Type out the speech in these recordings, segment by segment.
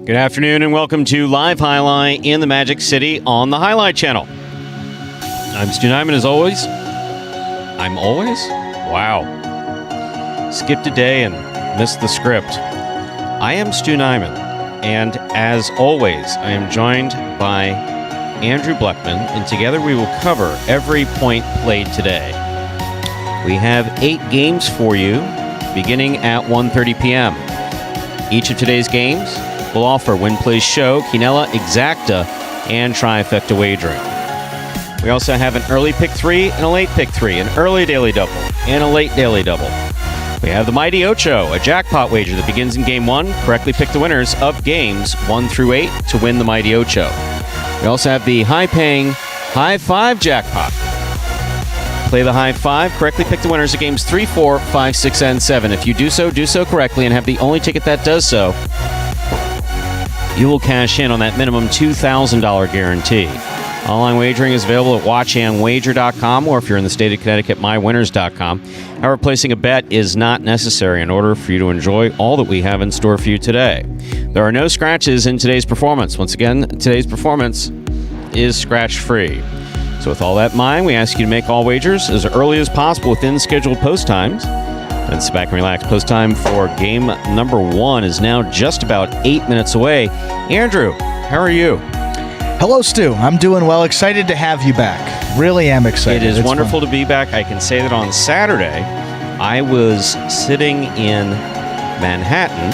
Good afternoon and welcome to Live Highlight in the Magic City on the Highlight Channel. I'm Stu Nyman as always. I'm always? Wow. Skipped a day and missed the script. I am Stu Nyman, and as always, I am joined by Andrew Bleckman, and together we will cover every point played today. We have 8 games for you, beginning at 1:30 p.m. Each of today's games will offer Win Plays Show, Quinella, Exacta, and Trifecta Wagering. We also have an early pick 3 and a late pick 3, an early daily double, and a late daily double. We have the Mighty Ocho, a jackpot wager that begins in Game 1. Correctly pick the winners of Games 1 through 8 to win the Mighty Ocho. We also have the high-paying High 5 jackpot. Play the High 5, correctly pick the winners of Games 3, 4, 5, 6, and 7. If you do so correctly and have the only ticket that does so, you will cash in on that minimum $2,000 guarantee. Online wagering is available at watchandwager.com, or if you're in the state of Connecticut, mywinners.com. However, placing a bet is not necessary in order for you to enjoy all that we have in store for you today. There are no scratches in today's performance. Once again, today's performance is scratch-free. So with all that in mind, we ask you to make all wagers as early as possible within scheduled post times. And sit back and relax. Post time for game number 1 is now just about 8 minutes away. Andrew, how are you? Hello, Stu. I'm doing well. Excited to have you back. Really am excited. It is wonderful to be back. I can say that on Saturday, I was sitting in Manhattan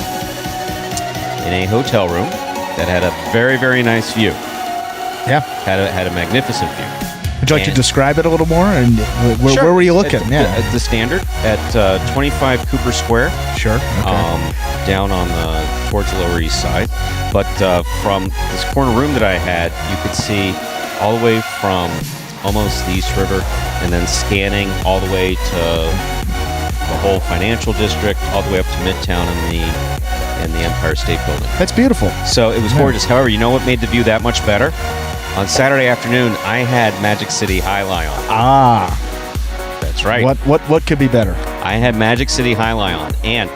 in a hotel room that had a very, very nice view. Yeah. Had a magnificent view. Would you like to describe it a little more? And where were you looking? At the Standard at 25 Cooper Square. Sure. Okay. Down on towards the Lower East Side. But from this corner room that I had, you could see all the way from almost the East River, and then scanning all the way to the whole financial district, all the way up to Midtown and the Empire State Building. That's beautiful. So it was gorgeous. However, you know what made the view that much better? On Saturday afternoon, I had Magic City Highlight on. Ah. That's right. What could be better? I had Magic City Highlight on, and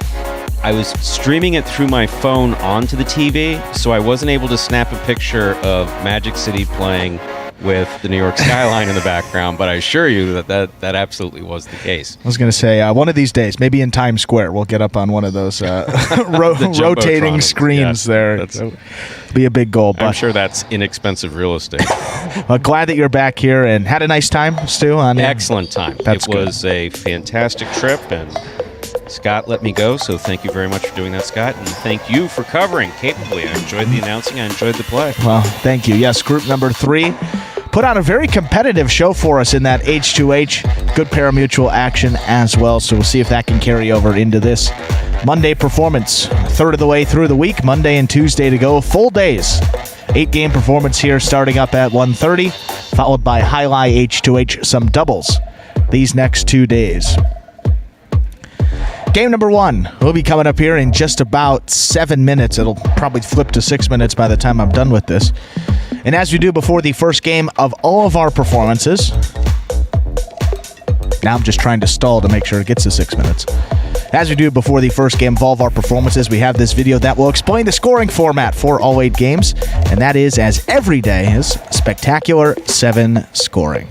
I was streaming it through my phone onto the TV, so I wasn't able to snap a picture of Magic City playing with the New York skyline in the background, but I assure you that absolutely was the case. I was going to say, one of these days, maybe in Times Square, we'll get up on one of those rotating screens there. That'll be a big goal. I'm sure that's inexpensive real estate. Well, glad that you're back here and had a nice time, Stu. Excellent time. It was a fantastic trip, and Scott let me go, so thank you very much for doing that, Scott, and thank you for covering capably. I enjoyed the announcing. I enjoyed the play. Well, thank you. Yes, group number 3 put on a very competitive show for us in that H2H. Good parimutuel action as well, so we'll see if that can carry over into this Monday performance. A third of the way through the week, Monday and Tuesday to go, full days. 8-game performance here starting up at 1:30, followed by Highlight H2H, some doubles these next 2 days. Game number 1 will be coming up here in just about 7 minutes. It'll probably flip to 6 minutes by the time I'm done with this. And as we do before the first game of all of our performances, now I'm just trying to stall to make sure it gets to 6 minutes. As we do before the first game of all of our performances, we have this video that will explain the scoring format for all 8 games, and that is, as every day, is Spectacular 7 scoring.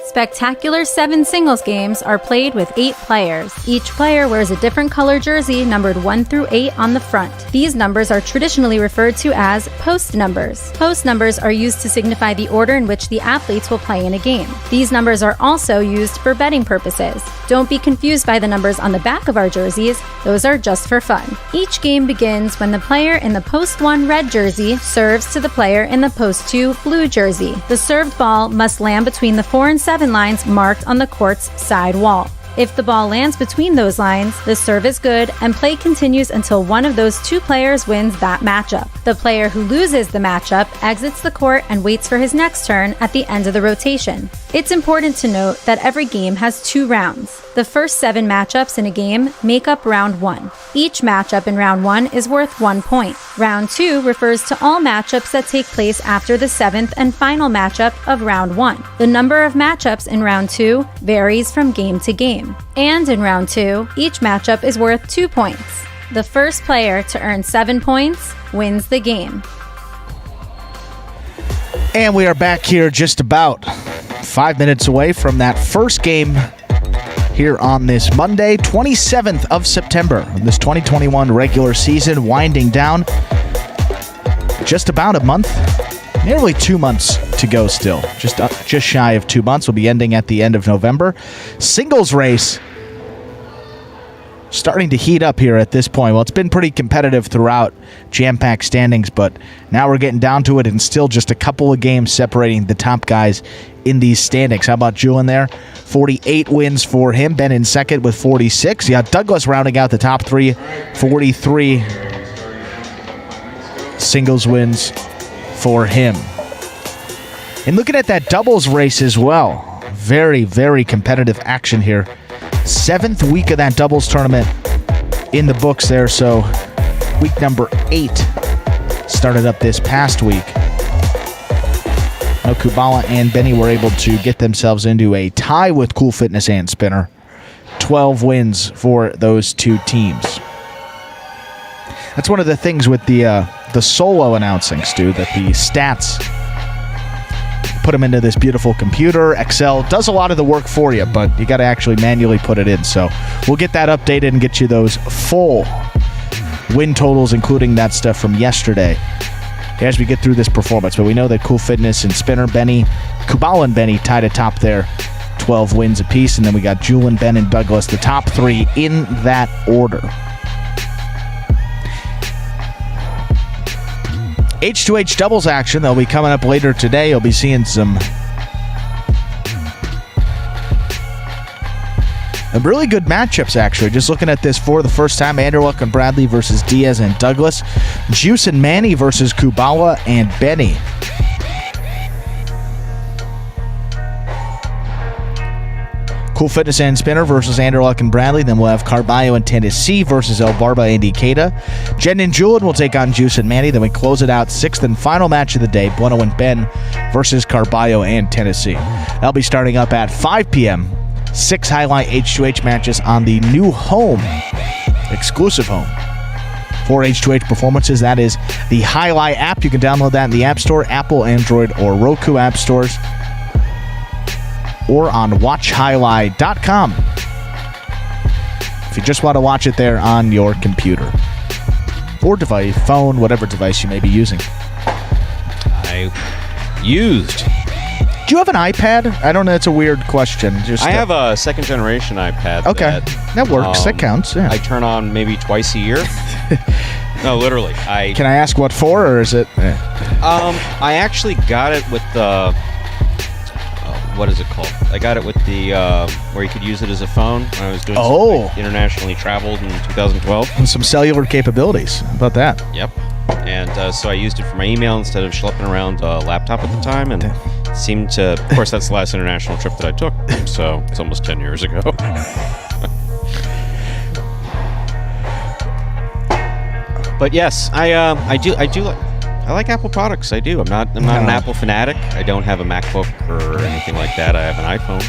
Spectacular 7 singles games are played with 8 players. Each player wears a different color jersey numbered 1 through 8 on the front. These numbers are traditionally referred to as post numbers. Post numbers are used to signify the order in which the athletes will play in a game. These numbers are also used for betting purposes. Don't be confused by the numbers on the back of our jerseys. Those are just for fun. Each game begins when the player in the post 1 red jersey serves to the player in the post 2 blue jersey. The served ball must land between the 4 and 7 lines marked on the court's side wall. If the ball lands between those lines, the serve is good and play continues until one of those 2 players wins that matchup. The player who loses the matchup exits the court and waits for his next turn at the end of the rotation. It's important to note that every game has 2 rounds. The first 7 matchups in a game make up round 1. Each matchup in round 1 is worth 1 point. Round 2 refers to all matchups that take place after the 7th and final matchup of round 1. The number of matchups in round 2 varies from game to game. And in round 2, each matchup is worth 2 points. The first player to earn 7 points wins the game. And we are back here just about 5 minutes away from that first game here on this Monday, 27th of September. This 2021 regular season winding down. Just about a month, nearly 2 months to go still. Just shy of 2 months. Will be ending at the end of November. Singles race starting to heat up here at this point. Well, it's been pretty competitive throughout jam-packed standings, but now we're getting down to it and still just a couple of games separating the top guys in these standings. How about Julian there? 48 wins for him. Ben in second with 46. You got Douglas rounding out the top three, 43 singles wins for him. And looking at that doubles race as well, very, very competitive action here. 7th week of that doubles tournament in the books there, so week number 8 started up this past week. Now Kubala and Benny were able to get themselves into a tie with Cool Fitness and Spinner. 12 wins for those two teams. That's one of the things with the solo announcing, Stu, that the stats put them into this beautiful computer. Excel does a lot of the work for you, but you got to actually manually put it in. So we'll get that updated and get you those full win totals, including that stuff from yesterday, as we get through this performance. But we know that Cool Fitness and Spinner, Benny, Kubala and Benny tied atop there, 12 wins apiece. And then we got Julian, Ben, and Douglas, the top three in that order. H2H doubles action that'll be coming up later today. You'll be seeing some really good matchups, actually. Just looking at this for the first time, Anderluck and Bradley versus Diaz and Douglas. Juice and Manny versus Kubala and Benny. Cool Fitness and Spinner versus Anderluck and Bradley. Then we'll have Carballo and Tennessee versus El Barba and Ikeda. Jen and Julian will take on Juice and Manny. Then we close it out, 6th and final match of the day, Bueno and Ben versus Carballo and Tennessee. That'll be starting up at 5 p.m. 6 highlight H2H matches on the new home, exclusive home for H2H performances. That is the Highlight app. You can download that in the App Store, Apple, Android, or Roku app stores, or on watchhighlight.com if you just want to watch it there on your computer or device, phone, whatever device you may be using. Do you have an iPad? I don't know. It's a weird question. I have a second generation iPad. Okay, that works. That counts. Yeah. I turn on maybe twice a year. No, literally. Can I ask what for, or is it? I actually got it with the. What is it called? I got it with the where you could use it as a phone when I was doing something internationally traveled in 2012. And some cellular capabilities. How about that? Yep. And so I used it for my email instead of schlepping around a laptop at the time, and it seemed to. Of course, that's the last international trip that I took, so it's almost 10 years ago. But yes, I do like. I like Apple products. I do. I'm not an Apple fanatic. I don't have a MacBook or anything like that. I have an iPhone.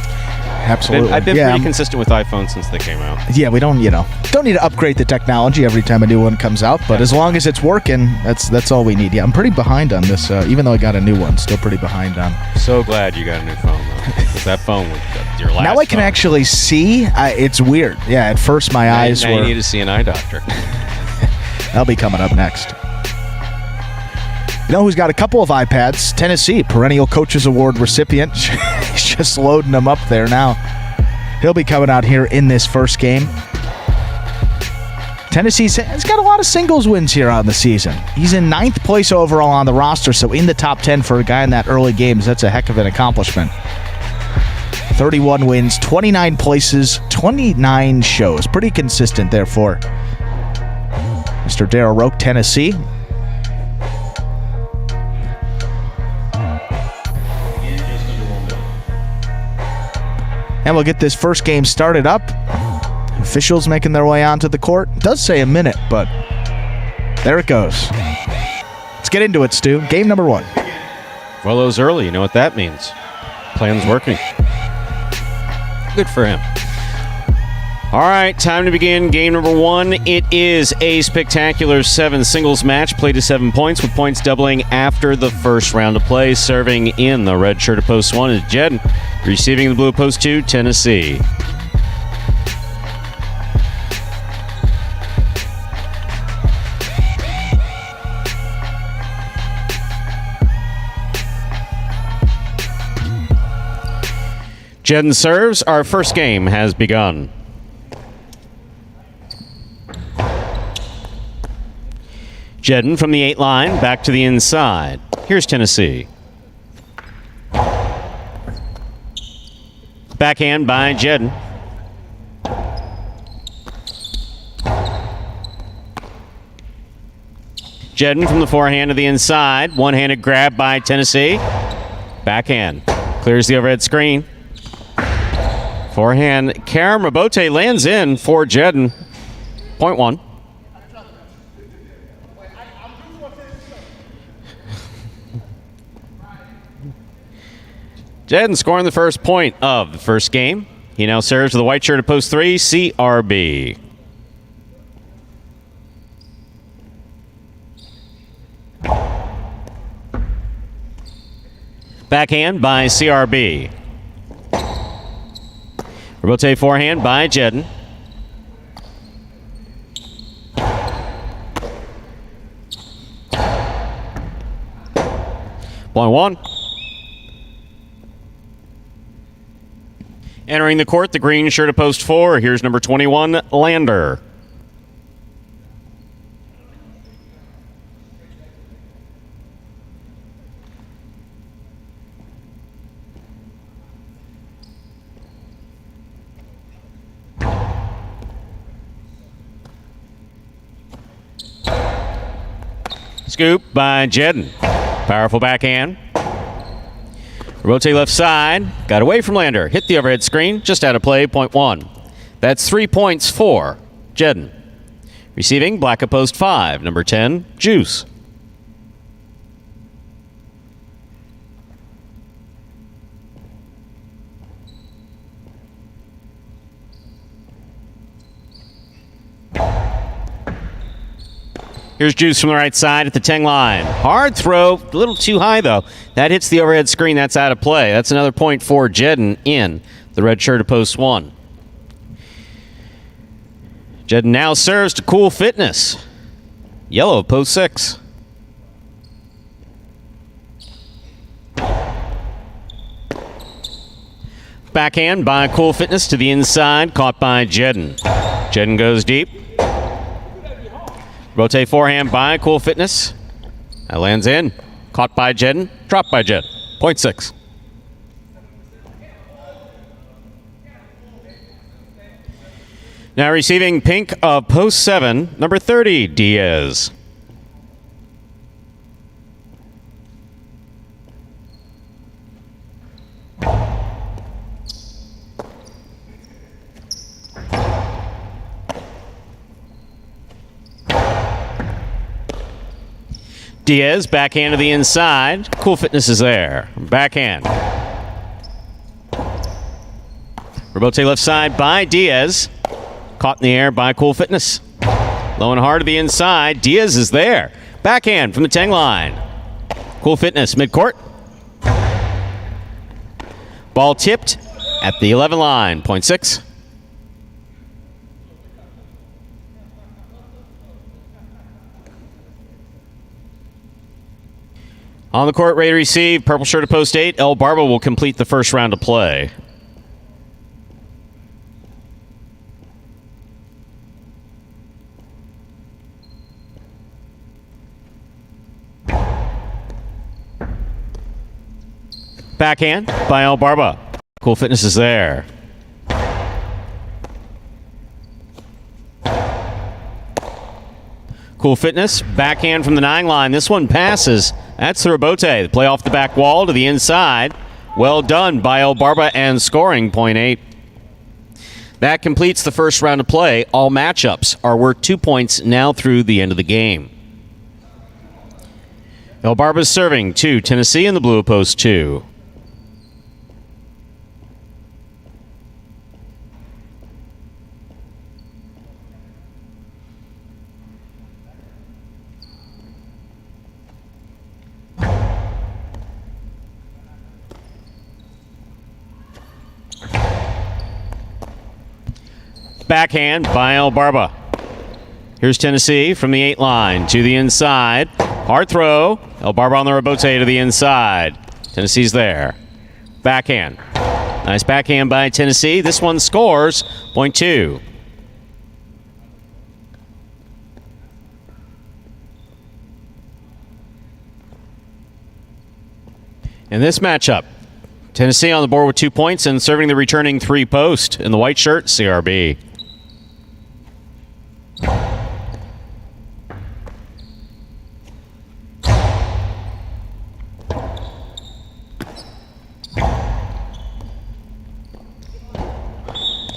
Absolutely. I've been pretty consistent with iPhone since they came out. Yeah, we don't need to upgrade the technology every time a new one comes out, but as long as it's working, that's all we need. Yeah, I'm pretty behind on this, even though I got a new one. Still pretty behind on. So glad you got a new phone, though. Because that phone was your last Now I can actually see. It's weird. Yeah, at first my eyes were... Now you need to see an eye doctor. That'll be coming up next. You know who's got a couple of iPads? Tennessee, perennial Coaches Award recipient. He's just loading them up there now. He'll be coming out here in this first game. Tennessee's got a lot of singles wins here on the season. He's in 9th place overall on the roster, so in the top 10 for a guy in that early games, that's a heck of an accomplishment. 31 wins, 29 places, 29 shows. Pretty consistent there for Mr. Darryl Roque, Tennessee. And we'll get this first game started up. Officials making their way onto the court. It does say a minute, but there it goes. Let's get into it, Stu. Game number 1. Well, it was early. You know what that means. Plan's working. Good for him. All right, time to begin game number 1. It is a spectacular 7 singles match, played to 7 points, with points doubling after the first round of play. Serving in the red shirt of post 1 is Jed, receiving the blue of post 2, Tennessee. Jed serves. Our first game has begun. Jedden from the 8 line, back to the inside. Here's Tennessee. Backhand by Jedden. Jedden from the forehand to the inside. One-handed grab by Tennessee. Backhand. Clears the overhead screen. Forehand. Karam Rabote lands in for Jedden. Point 1. Jedden scoring the first point of the first game. He now serves with the white shirt at post 3, CRB. Backhand by CRB. Rabote forehand by Jedden. Point 1. Entering the court, the green shirt of post 4. Here's number 21, Lander. Scoop by Jedden. Powerful backhand. Rabote left side. Got away from Lander. Hit the overhead screen. Just out of play. Point 1. That's 3 points for Jedden. Receiving, black of post 5. Number 10, Juice. Here's Juice from the right side at the 10 line. Hard throw, a little too high though. That hits the overhead screen. That's out of play. That's another point for Jedden in the red shirt of post 1. Jedden now serves to Cool Fitness. Yellow of post 6. Backhand by Cool Fitness to the inside, caught by Jedden. Jedden goes deep. Rotate forehand by Cool Fitness. That lands in. Caught by Jedden. Dropped by Jedden. Point 6. Now receiving pink of post 7, number 30, Diaz. Diaz, backhand to the inside. Cool Fitness is there. Backhand. Rabote left side by Diaz. Caught in the air by Cool Fitness. Low and hard to the inside. Diaz is there. Backhand from the 10 line. Cool Fitness midcourt. Ball tipped at the 11 line. Point 6. On the court, ready to receive. Purple shirt of post 8. El Barba will complete the first round of play. Backhand by El Barba. Cool Fitness is there. Cool Fitness, backhand from the 9 line. This one passes. That's the Rabote. The play off the back wall to the inside. Well done by El Barba and scoring, point 8. That completes the first round of play. All matchups are worth 2 points now through the end of the game. El Barba's serving to Tennessee in the blue post 2. backhand by El Barba. Here's Tennessee from the 8 line to the inside. Hard throw. El Barba on the rebote to the inside. Tennessee's there. Backhand. Nice backhand by Tennessee. This one scores. Point 2. In this matchup, Tennessee on the board with 2 points and serving the returning 3 post in the white shirt, CRB.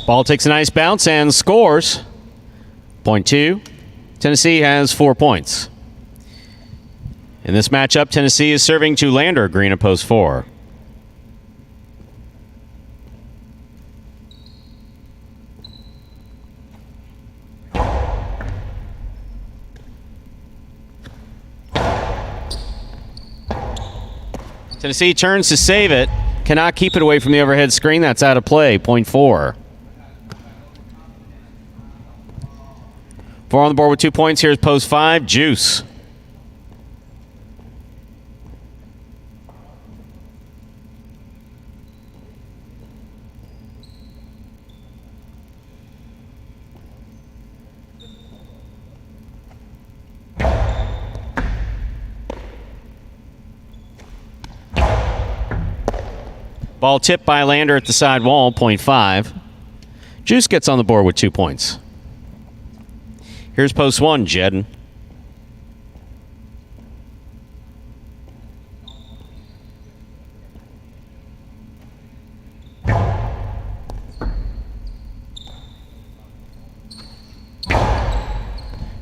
Ball takes a nice bounce and scores. Point 2. Tennessee has 4 points. In this matchup, Tennessee is serving to Lander, green at post 4. Tennessee turns to save it. Cannot keep it away from the overhead screen. That's out of play. Point 4. 4 on the board with 2 points. Here's post 5, Juice. Ball tipped by Lander at the side wall, point 5. Juice gets on the board with 2 points. Here's post 1, Jedden.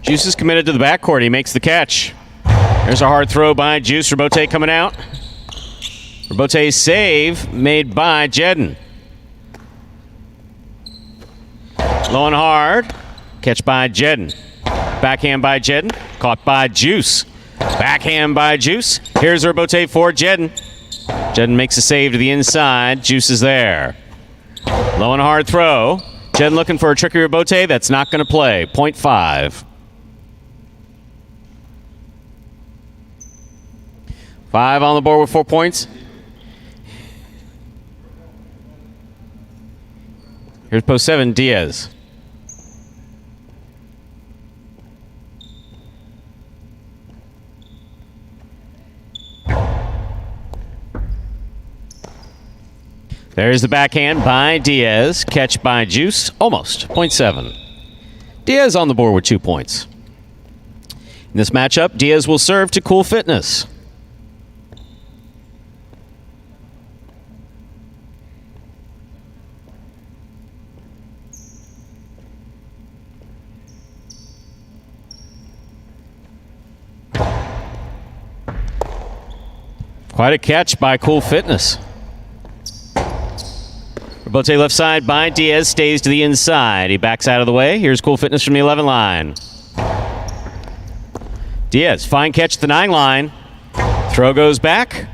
Juice is committed to the backcourt. He makes the catch. There's a hard throw by Juice. Rebote coming out. Rebote save made by Jedden. Low and hard. Catch by Jedden. Backhand by Jedden. Caught by Juice. Backhand by Juice. Here's a rebote for Jedden. Jedden makes a save to the inside. Juice is there. Low and hard throw. Jedden looking for a tricky rebote. That's not going to play. Point 5. 5 on the board with 4 points. Here's post 7, Diaz. There's the backhand by Diaz. Catch by Juice. Almost. Point 7. Diaz on the board with 2 points. In this matchup, Diaz will serve to Cool Fitness. Quite a catch by Cool Fitness. Rebote left side by Diaz, stays to the inside. He backs out of the way. Here's Cool Fitness from the 11 line. Diaz, fine catch at the 9 line. Throw goes back.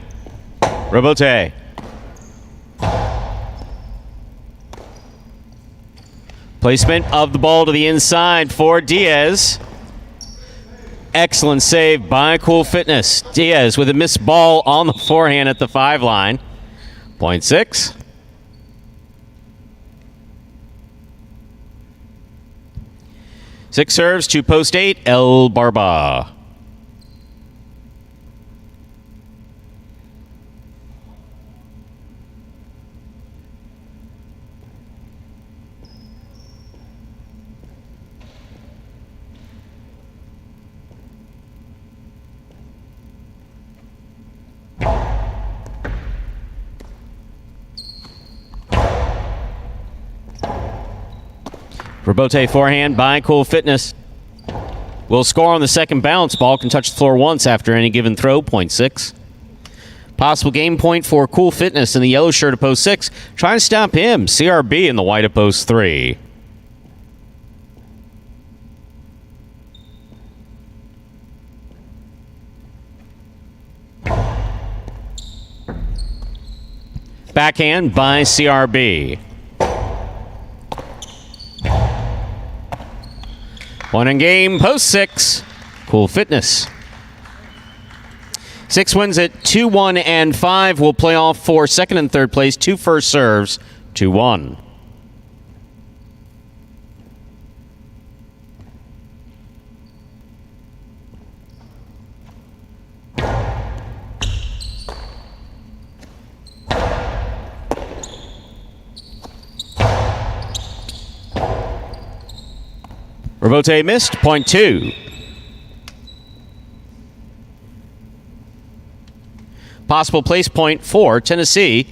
Rebote. Placement of the ball to the inside for Diaz. Excellent save by Cool Fitness. Diaz with a missed ball on the forehand at the 5 line. Point 6. Six serves to post 8, El Barba. Rebote forehand by Cool Fitness. Will score on the second bounce. Ball can touch the floor once after any given throw. Point 6. Possible game point for Cool Fitness in the yellow shirt at post 6. Trying to stop him. CRB in the white at post 3. Backhand by CRB. One in game, post 6. Cool Fitness. 6 wins at 2-1 and 5 will play off for second and third place. 2 first serves, 2-1. Rebote missed, point 2. Possible place point for Tennessee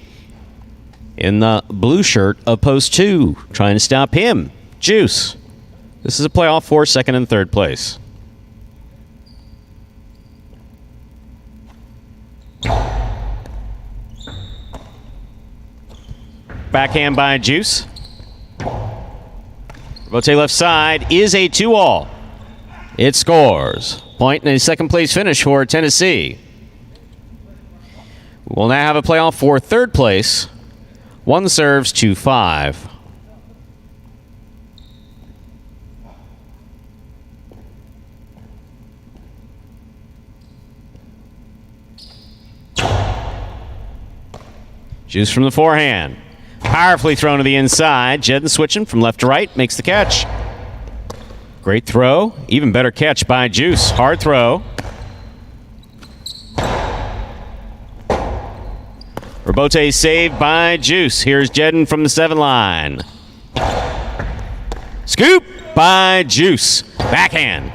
in the blue shirt of post 2. Trying to stop him. Juice. This is a playoff for second and third place. Backhand by Juice. Rebote left side is a 2-all. It scores. Point and a second place finish for Tennessee. We'll now have a playoff for third place. 1 serves, 2-5. Juice from the forehand. Powerfully thrown to the inside. Jedden switching from left to right. Makes the catch. Great throw. Even better catch by Juice. Hard throw. Rebote saved by Juice. Here's Jedden from the 7 line. Scoop by Juice. Backhand.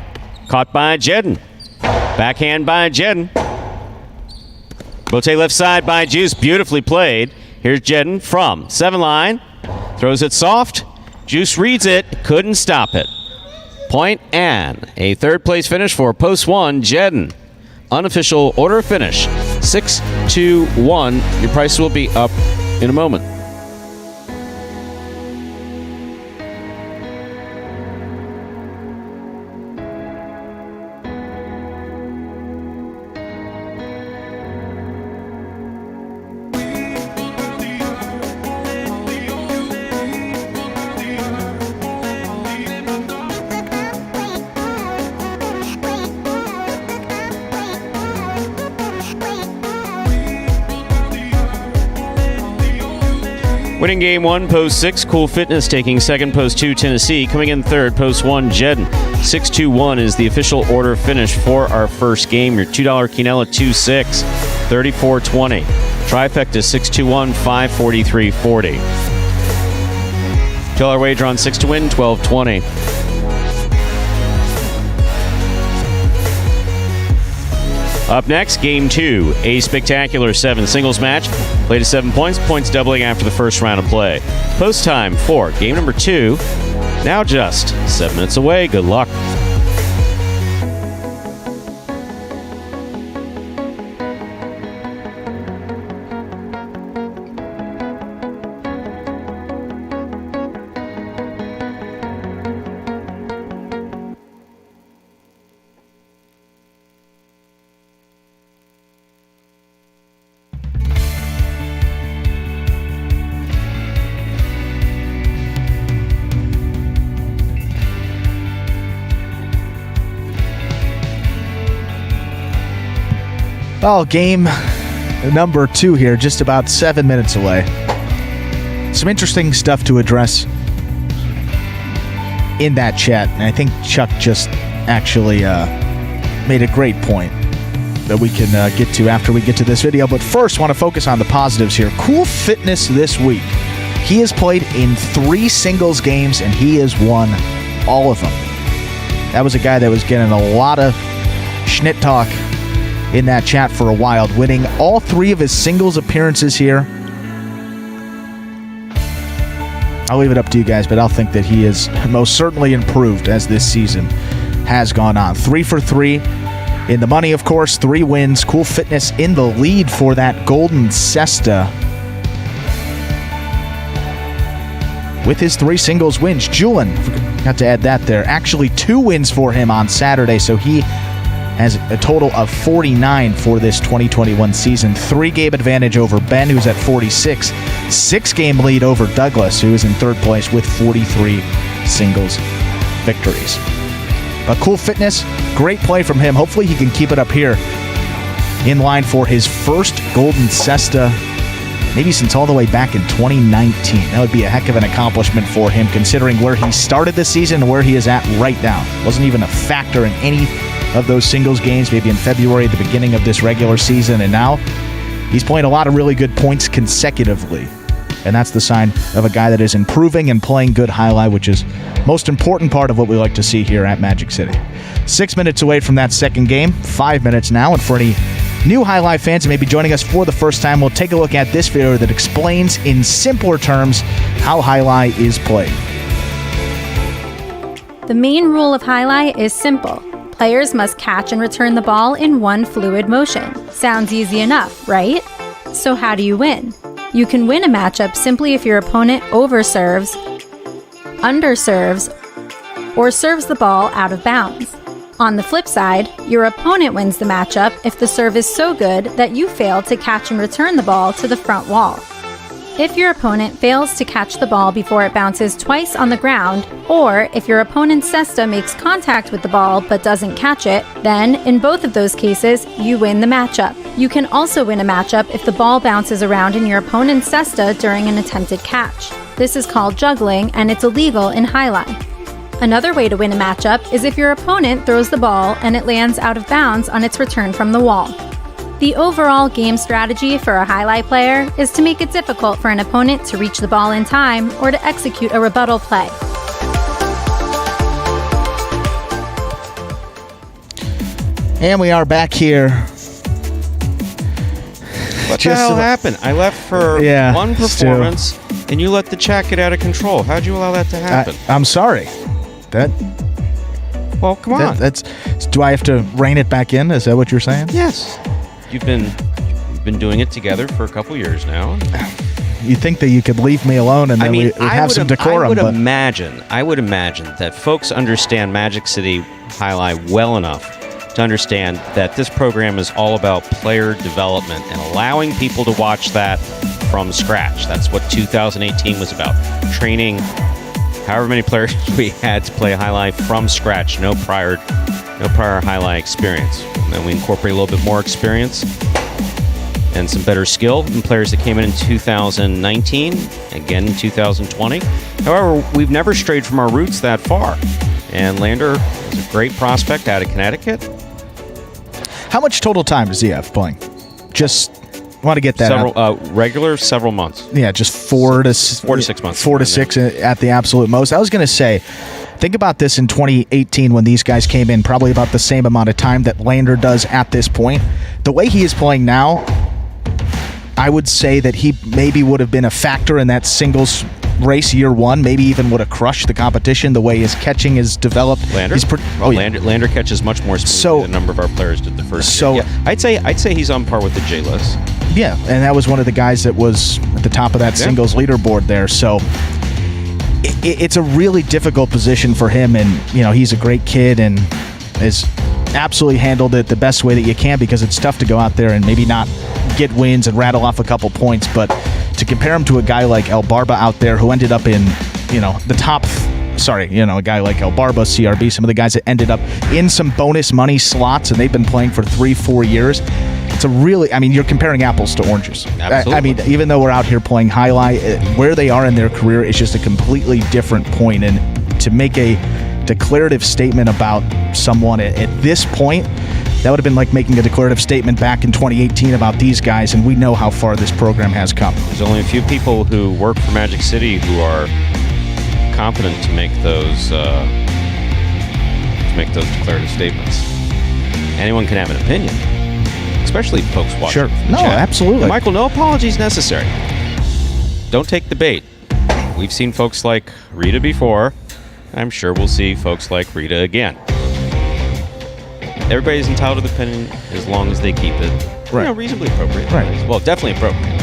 Caught by Jedden. Backhand by Jedden. Rebote left side by Juice. Beautifully played. Here's Jedden from 7 line. Throws it soft. Juice reads it. Couldn't stop it. Point and a third place finish for post 1, Jedden. Unofficial order of finish. 6-2-1. Your price will be up in a moment. Winning game 1, post 6, Cool Fitness taking second, post 2, Tennessee. Coming in third, post 1, Jedden. 6-2-1 is the official order finish for our first game. Your $2 Quinella 2-6, 34-20. Trifecta 6-2-1, 543.40. $2 wager on 6 to win, 12-20. Up next, game 2, a spectacular 7 singles match. Played to 7 points, points doubling after the first round of play. Post time for game number 2. Now just 7 minutes away. Good luck. Well, game number 2 here, just about 7 minutes away. Some interesting stuff to address in that chat, and I think Chuck just actually made a great point that we can get to after we get to this video. But first, want to focus on the positives here. Cool Fitness this week. He has played in 3 singles games, and he has won all of them. That was a guy that was getting a lot of schnitt talk in that chat for a while, winning all 3 of his singles appearances here. I'll leave it up to you guys, but I'll think that he is most certainly improved as this season has gone on. 3 for 3 in the money, of course. 3 wins. Cool Fitness in the lead for that Golden Cesta with his 3 singles wins. Julian, forgot to add that there. Actually 2 wins for him on Saturday, so he has a total of 49 for this 2021 season. 3-game advantage over Ben, who's at 46. 6-game lead over Douglas, who is in third place with 43 singles victories. But cool fitness, great play from him. Hopefully he can keep it up here in line for his first Golden Cesta, maybe since all the way back in 2019. That would be a heck of an accomplishment for him, considering where he started the season and where he is at right now. Wasn't even a factor in any of those singles games, maybe in February, the beginning of this regular season, and now he's playing a lot of really good points consecutively. And that's the sign of a guy that is improving and playing good highlight, which is most important part of what we like to see here at Magic City. 6 minutes away from that second game, 5 minutes now, and for any new highlight fans who may be joining us for the first time, we'll take a look at this video that explains in simpler terms how highlight is played. The main rule of highlight is simple. Players must catch and return the ball in one fluid motion. Sounds easy enough, right? So how do you win? You can win a matchup simply if your opponent overserves, underserves, or serves the ball out of bounds. On the flip side, your opponent wins the matchup if the serve is so good that you fail to catch and return the ball to the front wall. If your opponent fails to catch the ball before it bounces twice on the ground, or if your opponent's cesta makes contact with the ball but doesn't catch it, then, in both of those cases, you win the matchup. You can also win a matchup if the ball bounces around in your opponent's cesta during an attempted catch. This is called juggling, and it's illegal in highlight. Another way to win a matchup is if your opponent throws the ball and it lands out of bounds on its return from the wall. The overall game strategy for a highlight player is to make it difficult for an opponent to reach the ball in time or to execute a rebuttal play. And we are back here. What the hell happened? I left for one performance, and you let the chat get out of control. How'd you allow that to happen? I'm sorry. Well, come on. Do I have to rein it back in? Is that what you're saying? Yes. You've been doing it together for a couple years now. You think that you could leave me alone and then we'd have some decorum? I would imagine that folks understand Magic City Highlight well enough to understand that this program is all about player development and allowing people to watch that from scratch. That's what 2018 was about. Training however many players we had to play highlight from scratch, no prior highlight experience. And then we incorporate a little bit more experience and some better skill than players that came in 2019, again in 2020. However, we've never strayed from our roots that far. And Lander is a great prospect out of Connecticut. How much total time does he have playing? Just want to get that several months. Yeah, just 4 to 6 months. 4 to 6 at the absolute most. I was going to say, think about this in 2018 when these guys came in, probably about the same amount of time that Lander does at this point. The way he is playing now, I would say that he maybe would have been a factor in that singles race year one, maybe even would have crushed the competition the way his catching is developed. Lander catches much more smoothly than a number of our players did the first year. Yeah, I'd say he's on par with the J-list. Yeah, and that was one of the guys that was at the top of that singles leaderboard there. So it's a really difficult position for him, and he's a great kid and has absolutely handled it the best way that you can, because it's tough to go out there and maybe not get wins and rattle off a couple points, but to compare him to a guy like El Barba out there who ended up in the top a guy like El Barba, CRB, some of the guys that ended up in some bonus money slots, and they've been playing for 3-4 years. It's a really, you're comparing apples to oranges. Absolutely. Even though we're out here playing highlight, where they are in their career is just a completely different point. And to make a declarative statement about someone at this point, that would have been like making a declarative statement back in 2018 about these guys, and we know how far this program has come. There's only a few people who work for Magic City who are competent to make those declarative statements. Anyone can have an opinion, especially folks watching. Sure. No, chat. Absolutely. And Michael, no apologies necessary. Don't take the bait. We've seen folks like Rita before. I'm sure we'll see folks like Rita again. Everybody's entitled to the opinion as long as they keep it reasonably appropriate. Right. Well, definitely appropriate.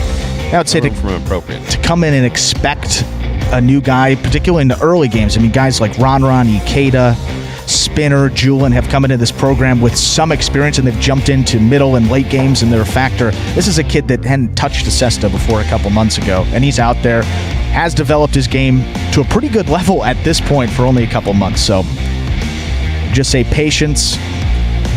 I would say to come in and expect a new guy, particularly in the early games. Guys like Ron, Ikeda, Spinner, Julian have come into this program with some experience, and they've jumped into middle and late games, and they're a factor. This is a kid that hadn't touched a cesta before a couple months ago, and he's out there, has developed his game to a pretty good level at this point for only a couple months. So just say patience.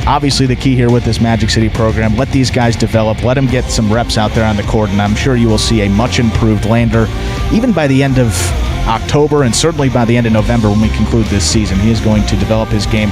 Obviously, the key here with this Magic City program, let these guys develop, let them get some reps out there on the court, and I'm sure you will see a much improved Lander, even by the end of October and certainly by the end of November when we conclude this season. He is going to develop his game.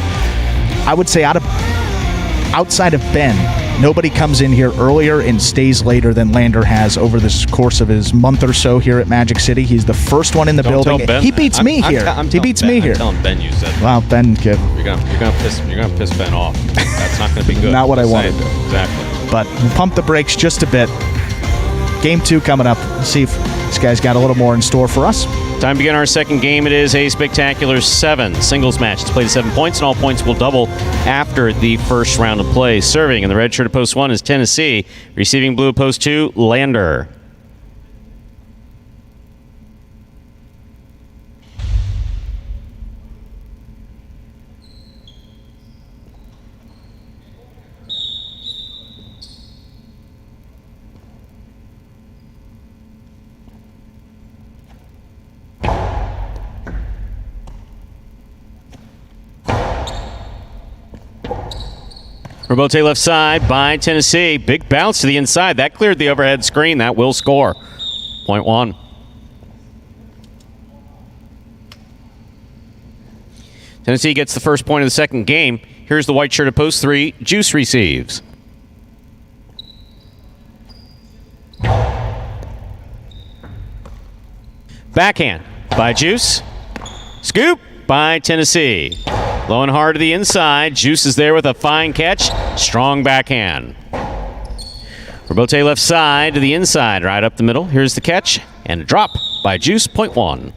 I would say outside of Ben, nobody comes in here earlier and stays later than Lander has over this course of his month or so here at Magic City. He's the first one in the building. He beats me here. He beats me here. I'm telling Ben you said. Well, Ben, you're gonna piss Ben off. That's not gonna be good. Not what I wanted. Exactly. But we'll pump the brakes just a bit. Game 2 coming up. Let's see if this guy's got a little more in store for us. Time to begin our second game. It is a spectacular 7 singles match. It's played at 7 points, and all points will double after the first round of play. Serving in the red shirt at post 1 is Tennessee. Receiving blue at post 2, Lander. Rebote left side by Tennessee. Big bounce to the inside. That cleared the overhead screen. That will score. Point 1. Tennessee gets the first point of the second game. Here's the white shirt at post 3. Juice receives. Backhand by Juice. Scoop by Tennessee. Low and hard to the inside. Juice is there with a fine catch. Strong backhand. Rebote left side to the inside, right up the middle. Here's the catch and a drop by Juice. Point 1.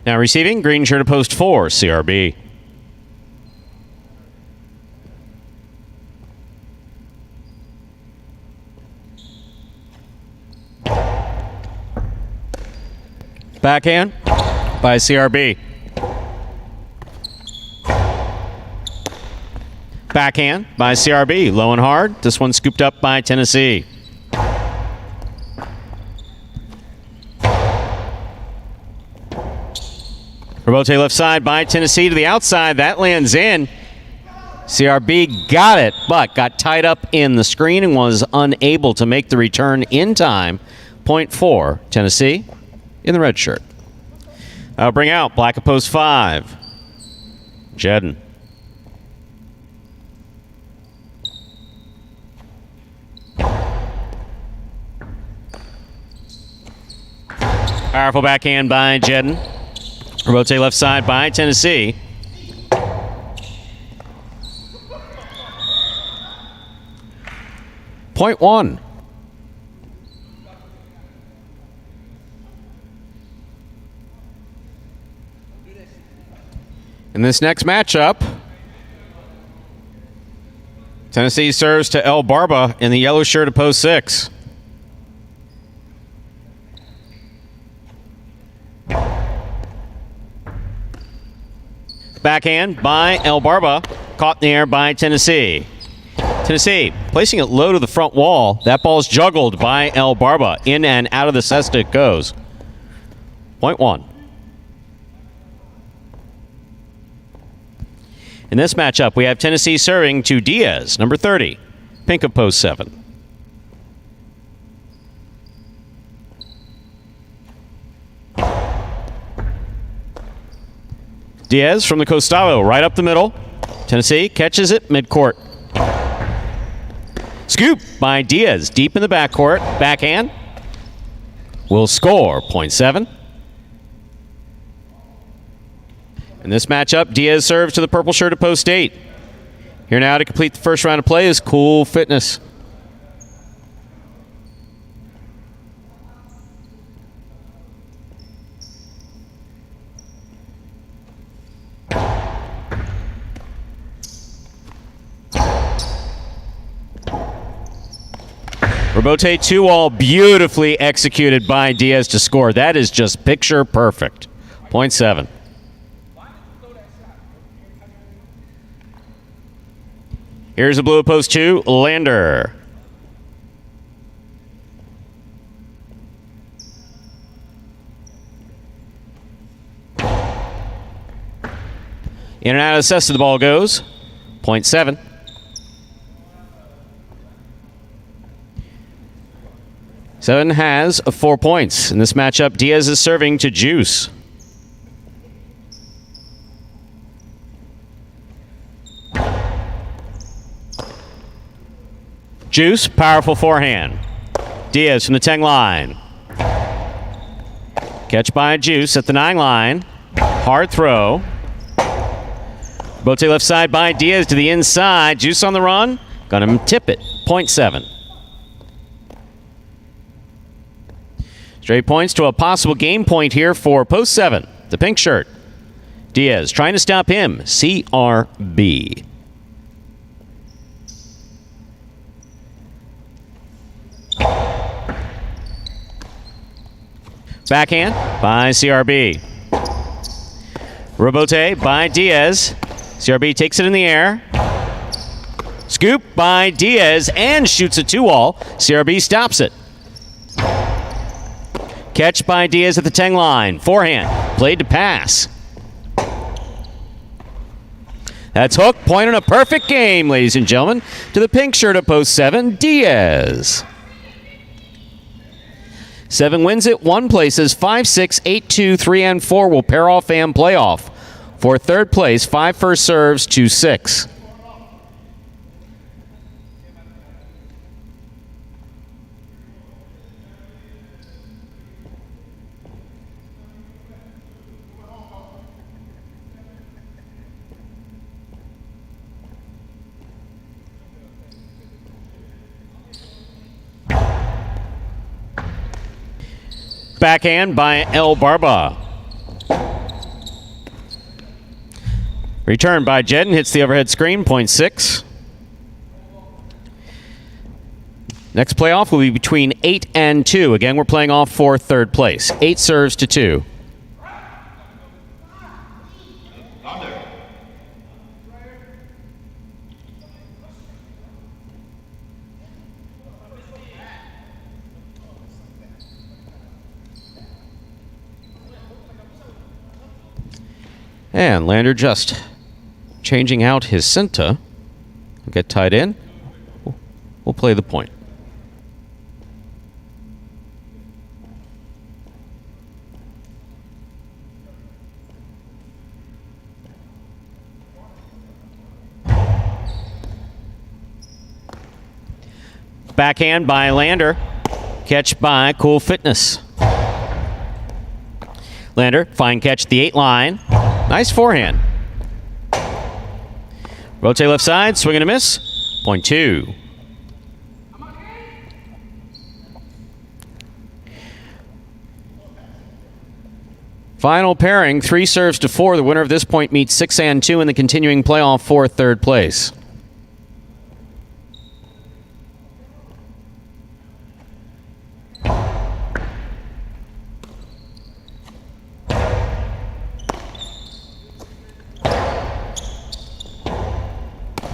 Now receiving, green shirt at post 4, CRB. Backhand by CRB. Backhand by CRB. Low and hard. This one scooped up by Tennessee. Rebote left side by Tennessee to the outside. That lands in. CRB got it, but got tied up in the screen and was unable to make the return in time. Point 4, Tennessee in the red shirt. I'll bring out black at post 5. Jedden. Powerful backhand by Jedden. Rotate left side by Tennessee. Point 1. In this next matchup, Tennessee serves to El Barba in the yellow shirt at post 6. Backhand by El Barba, caught in the air by Tennessee. Tennessee placing it low to the front wall. That ball's juggled by El Barba. In and out of the cesta it goes. Point 1. In this matchup, we have Tennessee serving to Diaz, number 30, pink of post 7. Diaz from the Costado, right up the middle. Tennessee catches it midcourt. Scoop by Diaz, deep in the backcourt. Backhand will score, point 7. In this matchup, Diaz serves to the purple shirt at post 8. Here now to complete the first round of play is Cool Fitness. Rebote 2-all beautifully executed by Diaz to score. That is just picture perfect. Point 7. Here's a blue at post 2, Lander. In and out of the center, the ball goes. Point 7. Seven has 4 points. In this matchup, Diaz is serving to Juice. Juice, powerful forehand. Diaz from the 10 line. Catch by Juice at the 9 line. Hard throw. Bote left side by Diaz to the inside. Juice on the run. Gonna tip it. Point 7. Straight points to a possible game point here for post 7. The pink shirt. Diaz trying to stop him. CRB. Backhand by CRB. Rebote by Diaz. CRB takes it in the air. Scoop by Diaz and shoots a 2-all. CRB stops it. Catch by Diaz at the 10 line. Forehand. Played to pass. That's hook. Point on a perfect game, ladies and gentlemen, to the pink shirt at post 7, Diaz. 7 wins it. 1 places 5-6, 8-2, 3 and 4 will pair off and play off. For third place, 5 first serves to 6. Backhand by El Barba. Return by Jedden, hits the overhead screen, point 6. Next playoff will be between 8 and 2. Again, we're playing off for third place. 8 serves to 2. And Lander just changing out his Cinta. We'll get tied in. We'll play the point. Backhand by Lander. Catch by Cool Fitness. Lander, fine catch at the 8 line. Nice forehand. Rotate left side, swing and a miss. Point 2. Final pairing, 3 serves to 4. The winner of this point meets 6 and 2 in the continuing playoff for third place.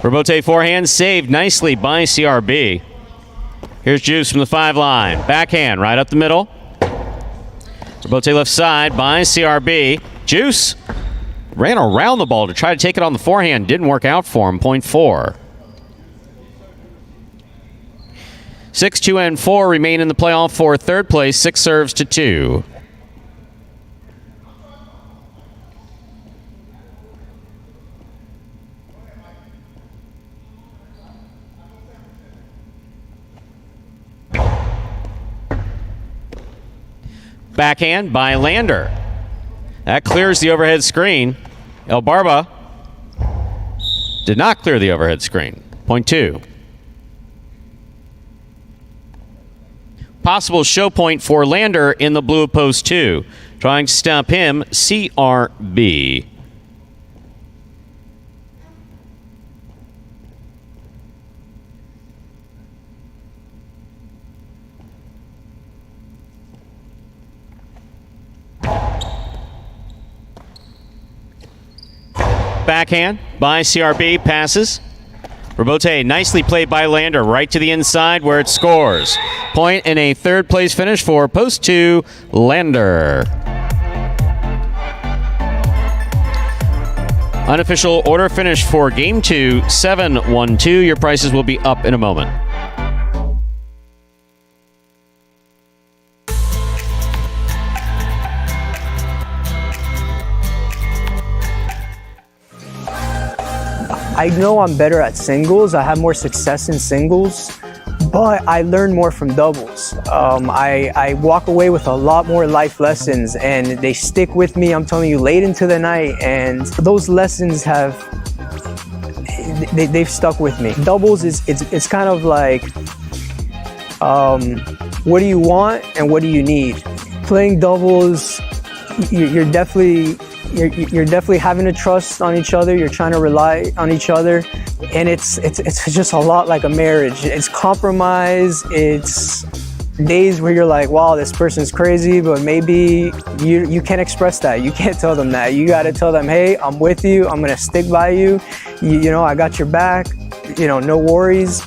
Rebote forehand saved nicely by CRB. Here's Juice from the 5 line. Backhand right up the middle. Rebote left side by CRB. Juice ran around the ball to try to take it on the forehand. Didn't work out for him. Point 4. 6, 2, and 4 remain in the playoff for third place. 6 serves to 2. Backhand by Lander. That clears the overhead screen. El Barba did not clear the overhead screen. Point 2. Possible show point for Lander in the blue of post 2. Trying to stop him, CRB. Backhand by CRB, passes. Rebote, nicely played by Lander, right to the inside where it scores. Point and a third place finish for post 2, Lander. Unofficial order finish for Game 2, 7-1-2. Your prices will be up in a moment. I know I'm better at singles. I have more success in singles, but I learn more from doubles. I walk away with a lot more life lessons, and they stick with me, I'm telling you, late into the night, and those lessons they've stuck with me. Doubles it's kind of like, what do you want and what do you need? Playing doubles, you're definitely having to trust on each other. You're trying to rely on each other, and it's just a lot like a marriage. It's compromise. It's days where you're like, wow, this person's crazy, but maybe you can't express that. You can't tell them that. You got to tell them, hey, I'm with you. I'm gonna stick by you. You know, I got your back. You know, no worries.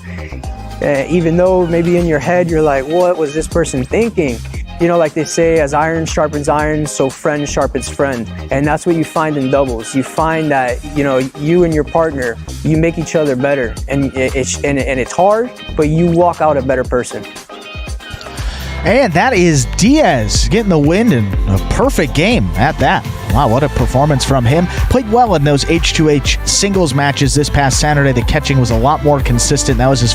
Even though maybe in your head you're like, what was this person thinking? You know, like they say, as iron sharpens iron, so friend sharpens friend. And that's what you find in doubles. You find that, you know, you and your partner, you make each other better. And it's hard, but you walk out a better person. And that is Diaz getting the win in a perfect game at that. Wow, what a performance from him. Played well in those H2H singles matches this past Saturday. The catching was a lot more consistent. That was his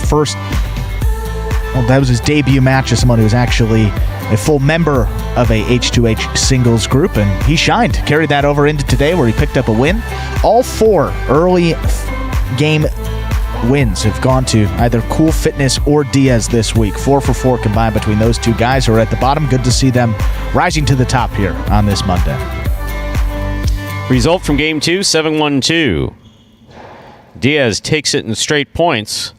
his debut match as someone who was actually a full member of a H2H singles group, and he shined. Carried that over into today where he picked up a win. All 4 early game wins have gone to either Cool Fitness or Diaz this week. 4 for 4 combined between those two guys who are at the bottom. Good to see them rising to the top here on this Monday. Result from Game 2, 7-1-2. Diaz takes it in straight points.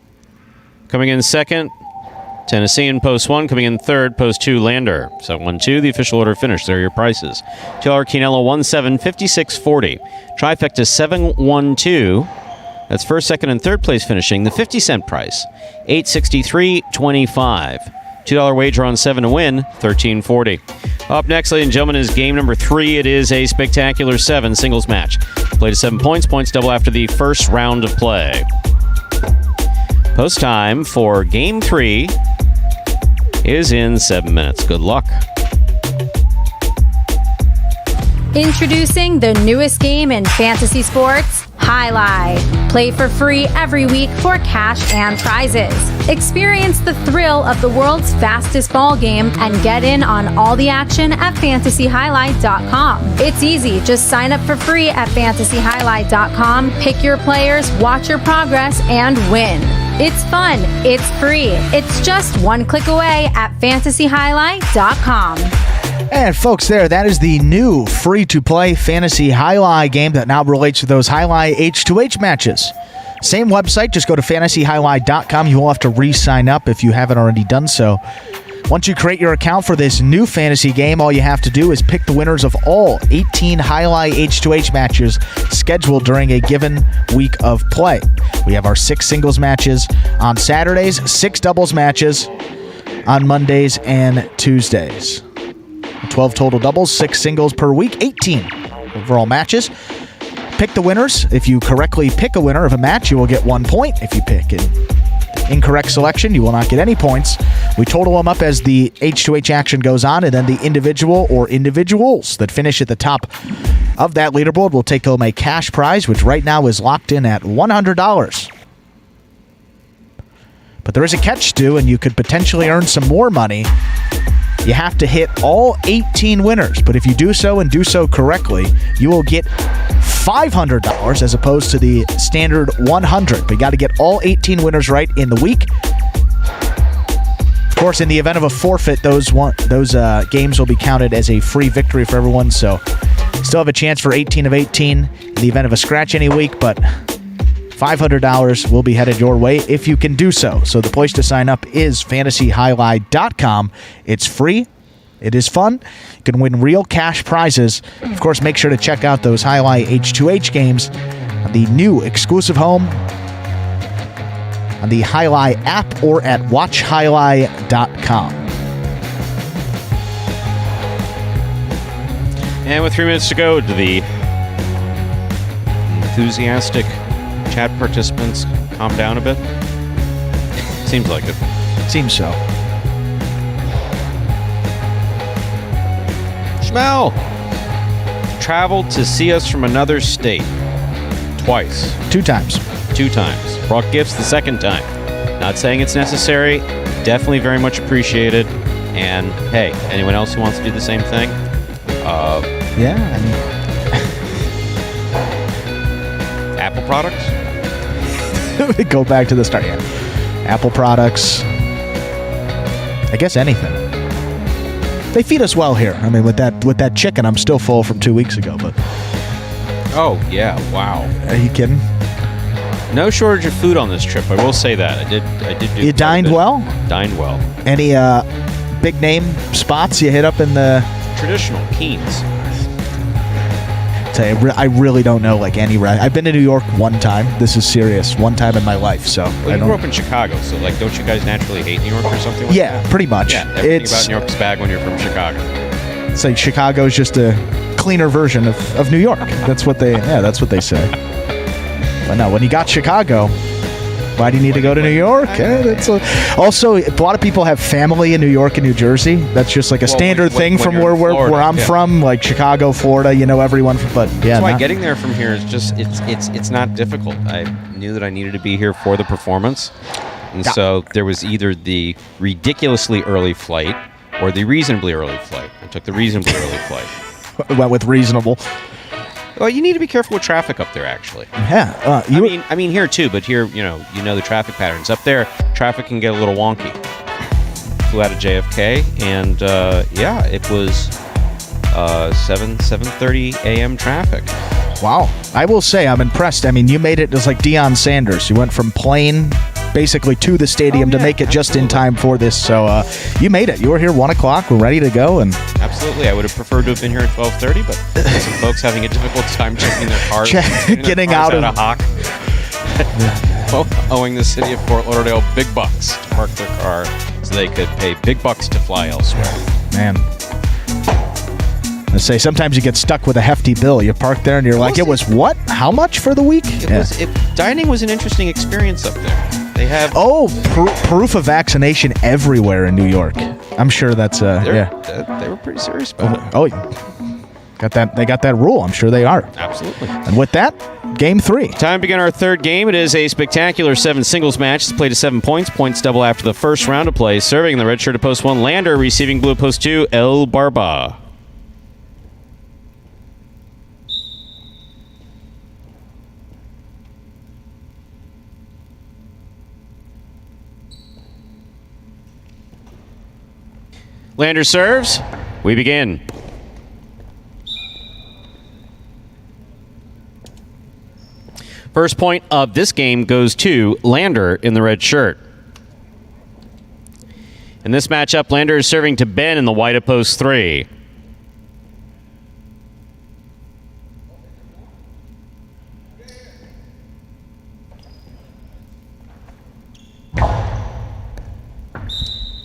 Coming in second, Tennessee in post 1. Coming in third, post 2, Lander. 7-1-2, the official order finish. There are your prices. $2 Quinello 1-7, 56.40. Trifecta 7-1-2. That's first, second, and third place finishing. The 50-cent price, $863.25. $2 wager on 7 to win, $13.40. Up next, ladies and gentlemen, is game number 3. It is a spectacular 7 singles match. Play to 7 points. Points double after the first round of play. Post time for game 3 is in 7 minutes. Good luck. Introducing the newest game in fantasy sports, Highlight. Play for free every week for cash and prizes. Experience the thrill of the world's fastest ball game and get in on all the action at fantasyhighlight.com. It's easy. Just sign up for free at fantasyhighlight.com, pick your players, watch your progress, and win. It's fun. It's free. It's just one click away at fantasyhighlight.com. And folks, that is the new free-to-play Fantasy Highlight game that now relates to those Highlight H2H matches. Same website, just go to fantasyhighlight.com. You will have to re-sign up if you haven't already done so. Once you create your account for this new fantasy game, all you have to do is pick the winners of all 18 Highlight H2H matches scheduled during a given week of play. We have our 6 singles matches on Saturdays, 6 doubles matches on Mondays and Tuesdays. 12 total doubles, 6 singles per week, 18 overall matches. Pick the winners. If you correctly pick a winner of a match, you will get 1 point. If you pick an incorrect selection, you will not get any points. We total them up as the H2H action goes on, and then the individual or individuals that finish at the top of that leaderboard will take home a cash prize, which right now is locked in at $100. But there is a catch, Stu, and you could potentially earn some more money. You have to hit all 18 winners, but if you do so and do so correctly, you will get $500 as opposed to the standard $100. But you got to get all 18 winners right in the week. Of course, in the event of a forfeit, those games will be counted as a free victory for everyone. So, still have a chance for 18 of 18 in the event of a scratch any week, but $500 will be headed your way if you can do so. So the place to sign up is fantasyhighlight.com. It's free. It is fun. You can win real cash prizes. Of course, make sure to check out those Highlight H2H games on the new exclusive home on the Highlight app or at watchhighlight.com. And with 3 minutes to go to the enthusiastic chat participants calm down a bit? Seems like it. Seems so. Schmel traveled to see us from another state. Twice. 2 times. 2 times. Brought gifts the second time. Not saying it's necessary. Definitely very much appreciated. And hey, anyone else who wants to do the same thing? Yeah, I mean, Apple products? go back to the start. Yeah. Apple products. I guess anything. They feed us well here. I mean, with that chicken, I'm still full from 2 weeks ago. But Oh yeah! Wow. are you kidding? No shortage of food on this trip. I will say that. I did do. You quite a dined bit. well? Dined well. Any big name spots you hit up in the? Traditional Keen's. Tell you, I really don't know like any. I've been to New York one time. This is serious. One time in my life. So Well, I you don't. grew up in Chicago, so like, don't you guys naturally hate New York or something? Like Yeah, that? pretty much. Yeah, everything It's about New York's bad when you're from Chicago. it's like Chicago's just a cleaner version of New York. That's what they say. But no, when you got Chicago, why do you need to go to New York? Also, a lot of people have family in New York and New Jersey. That's just like a Well, standard when thing from you're in where Florida, I'm yeah. from, like Chicago, Florida. You know everyone. But yeah, That's why not- getting there from here is just it's not difficult. I knew that I needed to be here for the performance, and Yeah. so there was either the ridiculously early flight or the reasonably early flight. I took the reasonably early flight. went with reasonable. Well, you need to be careful with traffic up there, actually. Yeah, I mean here too, but here, you know the traffic patterns. Up there, traffic can get a little wonky. Flew out of JFK, and yeah, it was 7:30 a.m. traffic. Wow. I will say I'm impressed. I mean, you made it as like Deion Sanders. You went from plane basically to the stadium Oh, to yeah, make it just in absolutely. time for this. So you made it. You were here 1 o'clock. We're ready to go. And Absolutely, I would have preferred to have been here at 12:30, but some folks having a difficult time checking their cars, Getting out of- hock, owing the city of Fort Lauderdale big bucks to park their car so they could pay big bucks to fly elsewhere. man, I say sometimes you get stuck with a hefty bill. You park there and you're like, it was what? How much for the week? Dining was an interesting experience up there. They have Proof of vaccination everywhere in New York. I'm sure that's yeah. they were pretty serious about it. Oh, got that. They got that rule. I'm sure they are. Absolutely. And with that, game 3. Time to begin our third game. It is a spectacular 7 singles match. It's played to 7 points. Points double after the first round of play. Serving in the red shirt at post 1, Lander. Receiving blue at post 2, El Barba. Lander serves. We begin. First point of this game goes to Lander in the red shirt. In this matchup, Lander is serving to Ben in the white at post 3.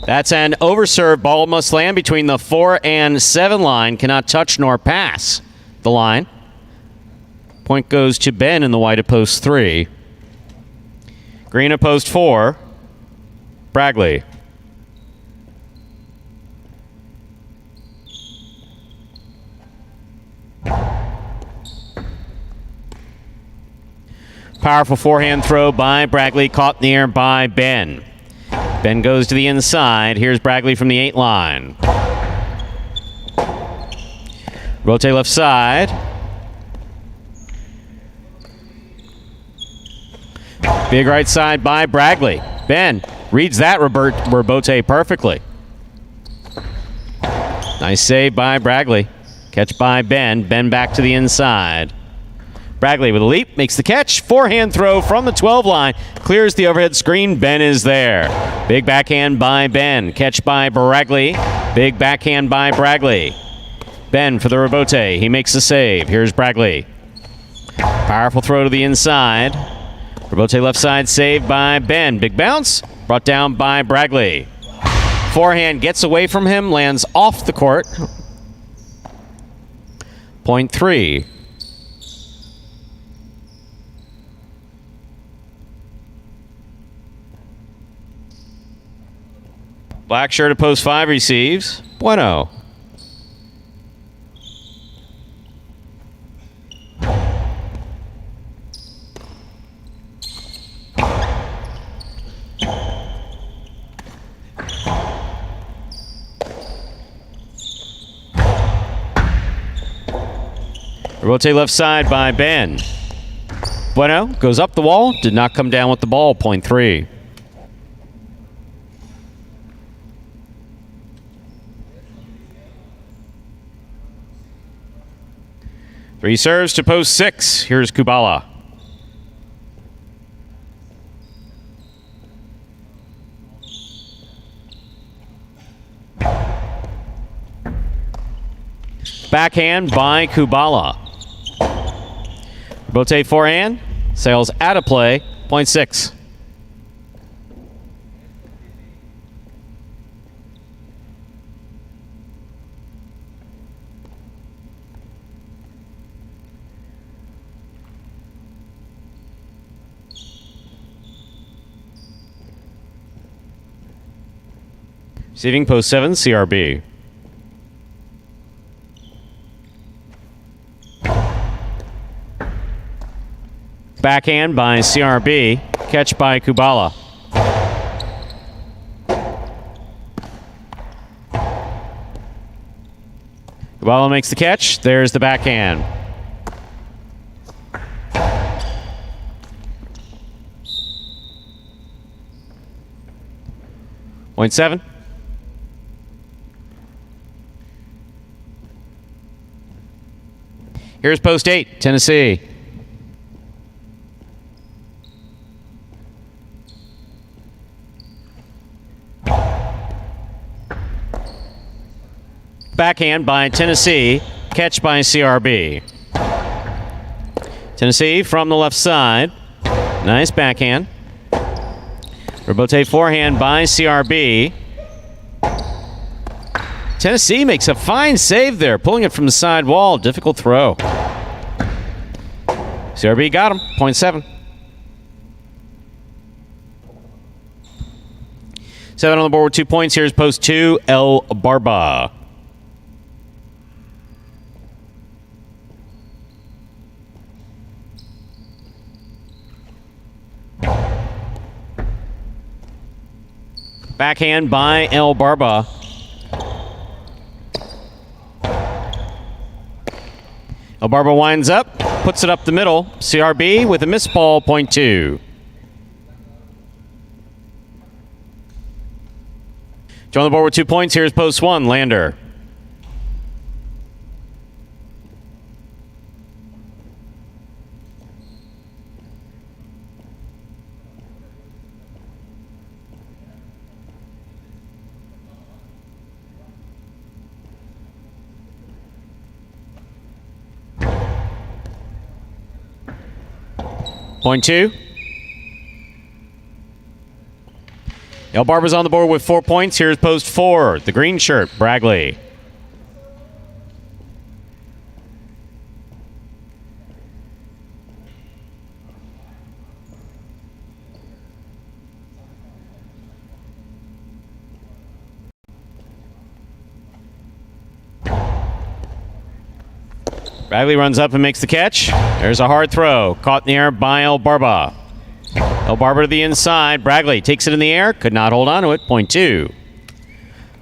That's an overserve. Ball must land between the 4 and 7 line. Cannot touch nor pass the line. Point goes to Ben in the white at post 3. Green at post 4. Bragley. Powerful forehand throw by Bragley. Caught in the air by Ben. Ben goes to the inside. Here's Bragley from the 8 line. Rotate left side. Big right side by Bragley. Ben reads that rebote perfectly. Nice save by Bragley. Catch by Ben. Ben back to the inside. Bragley with a leap, makes the catch. Forehand throw from the 12 line. Clears the overhead screen. Ben is there. Big backhand by Ben. Catch by Bragley. Big backhand by Bragley. Ben for the rebote. He makes the save. Here's Bragley. Powerful throw to the inside. Rebote left side, saved by Ben. Big bounce, brought down by Bragley. Forehand gets away from him, lands off the court. Point 3. Black shirt at post 5 receives. Bueno. Rotate left side by Ben. Bueno goes up the wall, did not come down with the ball, point 3. Three serves to post 6. Here's Kubala. Backhand by Kubala. Bote forehand, sails out of play, point 6. Receiving post 7, CRB. Backhand by CRB. Catch by Kubala. Kubala makes the catch. There's the backhand. Point 7. Here's post 8, Tennessee. Backhand by Tennessee. Catch by CRB. Tennessee from the left side. Nice backhand. Rebote forehand by CRB. Tennessee makes a fine save there, pulling it from the side wall. Difficult throw. CRB got him. Point 7. 7 on the board with 2 points. Here's post 2, El Barba. Backhand by El Barba. El Barba winds up, puts it up the middle. CRB with a missed ball, point 2. Joe on the board with 2 points. Here's post 1, Lander. Point 2. El Barba's on the board with 4 points. Here's post 4, the green shirt, Bragley. Bagley runs up and makes the catch. There's a hard throw. Caught in the air by El Barba. El Barba to the inside. Bragley takes it in the air. Could not hold on to it. Point 2.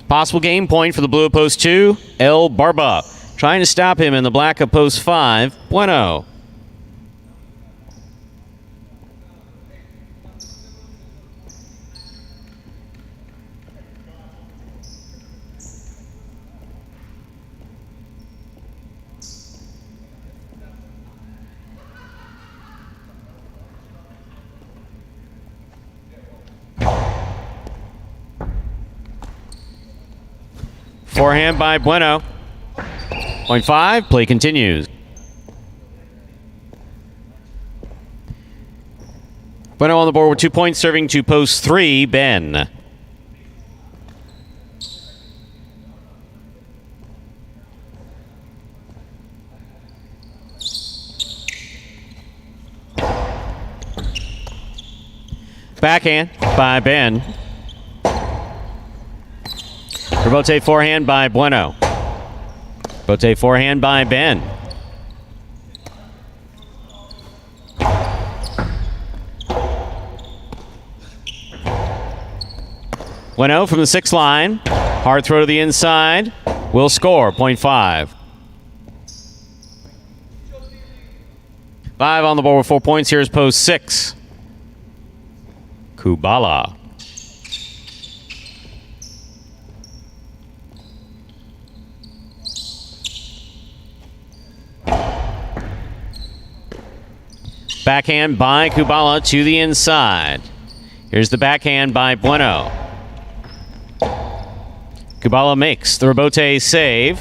Possible game point for the blue of post 2. El Barba trying to stop him in the black of post 5. Bueno. Forehand by Bueno. Point 5. Play continues. Bueno on the board with 2 points, serving to post 3, Ben. Backhand by Ben. Rebote forehand by Bueno. Rebote forehand by Ben. Bueno from the 6th line. Hard throw to the inside. Will score, 0.5. 5 on the board with 4 points. Here's post 6. Kubala. Backhand by Kubala to the inside. Here's the backhand by Bueno. Kubala makes the rebote save.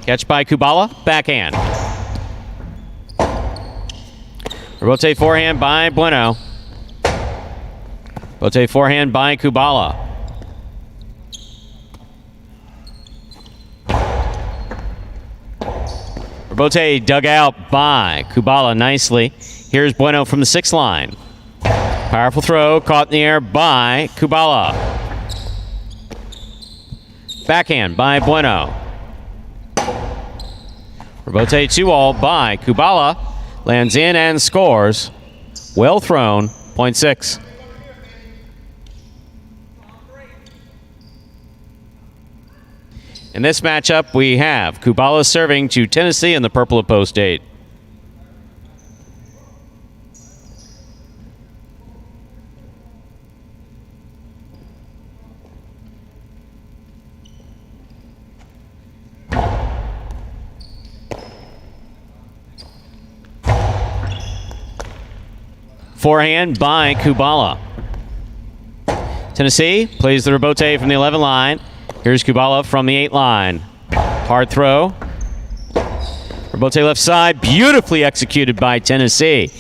Catch by Kubala, backhand. Rebote forehand by Bueno. Rebote forehand by Kubala. Rebote dug out by Kubala nicely. Here's Bueno from the 6th line. Powerful throw, caught in the air by Kubala. Backhand by Bueno. Rebote 2-all by Kubala. Lands in and scores. Well thrown, 0.6. In this matchup, we have Kubala serving to Tennessee in the purple at post 8. Forehand by Kubala. Tennessee plays the rebote from the 11 line. Here's Kubala from the 8 line. Hard throw. Rebote left side. Beautifully executed by Tennessee.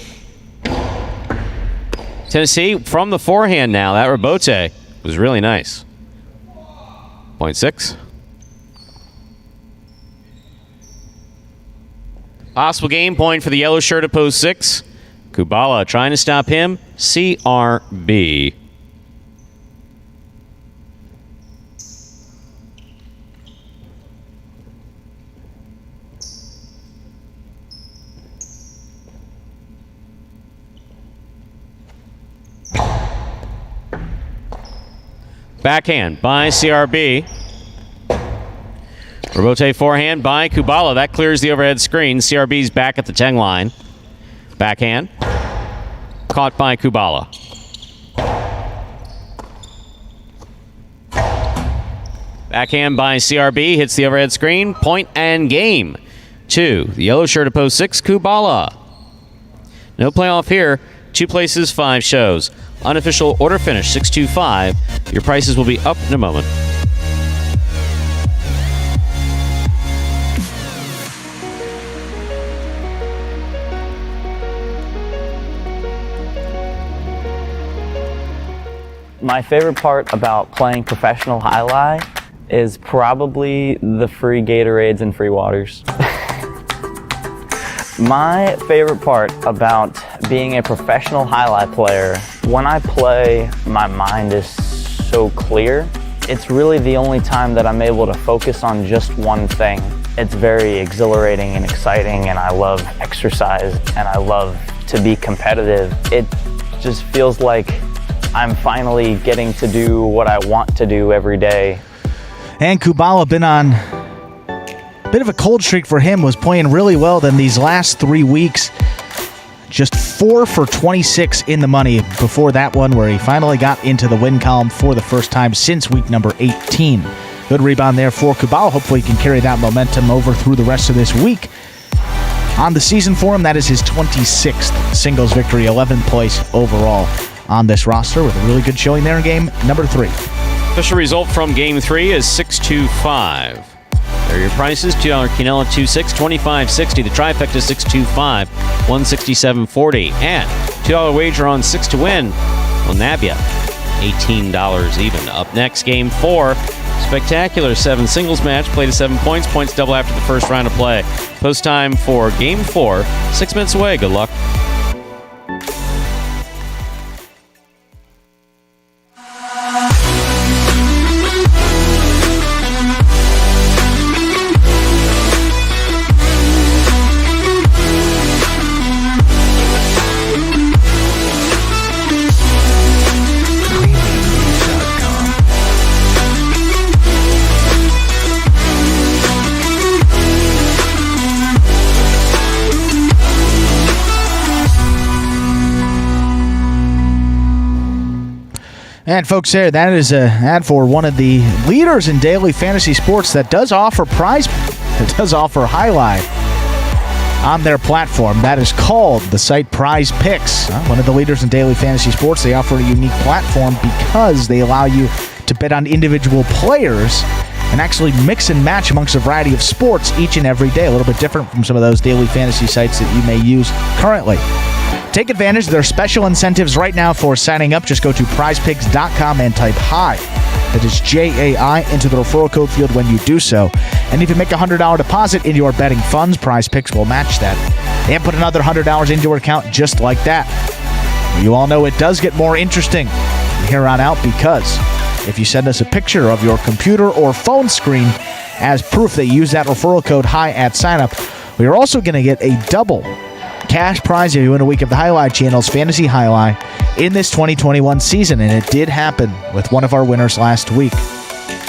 Tennessee from the forehand now. That rebote was really nice. 0.6. Possible game point for the yellow shirt at post 6. Kubala trying to stop him. CRB. Backhand by CRB. Rebote forehand by Kubala. That clears the overhead screen. CRB's back at the 10 line. Backhand. Caught by Kubala. Backhand by CRB. Hits the overhead screen. Point and game. 2. The yellow shirt at post 6. Kubala. No playoff here. 2 places, 5 shows. Unofficial order finish 625. Your prices will be up in a moment. My favorite part about playing professional highlight is probably the free Gatorades and free waters. My favorite part about being a professional highlight player, when I play, my mind is so clear. It's really the only time that I'm able to focus on just one thing. It's very exhilarating and exciting, and I love exercise, and I love to be competitive. It just feels like I'm finally getting to do what I want to do every day. And Kubala been on a bit of a cold streak for him, was playing really well then these last 3 weeks. Just 4 for 26 in the money before that one where he finally got into the win column for the first time since week number 18. Good rebound there for Kubala. Hopefully he can carry that momentum over through the rest of this week. On the season for him, that is his 26th singles victory, 11th place overall on this roster with a really good showing there in game number 3. Official result from game 3 is 625. There are your prices. $2 quinoa 2.6, $25.60. The trifecta 625, $167.40. And $2 wager on 6 to win will nab you $18 even. Up next, game 4. Spectacular 7 singles match. Play to 7 points. Points double after the first round of play. Post time for game 4. 6 minutes away. Good luck. And folks, there, that is an ad for one of the leaders in daily fantasy sports that does offer highlight on their platform. That is called the site Prize Picks. One of the leaders in daily fantasy sports. They offer a unique platform because they allow you to bet on individual players and actually mix and match amongst a variety of sports each and every day. A little bit different from some of those daily fantasy sites that you may use currently. Take advantage of their special incentives right now for signing up. Just go to prizepicks.com and type HIGH. That is JAI into the referral code field when you do so. And if you make a $100 deposit into your betting funds, Prize Picks will match that and put another $100 into your account just like that. Well, you all know it does get more interesting from here on out because if you send us a picture of your computer or phone screen as proof that you use that referral code HIGH at signup, we are also going to get a double cash prize if you win a week of the Highlight Channel's Fantasy Highlight in this 2021 season, and it did happen with one of our winners last week.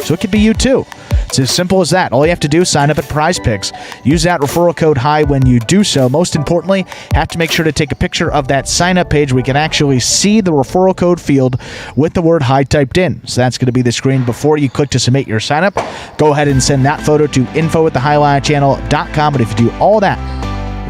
So it could be you too. It's as simple as that. All you have to do is sign up at Prize Picks. Use that referral code HIGH when you do so. Most importantly, have to make sure to take a picture of that sign-up page. We can actually see the referral code field with the word HIGH typed in. So that's going to be the screen before you click to submit your sign-up. Go ahead and send that photo to info@thehighlightchannel.com. But if you do all that,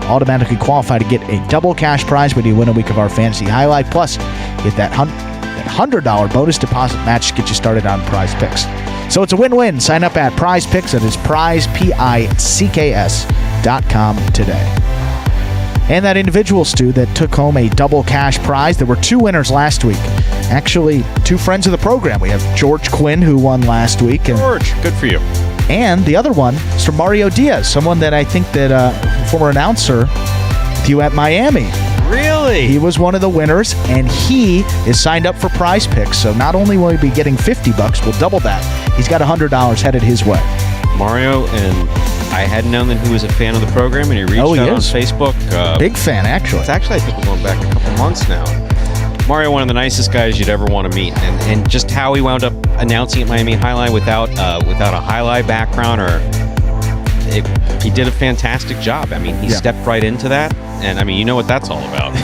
automatically qualify to get a double cash prize when you win a week of our Fantasy Highlight. Plus, get that $100 bonus deposit match to get you started on Prize Picks. So it's a win-win. Sign up at Prize Picks. That is prizepicks.com today. And that individual, Stu, that took home a double cash prize. There were two winners last week. Actually, two friends of the program. We have George Quinn, who won last week. And George, good for you. And the other one is from Mario Diaz, someone that I think that former announcer with you at Miami. Really? He was one of the winners, and he is signed up for Prize Picks. So not only will he be getting $50, we'll double that. He's got $100 headed his way. Mario, and I had known that he was a fan of the program, and he reached out on Facebook. Big fan, actually. It's actually, I think we're going back a couple months now. Mario, one of the nicest guys you'd ever want to meet, and just how he wound up announcing at Miami Highlight without a highlight background, he did a fantastic job. I mean, he stepped right into that, and I mean, you know what that's all about.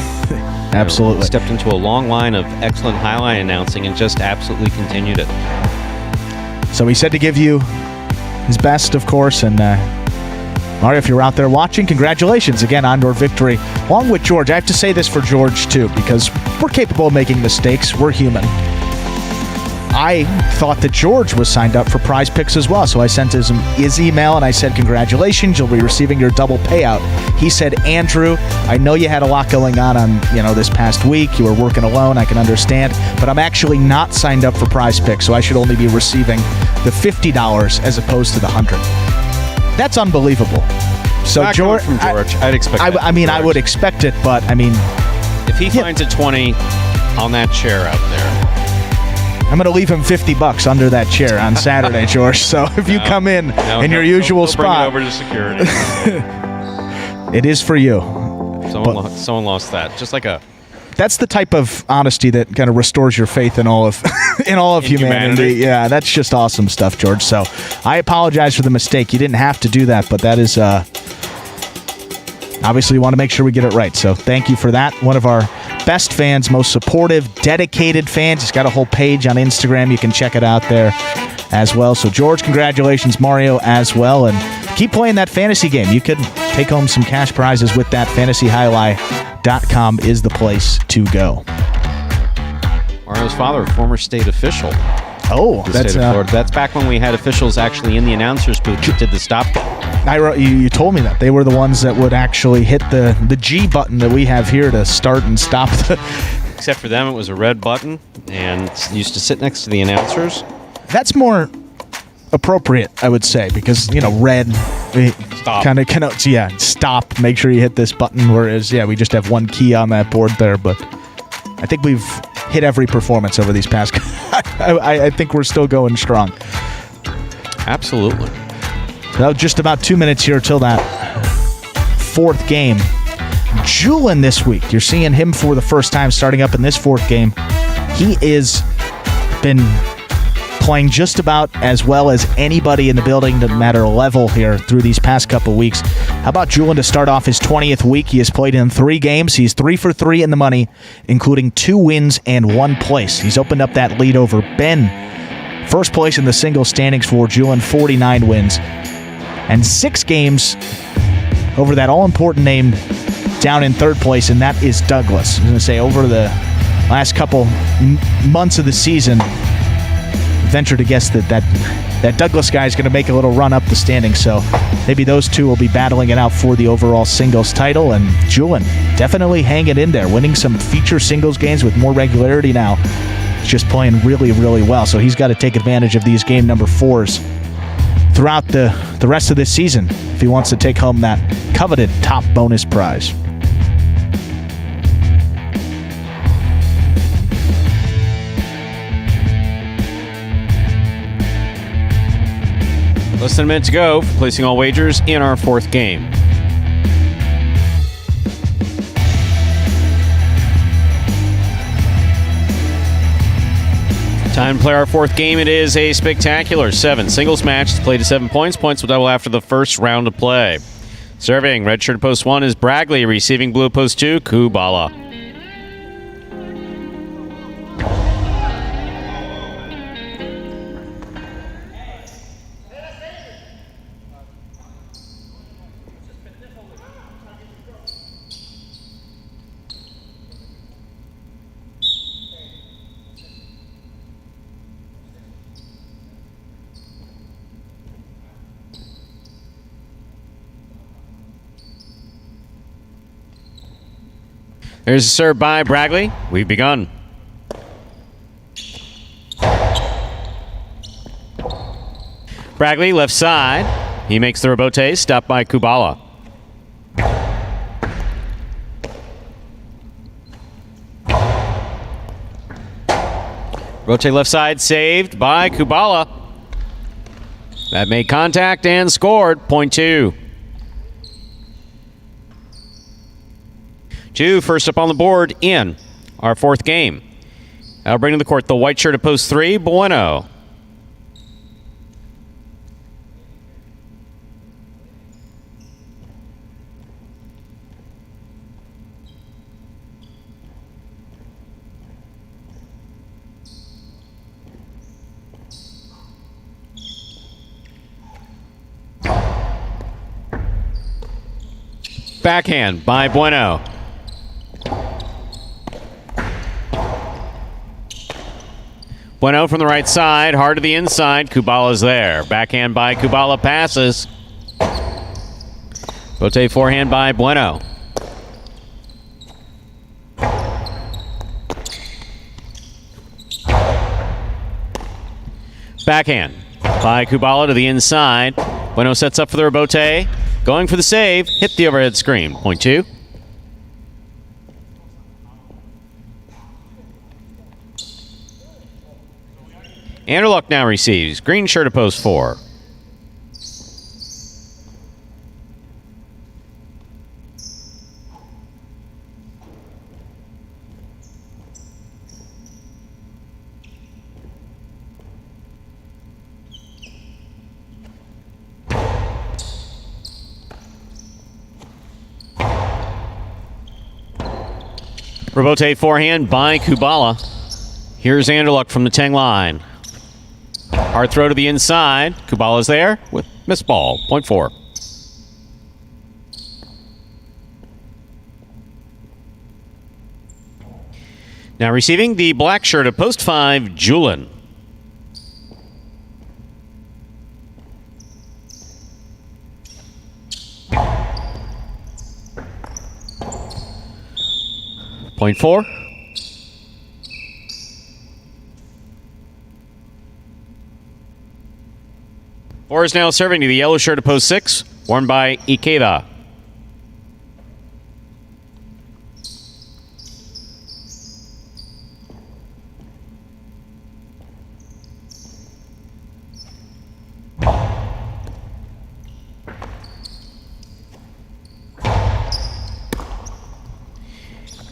Absolutely. He stepped into a long line of excellent highlight announcing and just absolutely continued it. So he said to give you his best, of course, and Mario, if you're out there watching, congratulations again on your victory. Along with George, I have to say this for George too, because we're capable of making mistakes. We're human. I thought that George was signed up for Prize Picks as well, so I sent his email and I said, congratulations, you'll be receiving your double payout. He said, Andrew, I know you had a lot going on this past week. You were working alone, I can understand, but I'm actually not signed up for Prize Picks, so I should only be receiving the $50 as opposed to the $100. That's unbelievable. So Not George, from George, I'd expect that. I mean, I would expect it, but I mean, if he finds a 20 on that chair out there, I'm going to leave him $50 under that chair on Saturday, George. So if you come in your usual spot, bring it over to security. It is for you. Someone lost that. Just like that's the type of honesty that kind of restores your faith in all of humanity. Yeah, that's just awesome stuff, George. So I apologize for the mistake. You didn't have to do that, but that is obviously we want to make sure we get it right. So thank you for that. One of our best fans, most supportive, dedicated fans. He's got a whole page on Instagram. You can check it out there as well. So George, congratulations, Mario as well, and keep playing that fantasy game. You could take home some cash prizes with that. FantasyHighlight.com is the place to go. Mario's father, a former state official. Oh, That's Florida. That's back when we had officials actually in the announcers booth that did the stop. You told me that they were the ones that would actually hit the G button that we have here to start and stop. Except for them, it was a red button, and used to sit next to the announcers. That's more appropriate, I would say, because red kind of connotes stop. Make sure you hit this button. Whereas we just have one key on that board there, but I think we've hit every performance over these past. I think we're still going strong. Absolutely. Well, just about 2 minutes here till that fourth game. Julian this week, you're seeing him for the first time starting up in this fourth game. He is been playing just about as well as anybody in the building, no matter level here through these past couple weeks. How about Julian to start off his 20th week? He has played in 3 games. He's 3 for 3 in the money, including 2 wins and 1 place. He's opened up that lead over Ben. First place in the single standings for Julian, 49 wins. And 6 games over that all-important name down in 3rd place, and that is Douglas. I was going to say, over the last couple months of the season, venture to guess that Douglas guy is going to make a little run up the standings, so maybe those two will be battling it out for the overall singles title. And Julian definitely hanging in there, winning some feature singles games with more regularity now. He's just playing really, really well, so he's got to take advantage of these game number 4s throughout the rest of this season if he wants to take home that coveted top bonus prize. Less than a minute to go for placing all wagers in our 4th game. Time to play our 4th game. It is a spectacular 7 singles match. It's played to 7 points. Points will double after the first round of play. Serving red shirt post 1 is Bragley. Receiving blue post 2, Kubala. There's a serve by Bragley. We've begun. Bragley, left side. He makes the rebote, stopped by Kubala. Rebote left side, saved by Kubala. That made contact and scored. Point 2. 2 first up on the board in our 4th game. I'll bring to the court the white shirt at post 3, Bueno. Backhand by Bueno. Bueno from the right side, hard to the inside. Kubala's there. Backhand by Kubala, passes. Bote forehand by Bueno. Backhand by Kubala to the inside. Bueno sets up for the rebote. Going for the save. Hit the overhead screen. Point 2. Anderluck now receives. Green shirt at post 4. Rebote forehand by Kubala. Here's Anderluck from the 10 line. Hard throw to the inside. Kubala's there with missed ball. Point 4. Now receiving the black shirt at post 5, Julian. Point 4. Four is now serving to the yellow shirt at post 6, worn by Ikeda.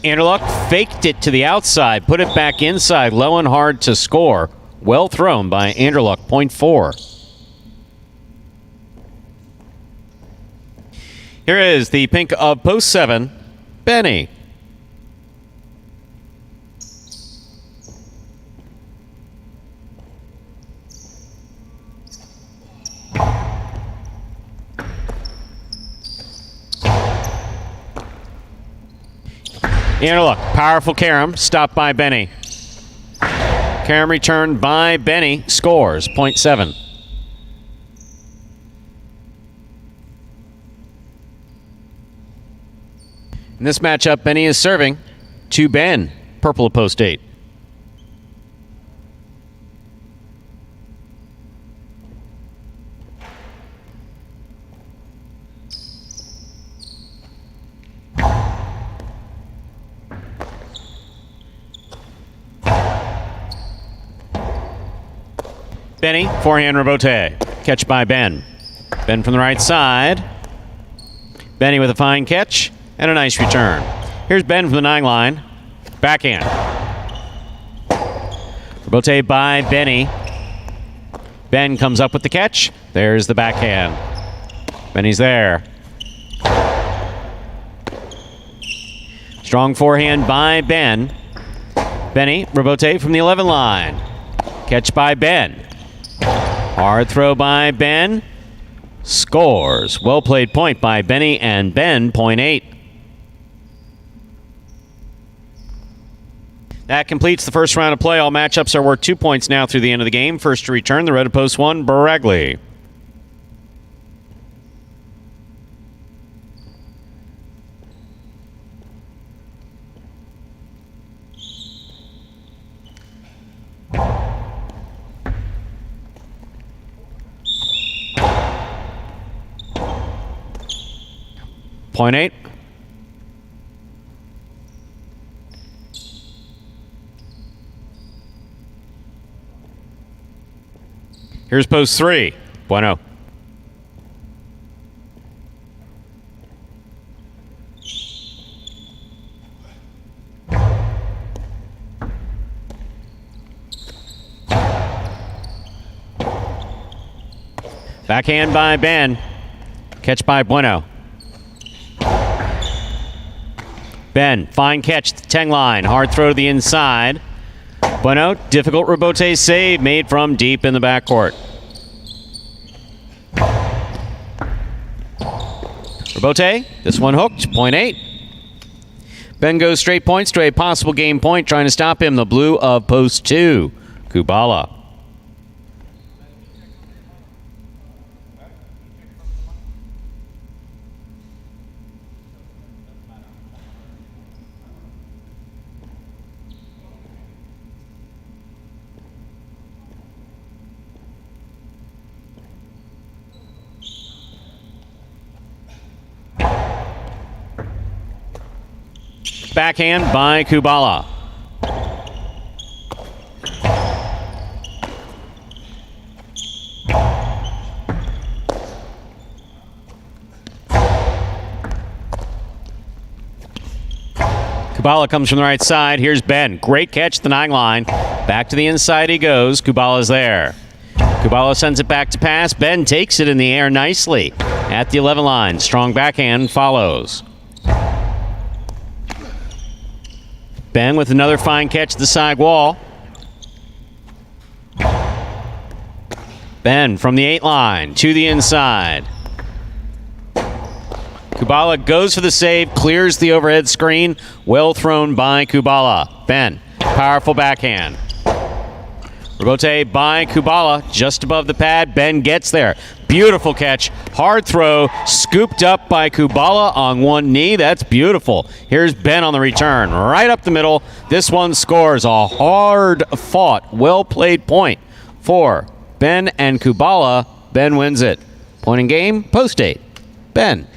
Anderluck faked it to the outside, put it back inside, low and hard to score. Well thrown by Anderluck, .4. Here is the pink of post 7, Benny. Anderluck, powerful carom, stopped by Benny. Carom returned by Benny, scores, .7. In this matchup, Benny is serving to Ben, purple of post 8. Benny, forehand rebote. Catch by Ben. Ben from the right side. Benny with a fine catch and a nice return. Here's Ben from the 9 line. Backhand. Rebote by Benny. Ben comes up with the catch. There's the backhand. Benny's there. Strong forehand by Ben. Benny, rebote from the 11 line. Catch by Ben. Hard throw by Ben. Scores. Well played point by Benny and Ben, .8. That completes the first round of play. All matchups are worth 2 points now through the end of the game. First to return, the red of post 1, Baregley. .8. Here's post 3. Bueno. Backhand by Ben. Catch by Bueno. Ben, fine catch at the 10 line. Hard throw to the inside. Bueno, difficult rebote save made from deep in the backcourt. Rebote, this one hooked, .8. Ben goes straight points to a possible game point, trying to stop him, the blue of post 2, Kubala. Backhand by Kubala. Kubala comes from the right side. Here's Ben. Great catch at the 9 line. Back to the inside he goes. Kubala's there. Kubala sends it back to pass. Ben takes it in the air nicely at the 11 line. Strong backhand follows. Ben with another fine catch at the side wall. Ben from the 8 line to the inside. Kubala goes for the save, clears the overhead screen. Well thrown by Kubala. Ben, powerful backhand. Rebote by Kubala, just above the pad. Ben gets there. Beautiful catch. Hard throw. Scooped up by Kubala on one knee. That's beautiful. Here's Ben on the return. Right up the middle. This one scores a hard-fought, well-played point for Ben and Kubala. Ben wins it. Point in game, post 8. Ben.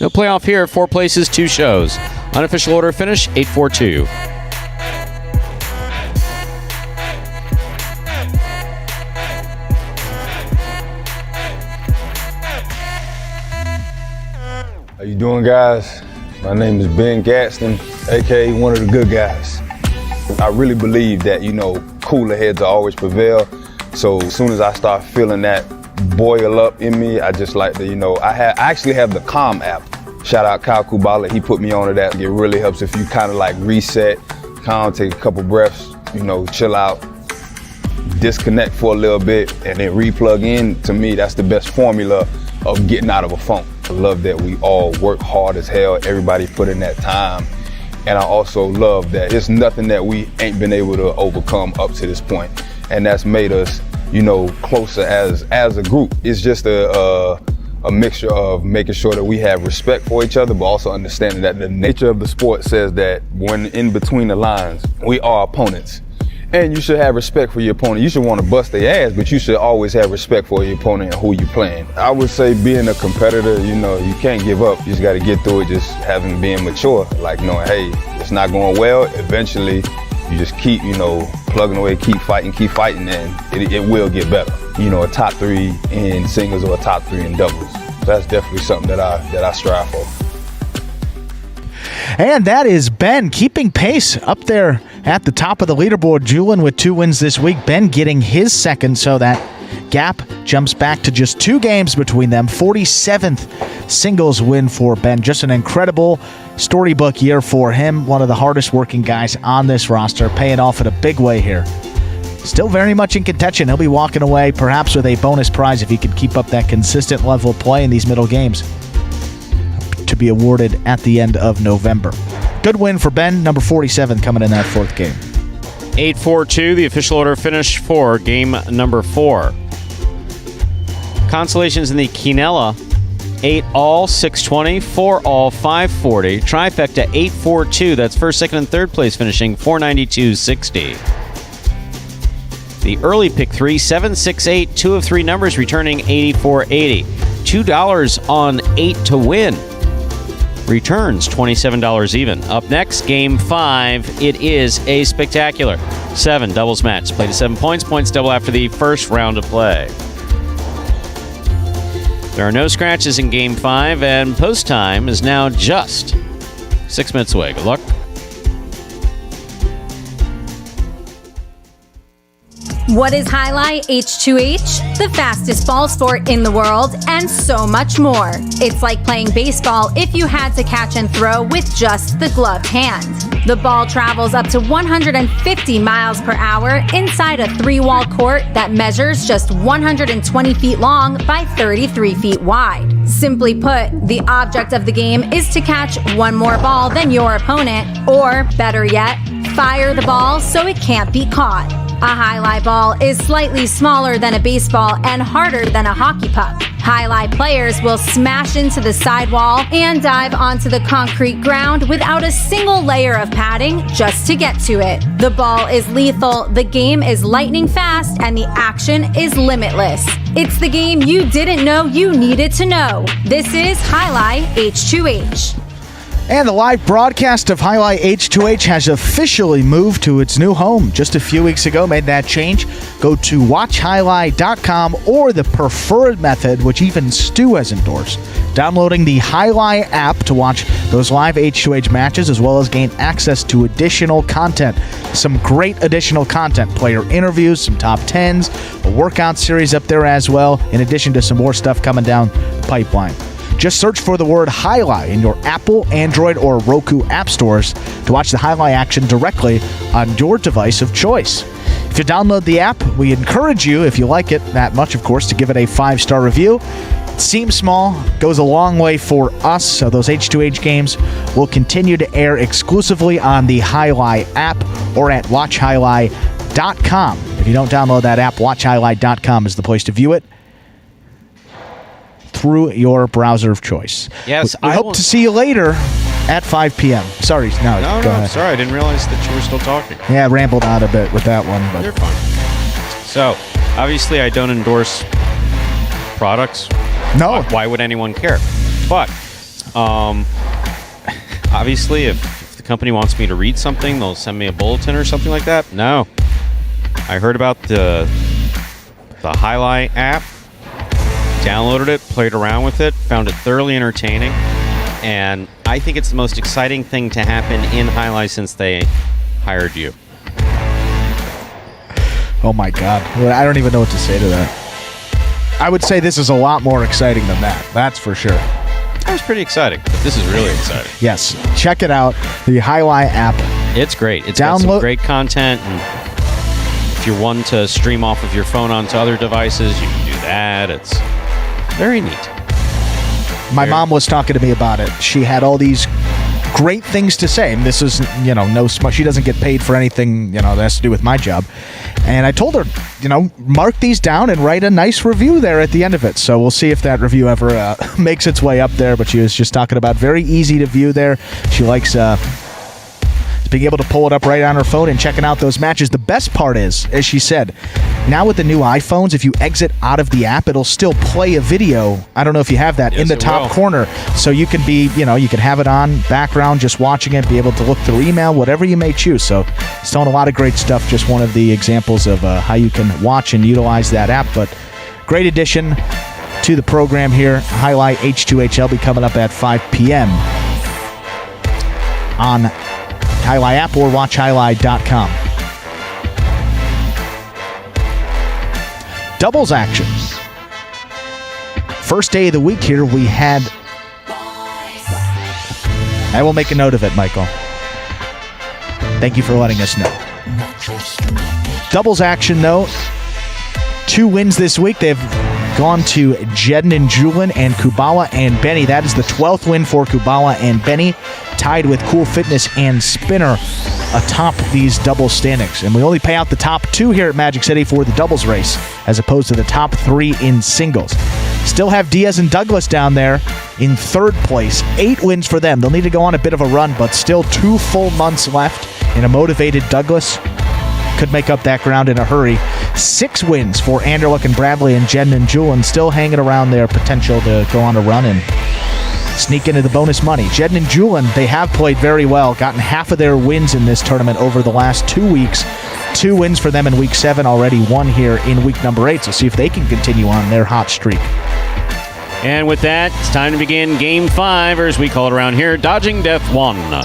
No playoff here. 4 places, 2 shows. Unofficial order finish, 8-4-2. How you doing, guys? My name is Ben Gadsden, aka one of the good guys. I really believe that, cooler heads will always prevail. So as soon as I start feeling that boil up in me, I just like to, I actually have the Calm app. Shout out Kyle Kubala, he put me onto that. It really helps if you kind of like reset, calm, take a couple breaths, chill out, disconnect for a little bit, and then re-plug in. To me, that's the best formula of getting out of a funk. I love that we all work hard as hell, everybody put in that time. And I also love that it's nothing that we ain't been able to overcome up to this point. And that's made us, closer as a group. It's just a mixture of making sure that we have respect for each other, but also understanding that the nature of the sport says that when in between the lines, we are opponents. And you should have respect for your opponent. You should want to bust their ass, but you should always have respect for your opponent and who you're playing. I would say being a competitor, you can't give up. You just got to get through it, just being mature, like knowing, hey, it's not going well. Eventually, you just keep, plugging away, keep fighting, and it will get better. A top 3 in singles or a top 3 in doubles. That's definitely something that I strive for. And that is Ben keeping pace up there at the top of the leaderboard. Julian with 2 wins this week. Ben getting his second, so that gap jumps back to just 2 games between them. 47th singles win for Ben. Just an incredible storybook year for him. One of the hardest working guys on this roster, paying off in a big way here. Still very much in contention. He'll be walking away perhaps with a bonus prize if he can keep up that consistent level of play in these middle games, to be awarded at the end of November. Good win for Ben, number 47 coming in that 4th game. 8-4-2, the official order finish for game number 4. Consolations in the Quinella, 8 all, 620, 4 all, 540. Trifecta, 8-4-2. That's first, second, and third place finishing 492.60. The early pick 3, 7-6-8, 2 of 3 numbers returning 84.80. $2 on 8 to win. Returns $27 even. Up next, game 5. It is a spectacular 7 doubles match. Play to 7 points. Points double after the first round of play. There are no scratches in game 5, and post time is now just 6 minutes away. Good luck. What is Highlight H2H? The fastest ball sport in the world, and so much more. It's like playing baseball if you had to catch and throw with just the gloved hand. The ball travels up to 150 miles per hour inside a 3-wall court that measures just 120 feet long by 33 feet wide. Simply put, the object of the game is to catch one more ball than your opponent, or better yet, fire the ball so it can't be caught. A highlight ball is slightly smaller than a baseball and harder than a hockey puck. Highlight players will smash into the sidewall and dive onto the concrete ground without a single layer of padding just to get to it. The ball is lethal, the game is lightning fast, and the action is limitless. It's the game you didn't know you needed to know. This is Highlight H2H. And the live broadcast of Highlight H2H has officially moved to its new home. Just a few weeks ago, made that change. Go to watchhighlight.com, or the preferred method, which even Stu has endorsed, downloading the Highlight app to watch those live H2H matches, as well as gain access to additional content. Some great additional content, player interviews, some top 10s, a workout series up there as well, in addition to some more stuff coming down the pipeline. Just search for the word Highlight in your Apple, Android, or Roku app stores to watch the Highlight action directly on your device of choice. If you download the app, we encourage you, if you like it that much, of course, to give it a 5-star review. It seems small, goes a long way for us, so those H2H games will continue to air exclusively on the Highlight app or at watchhighlight.com. If you don't download that app, watchhighlight.com is the place to view it through your browser of choice. Yes, we hope to see you later at 5 p.m. Sorry, no, go ahead. Sorry, I didn't realize that you were still talking. Yeah, I rambled out a bit with that one. But you're fine. So, obviously, I don't endorse products. No. Why would anyone care? But, obviously, if the company wants me to read something, they'll send me a bulletin or something like that. No. I heard about the Highlight app. Downloaded it, played around with it, found it thoroughly entertaining, and I think it's the most exciting thing to happen in Highlight since they hired you. Oh my God. I don't even know what to say to that. I would say this is a lot more exciting than that. That's for sure. That was pretty exciting. But this is really exciting. Yes. Check it out. The Highlight app. It's great. It's got some great content. And if you're one to stream off of your phone onto other devices, you can do that. It's very neat. My mom was talking to me about it. She had all these great things to say. And this is, she doesn't get paid for anything, that has to do with my job. And I told her, mark these down and write a nice review there at the end of it. So we'll see if that review ever makes its way up there. But she was just talking about very easy to view there. She likes being able to pull it up right on her phone and checking out those matches. The best part is, as she said, now with the new iPhones, if you exit out of the app, it'll still play a video. I don't know if you have that in the top corner. So you can be, you can have it on background, just watching it, be able to look through email, whatever you may choose. So it's telling a lot of great stuff. Just one of the examples of how you can watch and utilize that app. But great addition to the program here. Highlight H2HL be coming up at 5 p.m. on Highlight app or watchhighlight.com. Doubles action. First day of the week here, we had... I will make a note of it, Michael. Thank you for letting us know. Doubles action, though. 2 wins this week. They've gone to Jedden and Julin and Kubala and Benny. That is the 12th win for Kubala and Benny, tied with Cool Fitness and Spinner atop these doubles standings. And we only pay out the top 2 here at Magic City for the doubles race, as opposed to the top 3 in singles. Still have Diaz and Douglas down there in 3rd place. 8 wins for them. They'll need to go on a bit of a run, but still 2 full months left. And a motivated Douglas could make up that ground in a hurry. 6 wins for Anderluck and Bradley, and Jedden and Julin still hanging around their potential to go on a run and sneak into the bonus money. Jedden and Julin, they have played very well, gotten half of their wins in this tournament over the last 2 weeks. 2 wins for them in week 7, already 1 here in week number 8. So see if they can continue on their hot streak. And with that, it's time to begin Game 5, or as we call it around here, Dodging Death 1.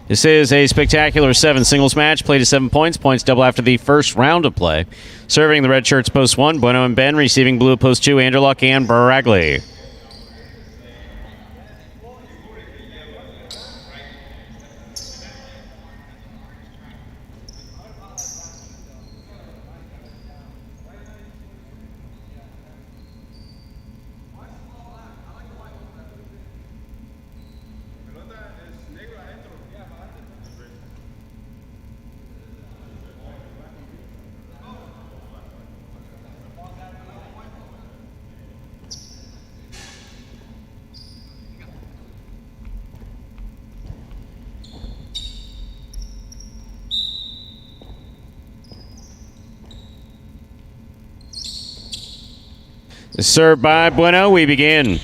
This is a spectacular 7 singles match, played to 7 points. Points double after the first round of play. Serving the red shirts post 1, Bueno and Ben. Receiving blue post 2, Anderluck and Baragley. Served by Bueno, we begin.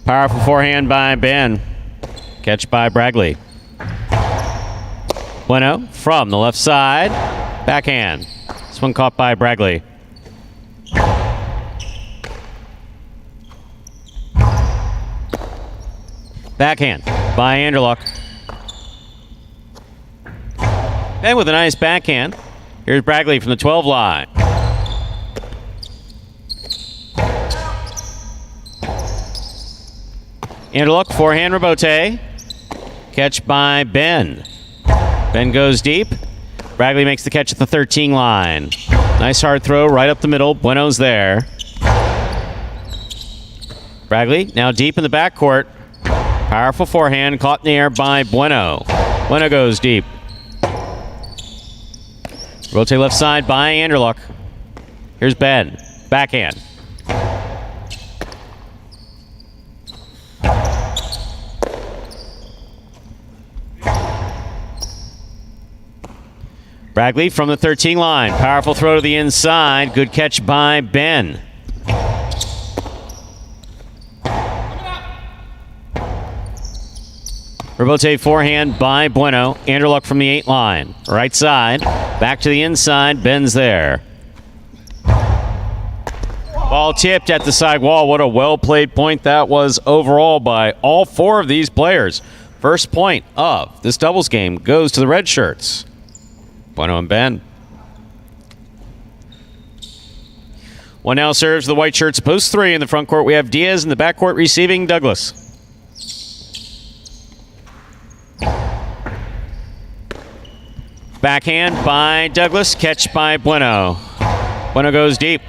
Powerful forehand by Ben. Catch by Bradley. Bueno from the left side. Backhand. This one caught by Bradley. Backhand by Anderluck. Ben with a nice backhand. Here's Bradley from the 12 line. Anderluck, forehand rebote. Catch by Ben. Ben goes deep. Bradley makes the catch at the 13 line. Nice hard throw right up the middle. Bueno's there. Bradley now deep in the backcourt. Powerful forehand caught in the air by Bueno. Bueno goes deep. Rotate left side by Anderluck. Here's Ben. Backhand. Bradley from the 13 line. Powerful throw to the inside. Good catch by Ben. Rebote forehand by Bueno. Anderluck from the 8 line. Right side. Back to the inside. Ben's there. Ball tipped at the side wall. What a well-played point that was overall by all 4 of these players. First point of this doubles game goes to the red shirts. Bueno and Ben. One now serves the white shirts. Post 3 in the front court. We have Diaz in the back court receiving Douglas. Backhand by Douglas. Catch by Bueno. Bueno goes deep.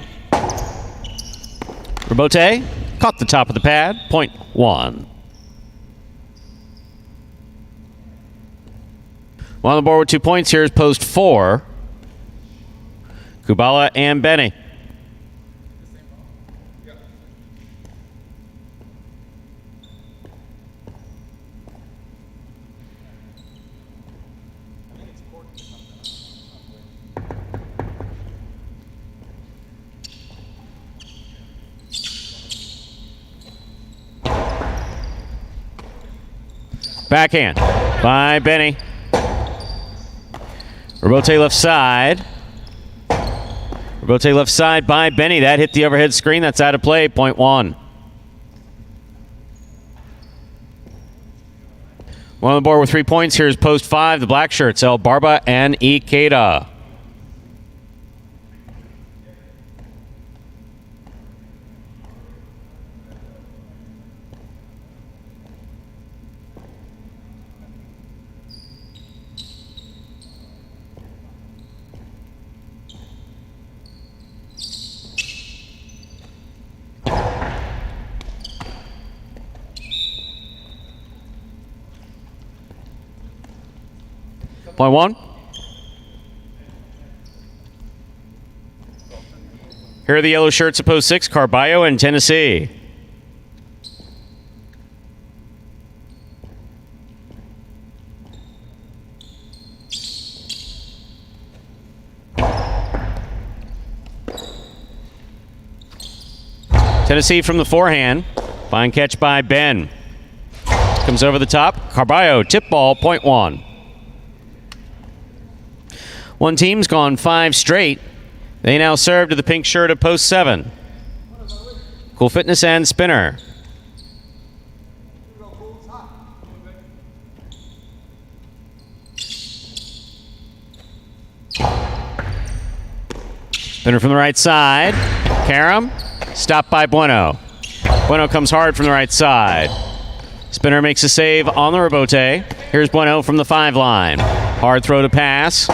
Robote caught the top of the pad. Point 1. One on the board with 2 points. Here's post 4. Kubala and Benny. Backhand by Benny. Robote left side. Robote left side by Benny. That hit the overhead screen. That's out of play. Point 1. One on the board with 3 points. Here's post 5. The black shirts, El Barba and Ikeda. Point 1. Here are the yellow shirts at post 6, Carballo and Tennessee. Tennessee from the forehand. Fine catch by Ben. Comes over the top. Carballo, tip ball, point 1. One team's gone 5 straight. They now serve to the pink shirt of post 7. Cool Fitness and Spinner. Spinner from the right side. Karam, stopped by Bueno. Bueno comes hard from the right side. Spinner makes a save on the Robote. Here's Bueno from the 5 line. Hard throw to pass.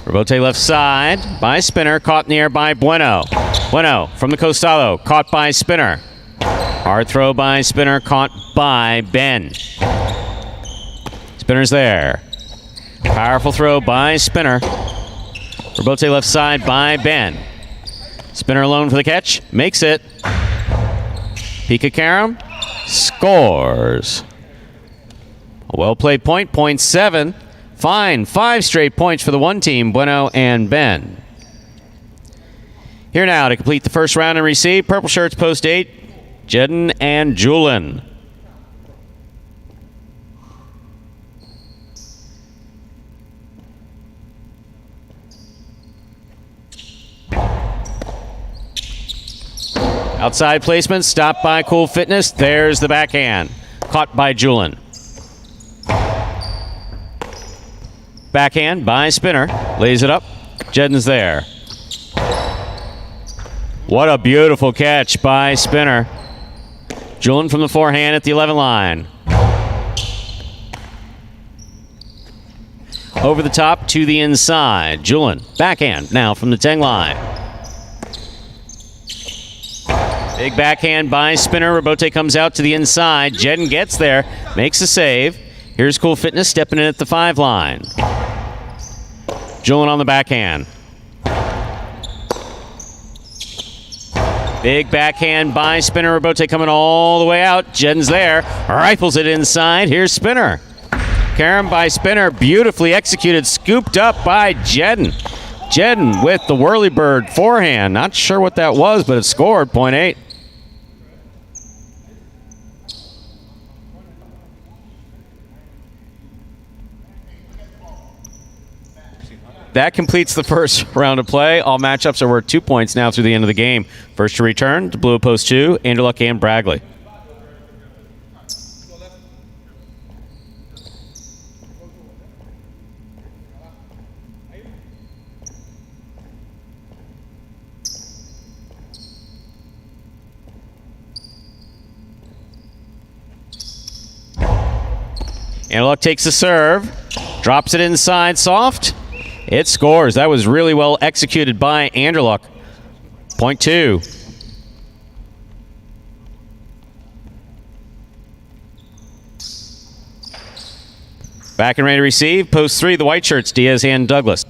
Robote left side by Spinner, caught in the air by Bueno. Bueno from the Costado, caught by Spinner. Hard throw by Spinner, caught by Ben. Spinner's there. Powerful throw by Spinner. Robote left side by Ben. Spinner alone for the catch, makes it. Pika Karam scores. A well-played point, point 7. Fine, 5 straight points for the one team, Bueno and Ben. Here now to complete the first round and receive, purple shirts post 8, Jedden and Julin. Outside placement, stopped by Cool Fitness. There's the backhand, caught by Julin. Backhand by Spinner. Lays it up. Jedden's there. What a beautiful catch by Spinner. Julin from the forehand at the 11 line. Over the top to the inside. Julin. Backhand now from the 10 line. Big backhand by Spinner. Robote comes out to the inside. Jedden gets there. Makes a save. Here's Cool Fitness stepping in at the 5 line. Julin on the backhand. Big backhand by Spinner. Robote coming all the way out. Jedden's there. Rifles it inside. Here's Spinner. Karam by Spinner. Beautifully executed. Scooped up by Jedden. Jedden with the whirlybird forehand. Not sure what that was, but it scored. Point 8. That completes the first round of play. All matchups are worth 2 points now through the end of the game. First to return, to blue post 2, Anderluck and Bragley. Anderluck takes the serve, drops it inside soft. It scores. That was really well executed by Anderluck. Point 2. Back and ready to receive. Post 3, the white shirts, Diaz and Douglas.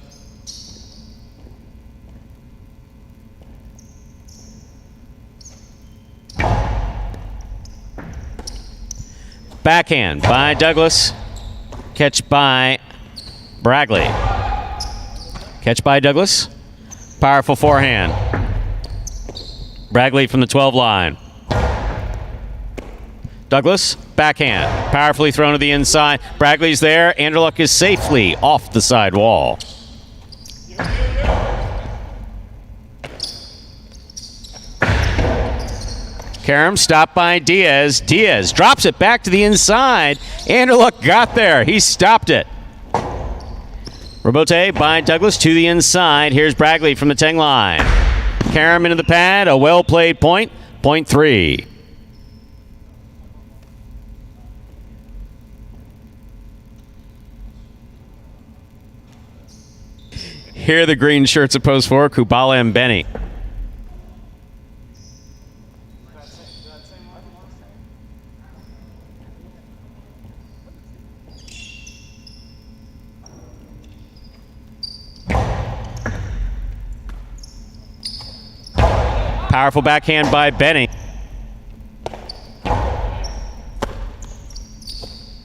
Backhand by Douglas. Catch by Bragley. Catch by Douglas. Powerful forehand. Bragley from the 12 line. Douglas, backhand. Powerfully thrown to the inside. Bragley's there. Anderluck is safely off the side wall. Karam stopped by Diaz. Diaz drops it back to the inside. Anderluck got there. He stopped it. Robote by Douglas to the inside. Here's Bragley from the 10 line. Karam into the pad. A well-played point. Point 3. Here are the green shirts at post 4, Kubala and Benny. Powerful backhand by Benny.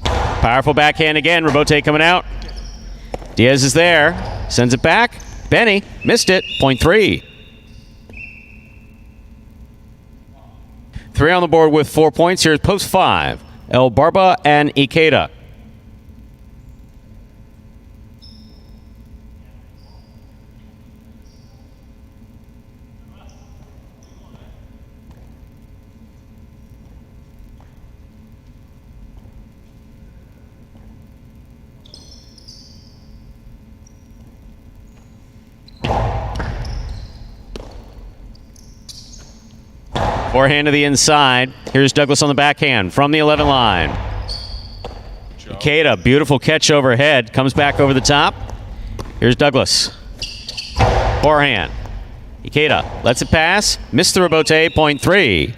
Powerful backhand again. Robote coming out. Diaz is there. Sends it back. Benny missed it. Point 3. 3 on the board with 4 points. Here's post 5. El Barba and Ikeda. Forehand to the inside. Here's Douglas on the backhand from the 11 line. Ikeda, beautiful catch overhead. Comes back over the top. Here's Douglas. Forehand. Ikeda lets it pass. Missed the Robote. Point 3.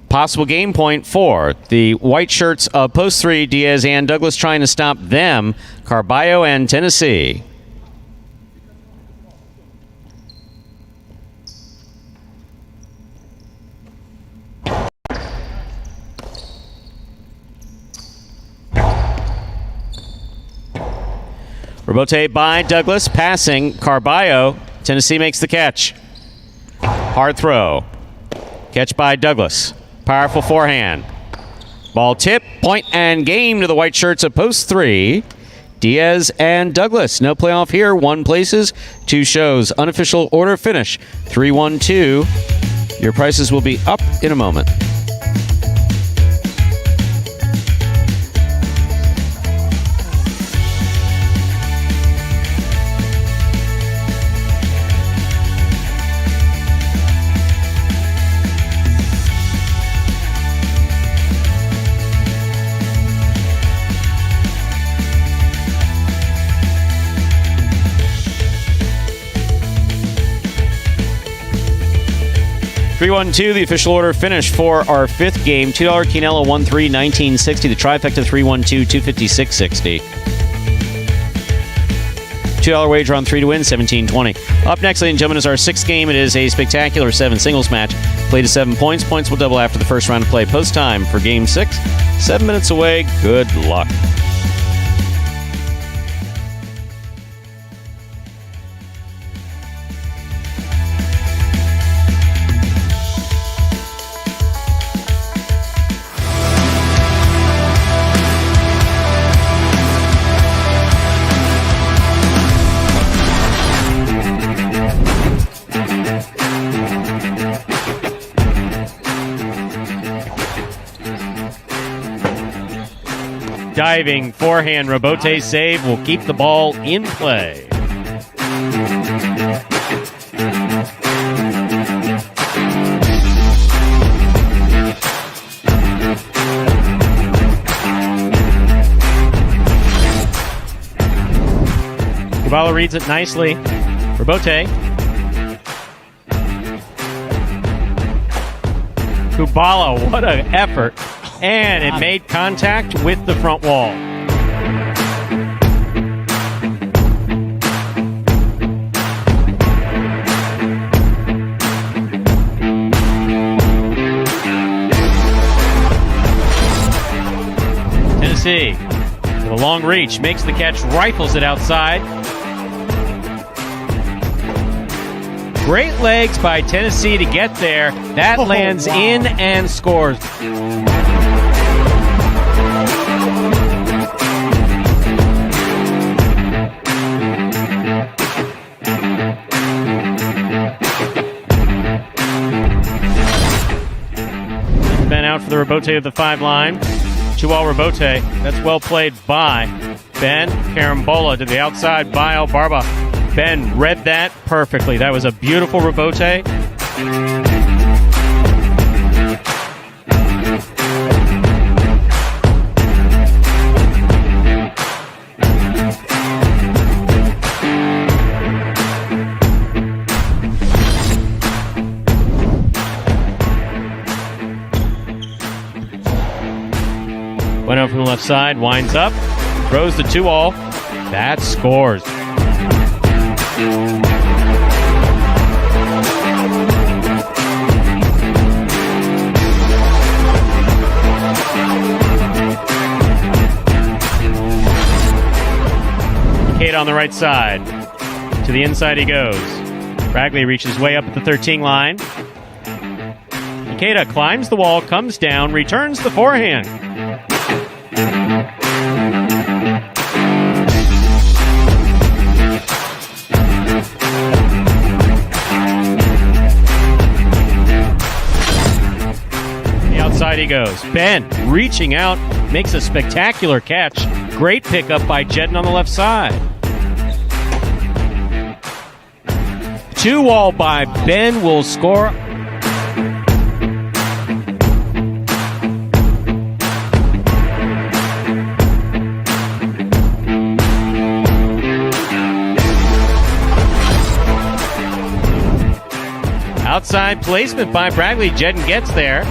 Possible game point 4. The white shirts of post 3, Diaz and Douglas trying to stop them. Carballo and Tennessee. Robote by Douglas, passing Carballo. Tennessee makes the catch. Hard throw. Catch by Douglas. Powerful forehand. Ball tip, point and game to the white shirts of post 3. Diaz and Douglas. No playoff here. 1 places, 2 shows. Unofficial order finish. 3-1-2. Your prices will be up in a moment. (3-1-2), the official order finish for our 5th game. $2 Quinella 1-3, 1960. The trifecta 3-1-2, 256.60. $2 wager on 3 to win, 17.20. Up next, ladies and gentlemen, is our 6th game. It is a spectacular 7 singles match. Played to 7 points. Points will double after the first round of play. Post time for game 6. 7 minutes away. Good luck. diving forehand rebote save will keep the ball in play. Kubala reads it nicely. Rebote. Kubala, what an effort. And it made contact with the front wall. Tennessee, with a long reach, makes the catch, rifles it outside. Great legs by Tennessee to get there. That lands in and scores. Ben out for the rebote of the 5 line. 2-all rebote. That's well played by Ben. Carambola to the outside by Albarba. Ben read that perfectly. That was a beautiful rebote. Went out from the left side, winds up, throws the 2-all. That scores. Kate on the right side. To the inside he goes. Bragley reaches way up at the 13 line. Ikeda climbs the wall, comes down, returns the forehand. The outside he goes. Ben reaching out, makes a spectacular catch. Great pickup by Jedden on the left side. 2-all by Ben will score. Outside placement by Bragley. Jedden gets there.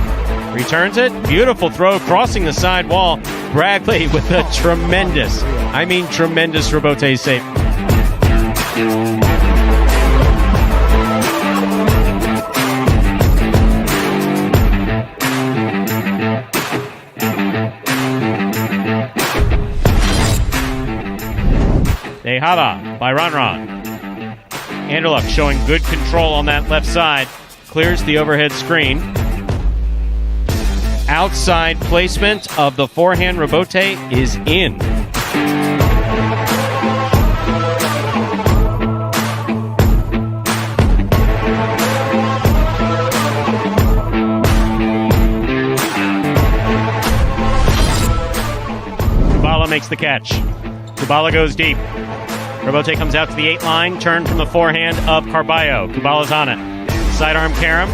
Returns it. Beautiful throw crossing the side wall. Bragley with a tremendous rebote save. Dejada by Ron. Anderluck showing good control on that left side. Clears the overhead screen. Outside placement of the forehand rebote is in. Kubala makes the catch. Kubala goes deep. Rebote comes out to the 8 line, turn from the forehand of Carballo. Kubala's on it. Sidearm Karam.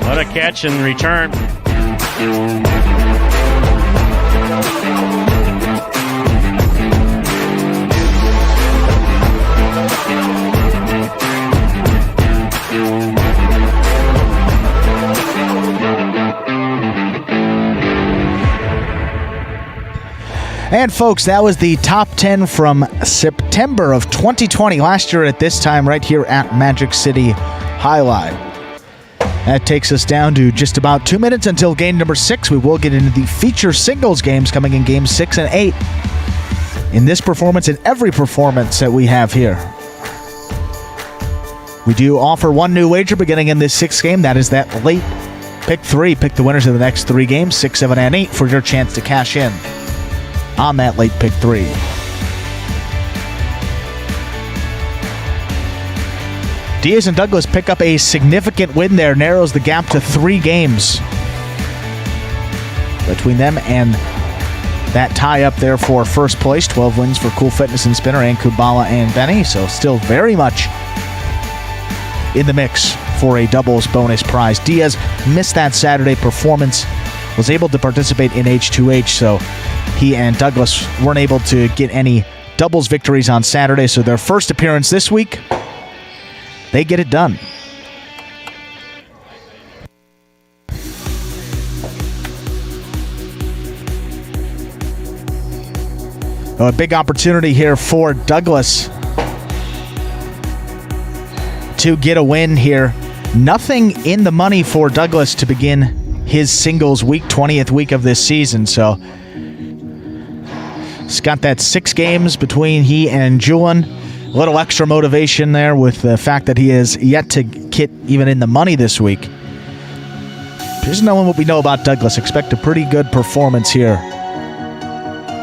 What a catch and return. And folks, that was the top 10 from September of 2020, last year at this time, right here at Magic City Highlight. That takes us down to just about 2 minutes until game number 6. We will get into the feature singles games coming in games 6 and 8. In this performance and every performance that we have here. We do offer one new wager beginning in this 6th game. That is that late pick 3. Pick the winners of the next 3 games, 6, 7, and 8, for your chance to cash in on that late pick 3. Diaz and Douglas pick up a significant win there, narrows the gap to 3 games between them and that tie up there for first place. 12 wins for Cool Fitness and Spinner and Kubala and Benny. So still very much in the mix for a doubles bonus prize. Diaz missed that Saturday performance, was able to participate in H2H, so he and Douglas weren't able to get any doubles victories on Saturday. So their first appearance this week, they get it done. A big opportunity here for Douglas to get a win here. Nothing in the money for Douglas to begin his singles week, 20th week of this season. So he's got that 6 games between he and Julian. A little extra motivation there with the fact that he is yet to get even in the money this week. Just knowing what we know about Douglas, expect a pretty good performance here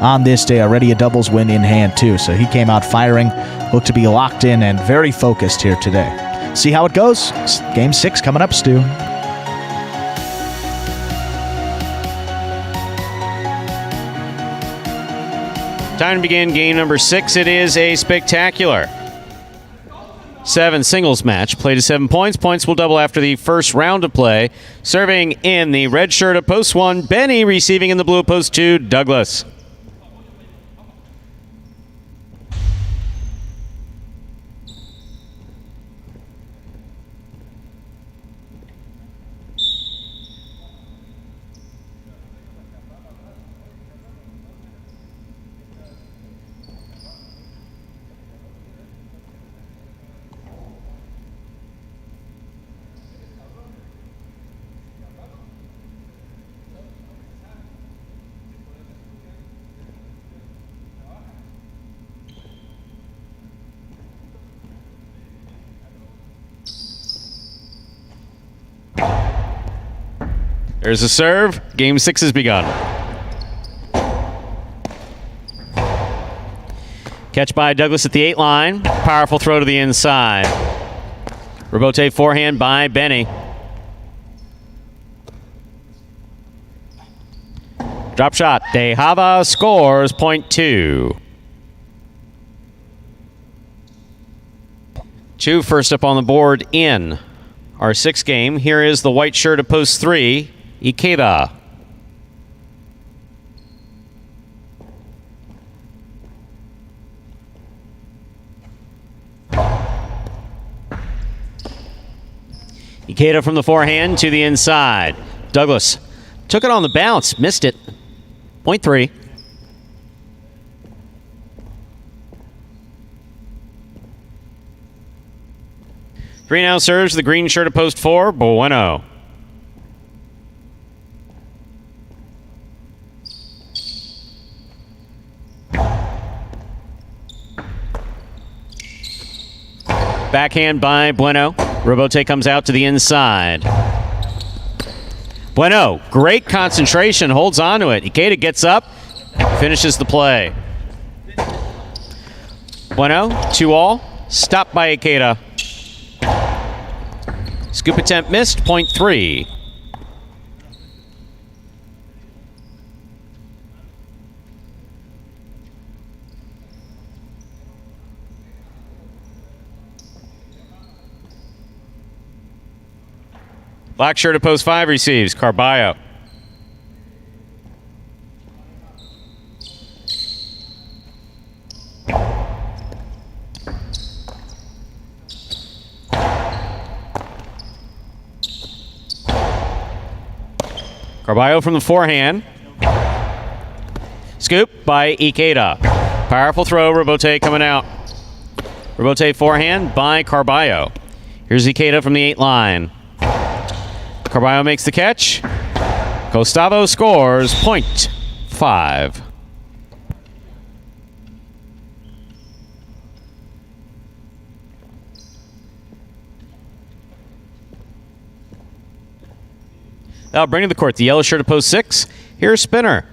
on this day. Already a doubles win in hand too, so he came out firing, looked to be locked in and very focused here today. See how it goes. Game 6 coming up, Stu. Time to begin game number 6. It is a spectacular 7 singles match. Play to 7 points. Points will double after the first round of play. Serving in the red shirt of post 1, Benny. Receiving in the blue of post 2, Douglas. There's a serve. Game 6 has begun. Catch by Douglas at the 8 line. Powerful throw to the inside. Rebote forehand by Benny. Drop shot. Dejava scores point 2. 2 first up on the board in our 6th game. Here is the white shirt of post 3. Ikeda. Ikeda from the forehand to the inside. Douglas took it on the bounce, missed it. Point 3. Three now serves the green shirt of post 4, Bueno. Backhand by Bueno. Rebote comes out to the inside. Bueno, great concentration, holds on to it. Ikeda gets up, finishes the play. Bueno, 2-all, stopped by Ikeda. Scoop attempt missed, point 3. Black shirt of post 5 receives. Carballo. Carballo from the forehand. Scoop by Ikeda. Powerful throw. Rebote coming out. Rebote forehand by Carballo. Here's Ikeda from the 8 line. Carballo makes the catch. Gustavo scores point 5. That'll bring to the court the yellow shirt of post 6. Here's Spinner.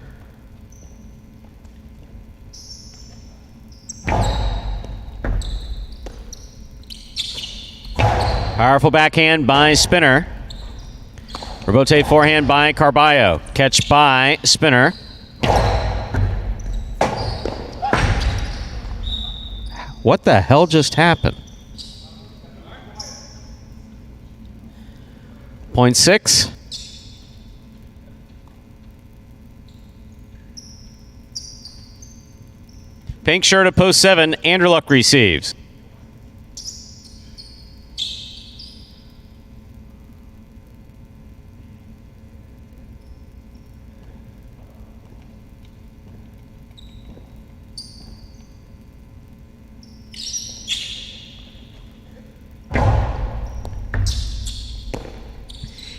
Powerful backhand by Spinner. Rebote forehand by Carballo. Catch by Spinner. What the hell just happened? Point 6. Pink shirt at post 7. Andrew Luck receives.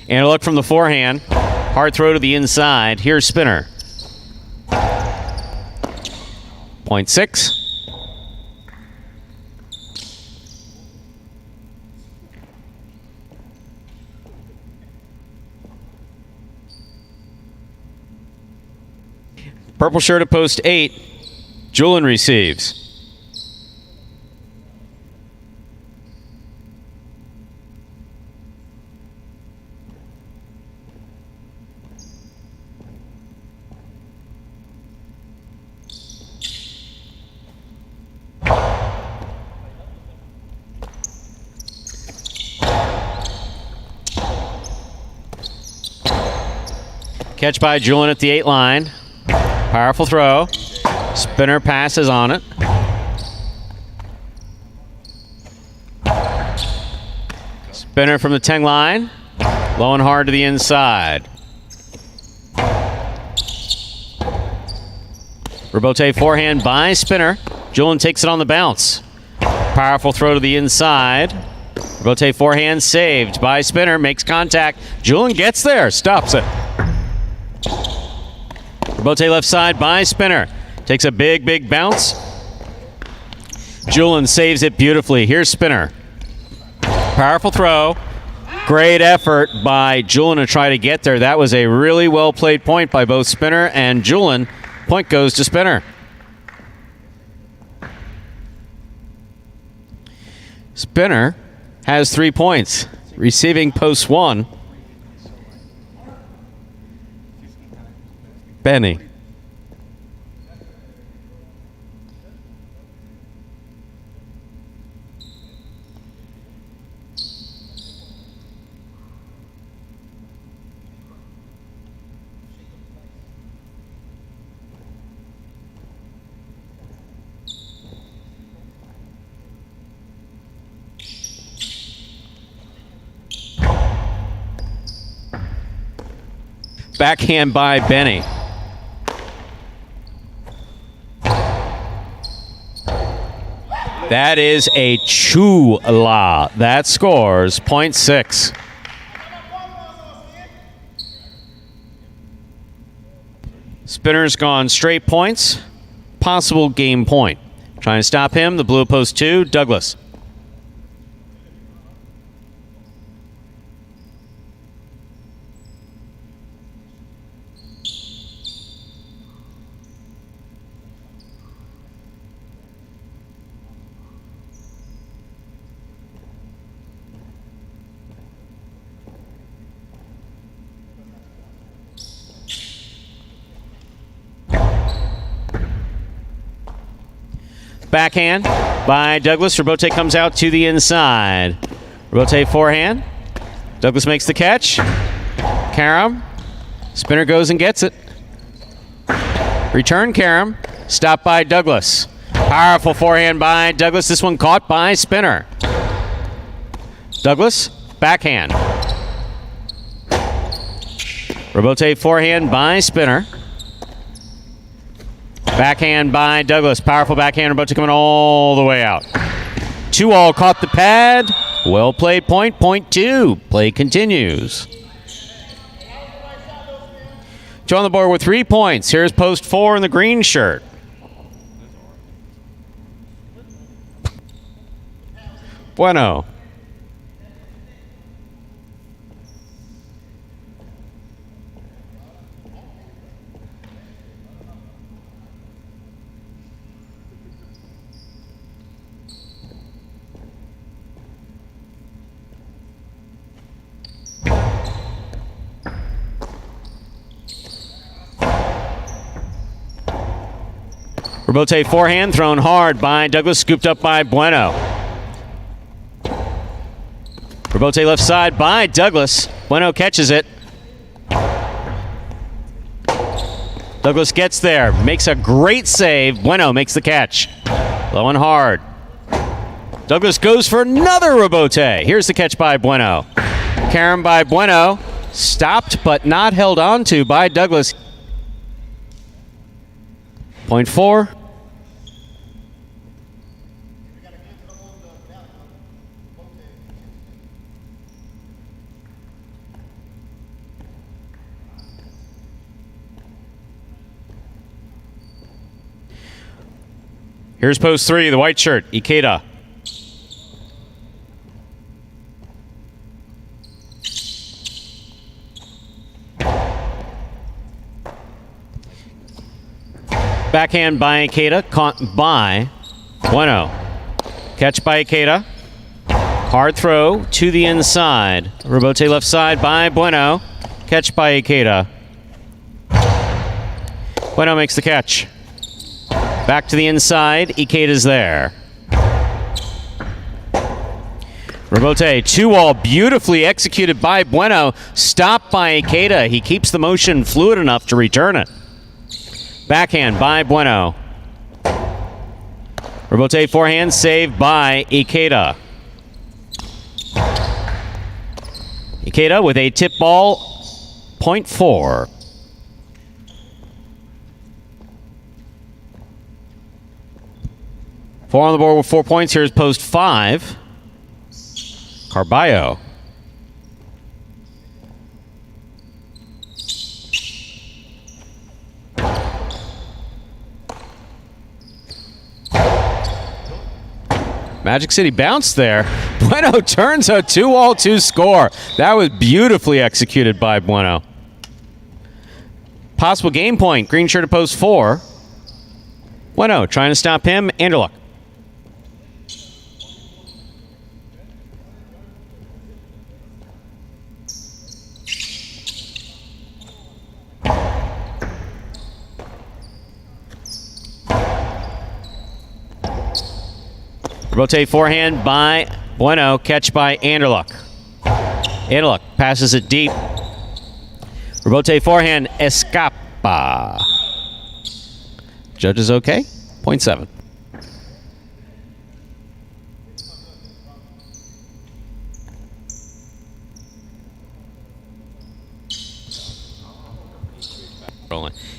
And a look from the forehand. Hard throw to the inside. Here's spinner. Point 6. Purple shirt at post 8. Julian receives. Catch by Julian at the 8 line. Powerful throw. Spinner passes on it. Spinner from the 10 line. Low and hard to the inside. Rebote forehand by spinner. Julian takes it on the bounce. Powerful throw to the inside. Rebote forehand saved by spinner. Makes contact. Julian gets there. Stops it. Rebote left side by spinner. Takes a big, big bounce. Julian saves it beautifully. Here's spinner. Powerful throw. Great effort by Julian to try to get there. That was a really well played point by both spinner and Julian. Point goes to spinner. Spinner has 3 points. Receiving post 1. Benny. Backhand by Benny. That is a chula. That scores point 6. Spinner's gone straight points. Possible game point. Trying to stop him. The blue post 2. Douglas. Backhand by Douglas. Rebote comes out to the inside. Rebote forehand. Douglas makes the catch. Karam. Spinner goes and gets it. Return Karam. Stopped by Douglas. Powerful forehand by Douglas. This one caught by Spinner. Douglas. Backhand. Rebote forehand by Spinner. Backhand by Douglas. Powerful backhand. Rebote coming all the way out. 2-all caught the pad. Well played point. Point 2. Play continues. Joe on the board with 3 points. Here's post 4 in the green shirt. Bueno. Rebote forehand thrown hard by Douglas, scooped up by Bueno. Rebote left side by Douglas. Bueno catches it. Douglas gets there, makes a great save. Bueno makes the catch. Low and hard. Douglas goes for another rebote. Here's the catch by Bueno. Carom by Bueno. Stopped but not held on to by Douglas. Point 4. Here's post 3, the white shirt, Ikeda. Backhand by Ikeda, caught by Bueno. Catch by Ikeda. Hard throw to the inside. Rebote left side by Bueno. Catch by Ikeda. Bueno makes the catch. Back to the inside. Ikeda's there. Rebote, 2-all, beautifully executed by Bueno. Stopped by Ikeda. He keeps the motion fluid enough to return it. Backhand by Bueno. Rebote forehand saved by Ikeda. Ikeda with a tip ball, point 4. Four on the board with 4 points. Here's post 5. Carballo. Magic City bounced there. Bueno turns a 2-all 2 score. That was beautifully executed by Bueno. Possible game point. Green shirt at post 4. Bueno trying to stop him. Anderluck. Rotate forehand by Bueno. Catch by Anderluck. Anderluck passes it deep. Rotate forehand. Escapa. Judges okay. Point 7.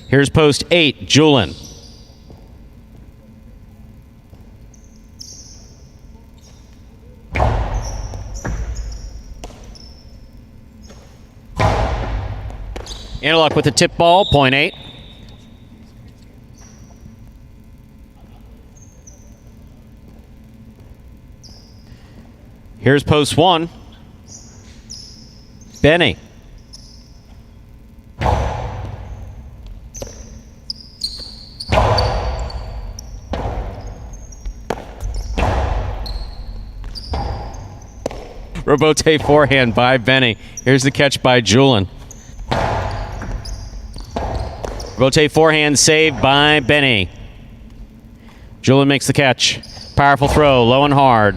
Here's post 8. Julin. Anderluck with the tip ball, point 8. Here's post 1. Benny. Robote forehand by Benny. Here's the catch by Julin. Rotate forehand saved by Benny. Julin makes the catch. Powerful throw, low and hard.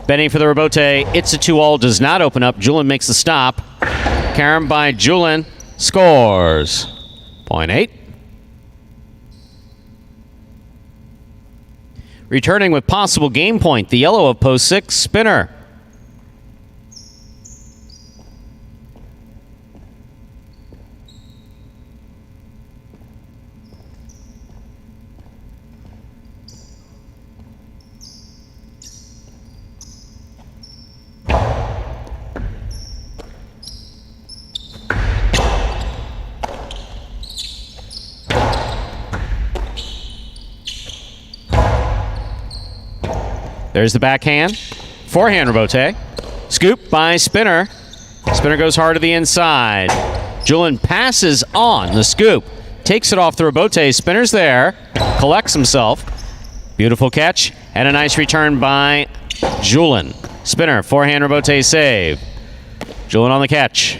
Benny for the rebote. It's a 2-all, does not open up. Julin makes the stop. Carom by Julin. Scores. Point 8. Returning with possible game point, the yellow of post 6, Spinner. There's the backhand. Forehand rebote. Scoop by Spinner. Spinner goes hard to the inside. Julin passes on the scoop. Takes it off the rebote. Spinner's there. Collects himself. Beautiful catch. And a nice return by Julin. Spinner, forehand rebote save. Julin on the catch.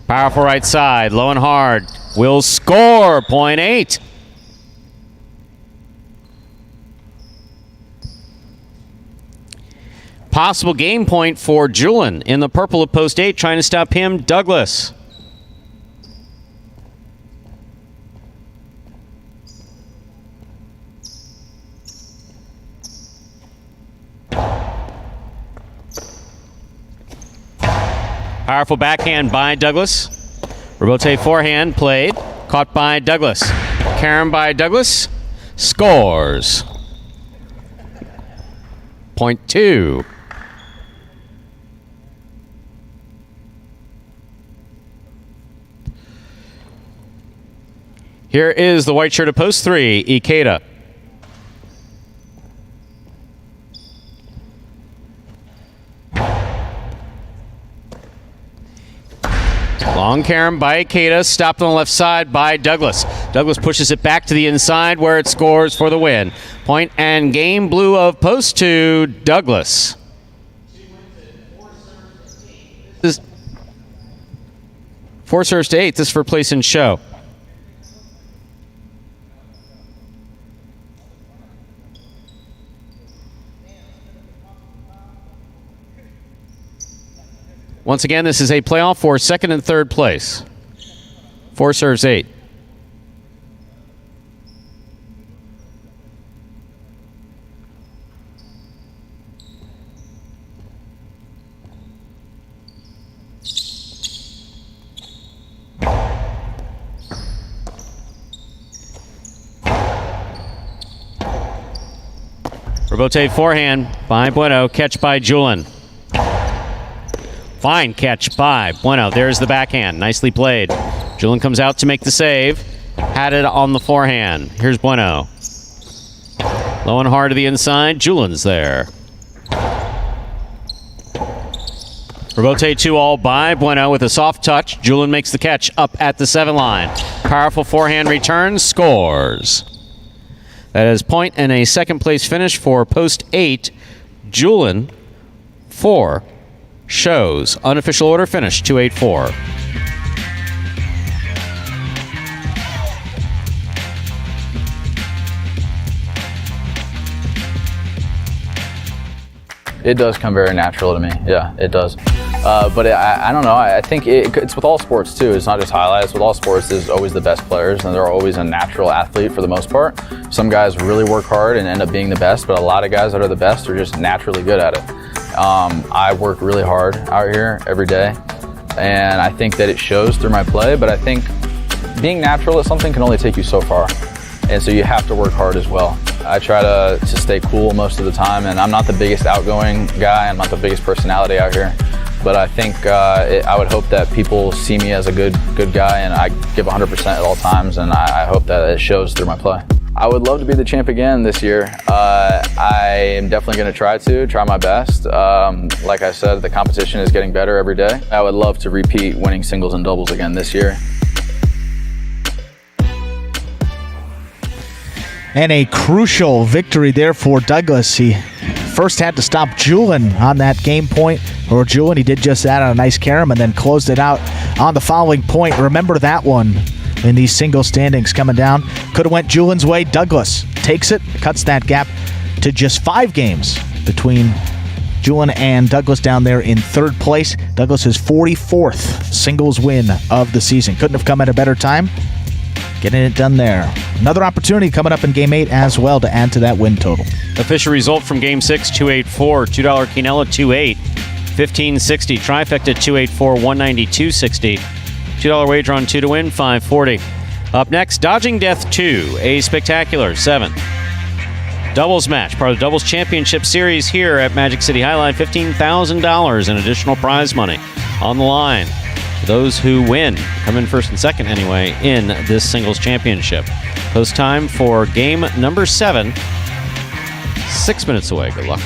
Powerful right side. Low and hard. Will score. Point 8. Possible game point for Julian in the purple of post 8, trying to stop him, Douglas. Powerful backhand by Douglas. Rebote forehand played. Caught by Douglas. Carom by Douglas. Scores. Point 2. Here is the white shirt of post 3, Ikeda. Long carom by Ikeda, stopped on the left side by Douglas. Douglas pushes it back to the inside where it scores for the win. Point and game, blue of post 2, Douglas. This is 4 serves to 8. This is for place in show. Once again, this is a playoff for second and third place. 4 serves 8. Rebote forehand by Bueno, catch by Julian. Fine catch by Bueno. There's the backhand. Nicely played. Julian comes out to make the save. Had it on the forehand. Here's Bueno. Low and hard to the inside. Julian's there. Rebote 2-all by Bueno with a soft touch. Julian makes the catch up at the 7 line. Powerful forehand return. Scores. That is point and a second place finish for post 8. Julian 4. Shows. Unofficial order finish 284. It does come very natural to me. Yeah, it does. But I don't know. I think it's with all sports too. It's not just highlights. With all sports, there's always the best players, and they're always a natural athlete for the most part. Some guys really work hard and end up being the best, but a lot of guys that are the best are just naturally good at it. I work really hard out here every day, and I think that it shows through my play, but I think being natural at something can only take you so far, and so you have to work hard as well. I try to stay cool most of the time, and I'm not the biggest outgoing guy, I'm not the biggest personality out here, but I think I would hope that people see me as a good guy, and I give 100% at all times, and I hope that it shows through my play. I would love to be the champ again this year. I am definitely going to try my best. Like I said, the competition is getting better every day. I would love to repeat winning singles and doubles again this year. And a crucial victory there for Douglas. He first had to stop Julian on that game point. Or Julian, he did just that on a nice carom and then closed it out on the following point. Remember that one in these single standings coming down. Could have went Julian's way. Douglas takes it, cuts that gap to just 5 games between Julian and Douglas down there in third place. Douglas's 44th singles win of the season. Couldn't have come at a better time. Getting it done there. Another opportunity coming up in Game 8 as well to add to that win total. Official result from Game 6, 284. $2 Quinella, 2-8. 1560. Trifecta, 284. 192.60. $2 wager on 2 to win, 540. Up next, Dodging Death 2, a spectacular 7th. Doubles match, part of the Doubles Championship Series here at Magic City Highline. $15,000 in additional prize money on the line. Those who win come in first and second anyway in this singles championship. Post time for game number 7. 6 minutes away. Good luck.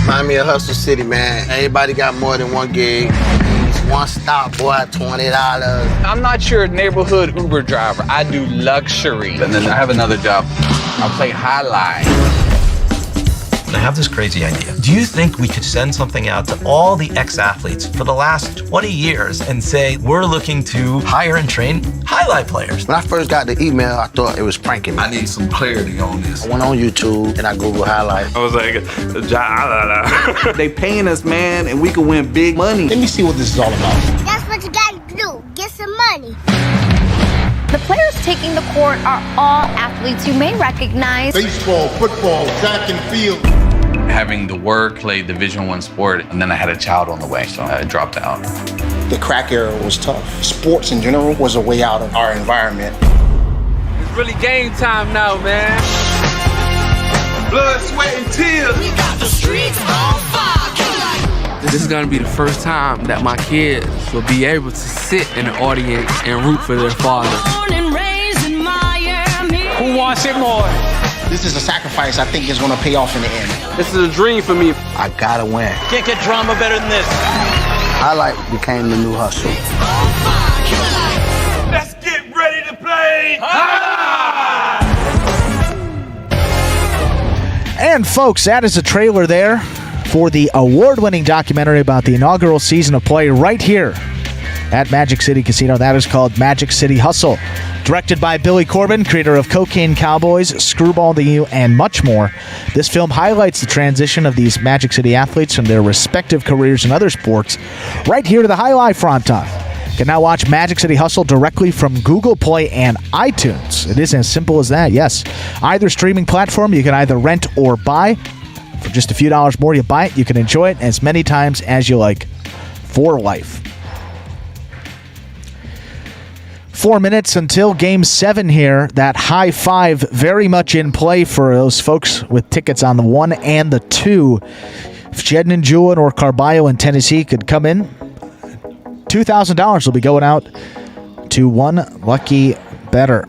Remind me of Hustle City, man. Everybody got more than one gig. One stop, boy, $20. I'm not your neighborhood Uber driver. I do luxury. And then I have another job. I'll play highlight. I have this crazy idea. Do you think we could send something out to all the ex-athletes for the last 20 years and say, we're looking to hire and train highlight players? When I first got the email, I thought it was pranking me. I need some clarity on this. I went on YouTube and I Googled highlight. I was like, They paying us, man, and we can win big money. Let me see what this is all about. That's what you gotta do. Get some money. The players taking the court are all athletes you may recognize. Baseball, football, track and field. having to work, play Division I sport, and then I had a child on the way, so I dropped out. The crack era was tough. Sports in general was a way out of our environment. It's really game time now, man. Blood, sweat, and tears. We got the streets on fire. This is gonna be the first time that my kids will be able to sit in the audience and root for their father. Who wants it more? This is a sacrifice I think is gonna pay off in the end. This is a dream for me. I gotta win. Can't get drama better than this. Highlight became the new hustle. Let's get ready to play highlight! And folks, that is a trailer there for the award-winning documentary about the inaugural season of play right here at Magic City Casino. That is called Magic City Hustle. Directed by Billy Corbin, creator of Cocaine Cowboys, Screwball to You, and much more. This film highlights the transition of these Magic City athletes from their respective careers in other sports right here to the highlight fronton. You can now watch Magic City Hustle directly from Google Play and iTunes. It is as simple as that, yes. Either streaming platform, you can either rent or buy. For just a few dollars more, you buy it. You can enjoy it as many times as you like for life. 4 minutes until Game 7 here. That high five very much in play for those folks with tickets on the 1 and the 2. If Jedden and Julian or Carballo in Tennessee could come in, $2,000 will be going out to one lucky bettor.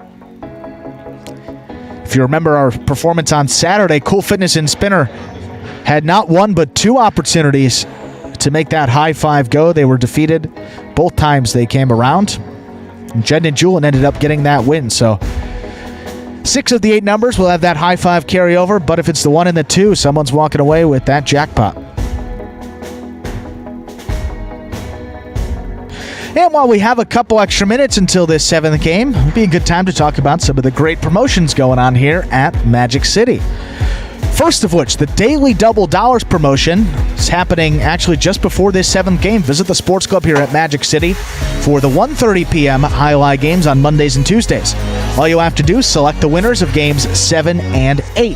If you remember our performance on Saturday, Cool Fitness and Spinner had not one but two opportunities to make that high five go. They were defeated both times they came around. Jedden and Julian ended up getting that win. So 6 of the 8 numbers will have that high five carry over, but if it's the 1 and the 2, someone's walking away with that jackpot. And while we have a couple extra minutes until this 7th game, it'd be a good time to talk about some of the great promotions going on here at Magic City. First of which, the Daily Double Dollars promotion is happening actually just before this 7th game. Visit the sports club here at Magic City for the 1:30 p.m. highlight games on Mondays and Tuesdays. All you have to do is select the winners of games 7 and 8.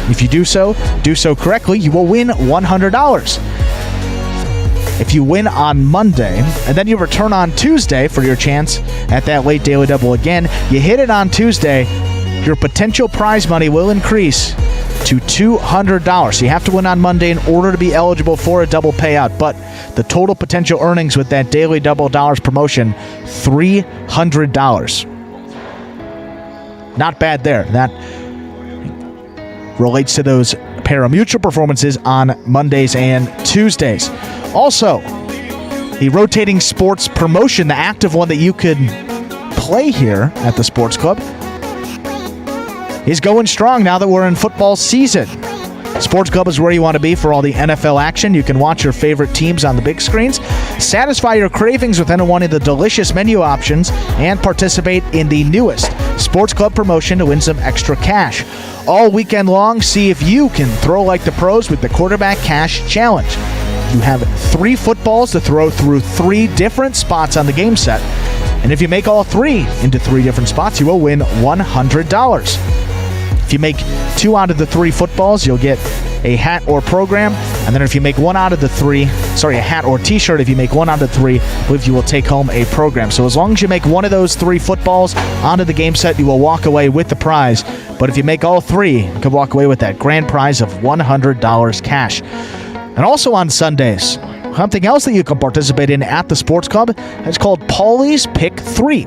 If you do so correctly, you will win $100. If you win on Monday, and then you return on Tuesday for your chance at that late Daily Double again, you hit it on Tuesday, your potential prize money will increase to $200. So you have to win on Monday in order to be eligible for a double payout. But the total potential earnings with that Daily Double Dollars promotion, $300. Not bad there. That relates to those Parimutuel performances on Mondays and Tuesdays. Also, the rotating sports promotion, the active one that you could play here at the sports club, is going strong now that we're in football season. Sports Club is where you want to be for all the NFL action. You can watch your favorite teams on the big screens, satisfy your cravings with any one of the delicious menu options, and participate in the newest Sports Club promotion to win some extra cash. All weekend long, see if you can throw like the pros with the Quarterback Cash Challenge. You have 3 footballs to throw through 3 different spots on the game set. And if you make all 3 into 3 different spots, you will win $100. If you make 2 out of the 3 footballs, you'll get a hat or program. And then if you make 1 out of the 3, a hat or t-shirt, if you make 1 out of 3, I believe you will take home a program. So as long as you make 1 of those 3 footballs onto the game set, you will walk away with the prize. But if you make all 3, you can walk away with that grand prize of $100 cash. And also on Sundays, something else that you can participate in at the sports club is called Paulie's Pick 3.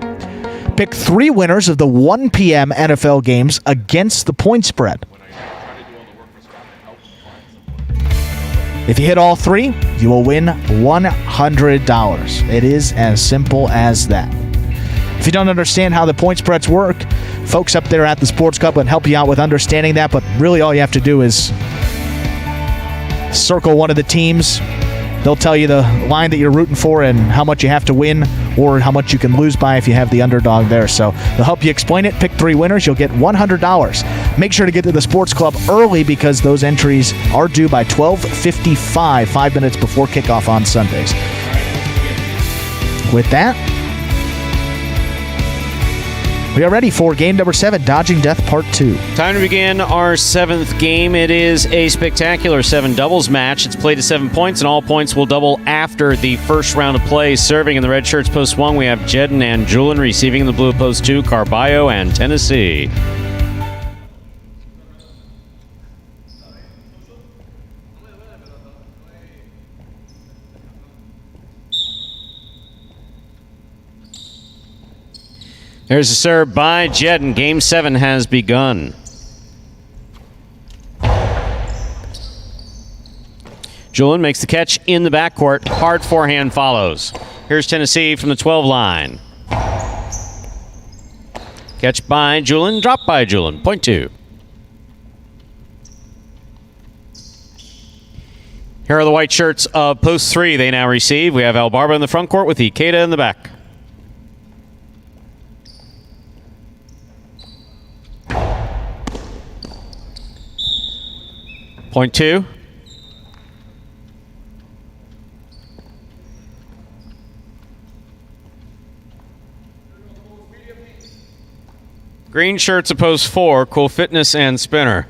Pick 3 winners of the 1 p.m. NFL games against the point spread. If you hit all 3, you will win $100. It is as simple as that. If you don't understand how the point spreads work, folks up there at the sports club will help you out with understanding that, but really all you have to do is circle one of the teams. They'll tell you the line that you're rooting for and how much you have to win or how much you can lose by if you have the underdog there. So they'll help you explain it. Pick 3 winners. You'll get $100. Make sure to get to the sports club early because those entries are due by 12:55, 5 minutes before kickoff on Sundays. With that, we are ready for game number 7, Dodging Death Part 2. Time to begin our 7th game. It is a spectacular 7 doubles match. It's played to 7 points, and all points will double after the first round of play. Serving in the red shirts post 1, we have Jedden and Julian. Receiving in the blue post 2, Carballo and Tennessee. There's a serve by Jedden. Game 7 has begun. Julian makes the catch in the backcourt. Hard forehand follows. Here's Tennessee from the 12 line. Catch by Julian. Drop by Julian. Point 2. Here are the white shirts of post 3 they now receive. We have Albarba in the front court with Ikeda in the back. Point 2. Green shirts oppose 4, Cool Fitness and Spinner.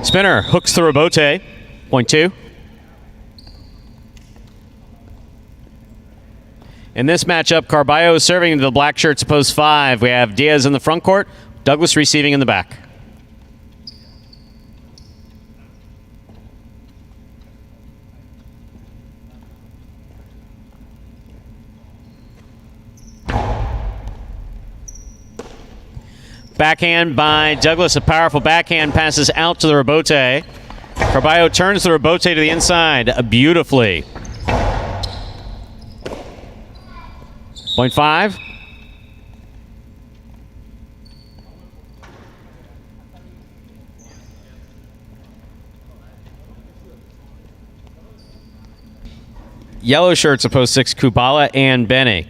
Spinner hooks the rebote. Point 2. In this matchup, Carballo is serving into the black shirts post 5. We have Diaz in the front court, Douglas receiving in the back. Backhand by Douglas. A powerful backhand passes out to the rebote. Carballo turns the rebote to the inside beautifully. Point 5. Yellow shirts oppose 6, Kubala and Benny.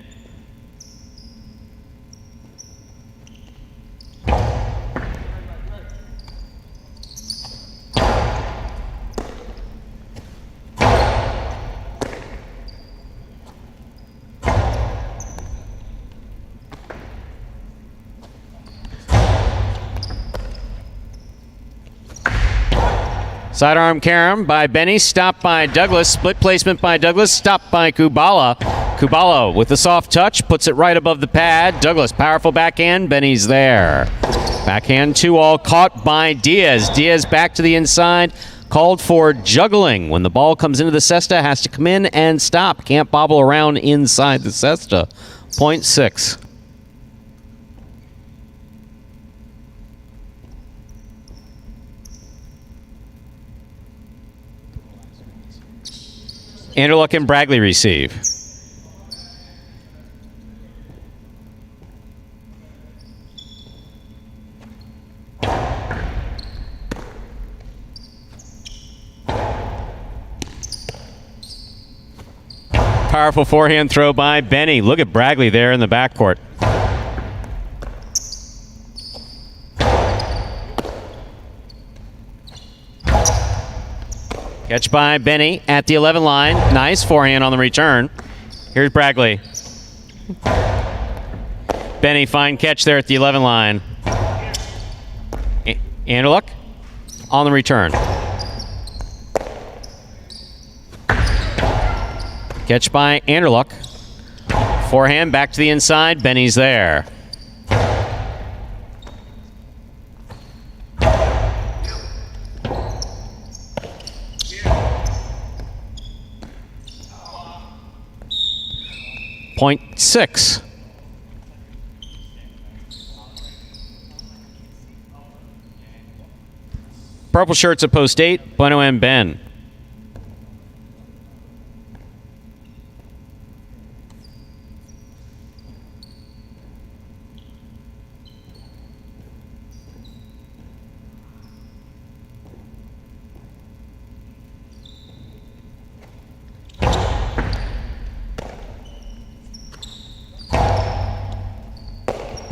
Sidearm carom by Benny, stopped by Douglas. Split placement by Douglas, stopped by Kubala. Kubala with the soft touch, puts it right above the pad. Douglas, powerful backhand. Benny's there. Backhand 2-all, caught by Diaz. Diaz back to the inside, called for juggling. When the ball comes into the cesta, has to come in and stop. Can't bobble around inside the cesta. Point 6. Anderluck and Bragley receive. Powerful forehand throw by Benny. Look at Bragley there in the backcourt. Catch by Benny at the 11 line. Nice forehand on the return. Here's Bragley. Benny, fine catch there at the 11 line. Anderluck on the return. Catch by Anderluck. Forehand back to the inside. Benny's there. Point 6. Purple shirts at post 8, Bueno and Ben.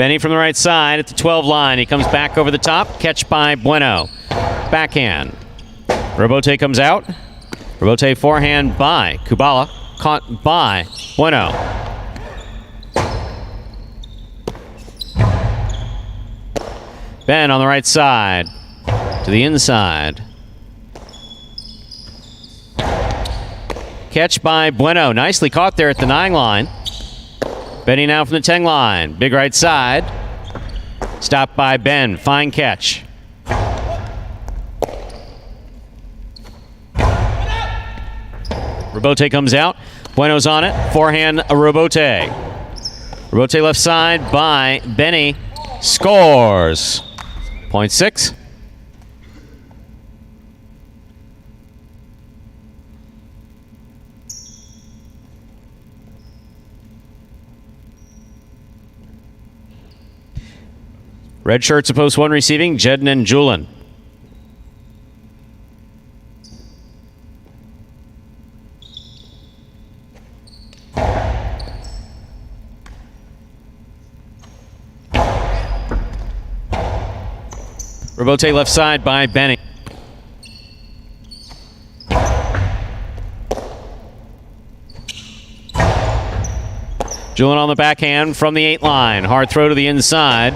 Benny from the right side at the 12 line. He comes back over the top. Catch by Bueno. Backhand. Robote comes out. Robote forehand by Kubala. Caught by Bueno. Ben on the right side. To the inside. Catch by Bueno. Nicely caught there at the 9 line. Benny now from the 10 line. Big right side. Stopped by Ben. Fine catch. Robote comes out. Bueno's on it. Forehand Robote. Robote left side by Benny. Scores. Point 6. Red shirts at post 1 receiving, Jedden and Julin. Robote left side by Benny. Julin on the backhand from the 8 line. Hard throw to the inside.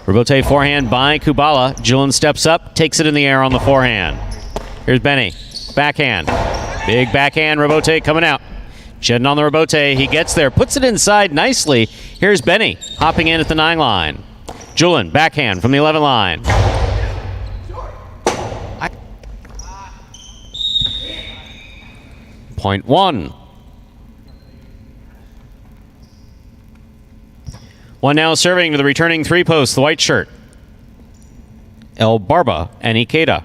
Robote forehand by Kubala. Julin steps up, takes it in the air on the forehand. Here's Benny. Backhand. Big backhand. Robote coming out. Jedden on the Robote. He gets there, puts it inside nicely. Here's Benny hopping in at the 9 line. Julin, backhand from the 11 line. Point 1. One now serving to the returning 3 posts, the white shirt. El Barba and Ikeda.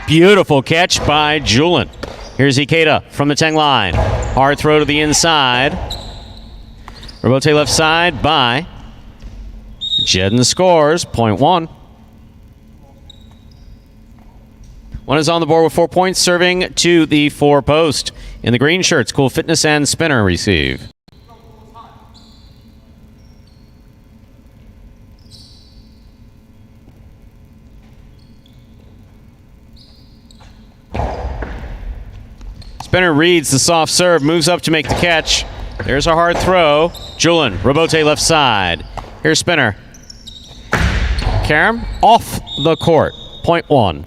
Beautiful catch by Julin. Here's Ikeda from the 10 line. Hard throw to the inside. Robote left side by Jedden. Scores. Point 1. One is on the board with 4 points, serving to the 4 post. In the green shirts, Cool Fitness and Spinner receive. Spinner reads the soft serve, moves up to make the catch. There's a hard throw. Julin, Robote left side. Here's Spinner. Karam off the court. Point 1.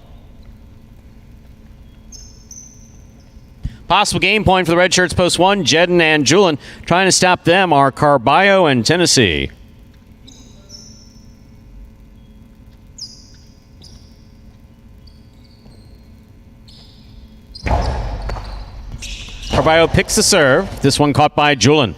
Possible game point for the red shirts post 1. Jedden and Julin. Trying to stop them are Carballo and Tennessee. Carballo picks the serve. This one caught by Julin.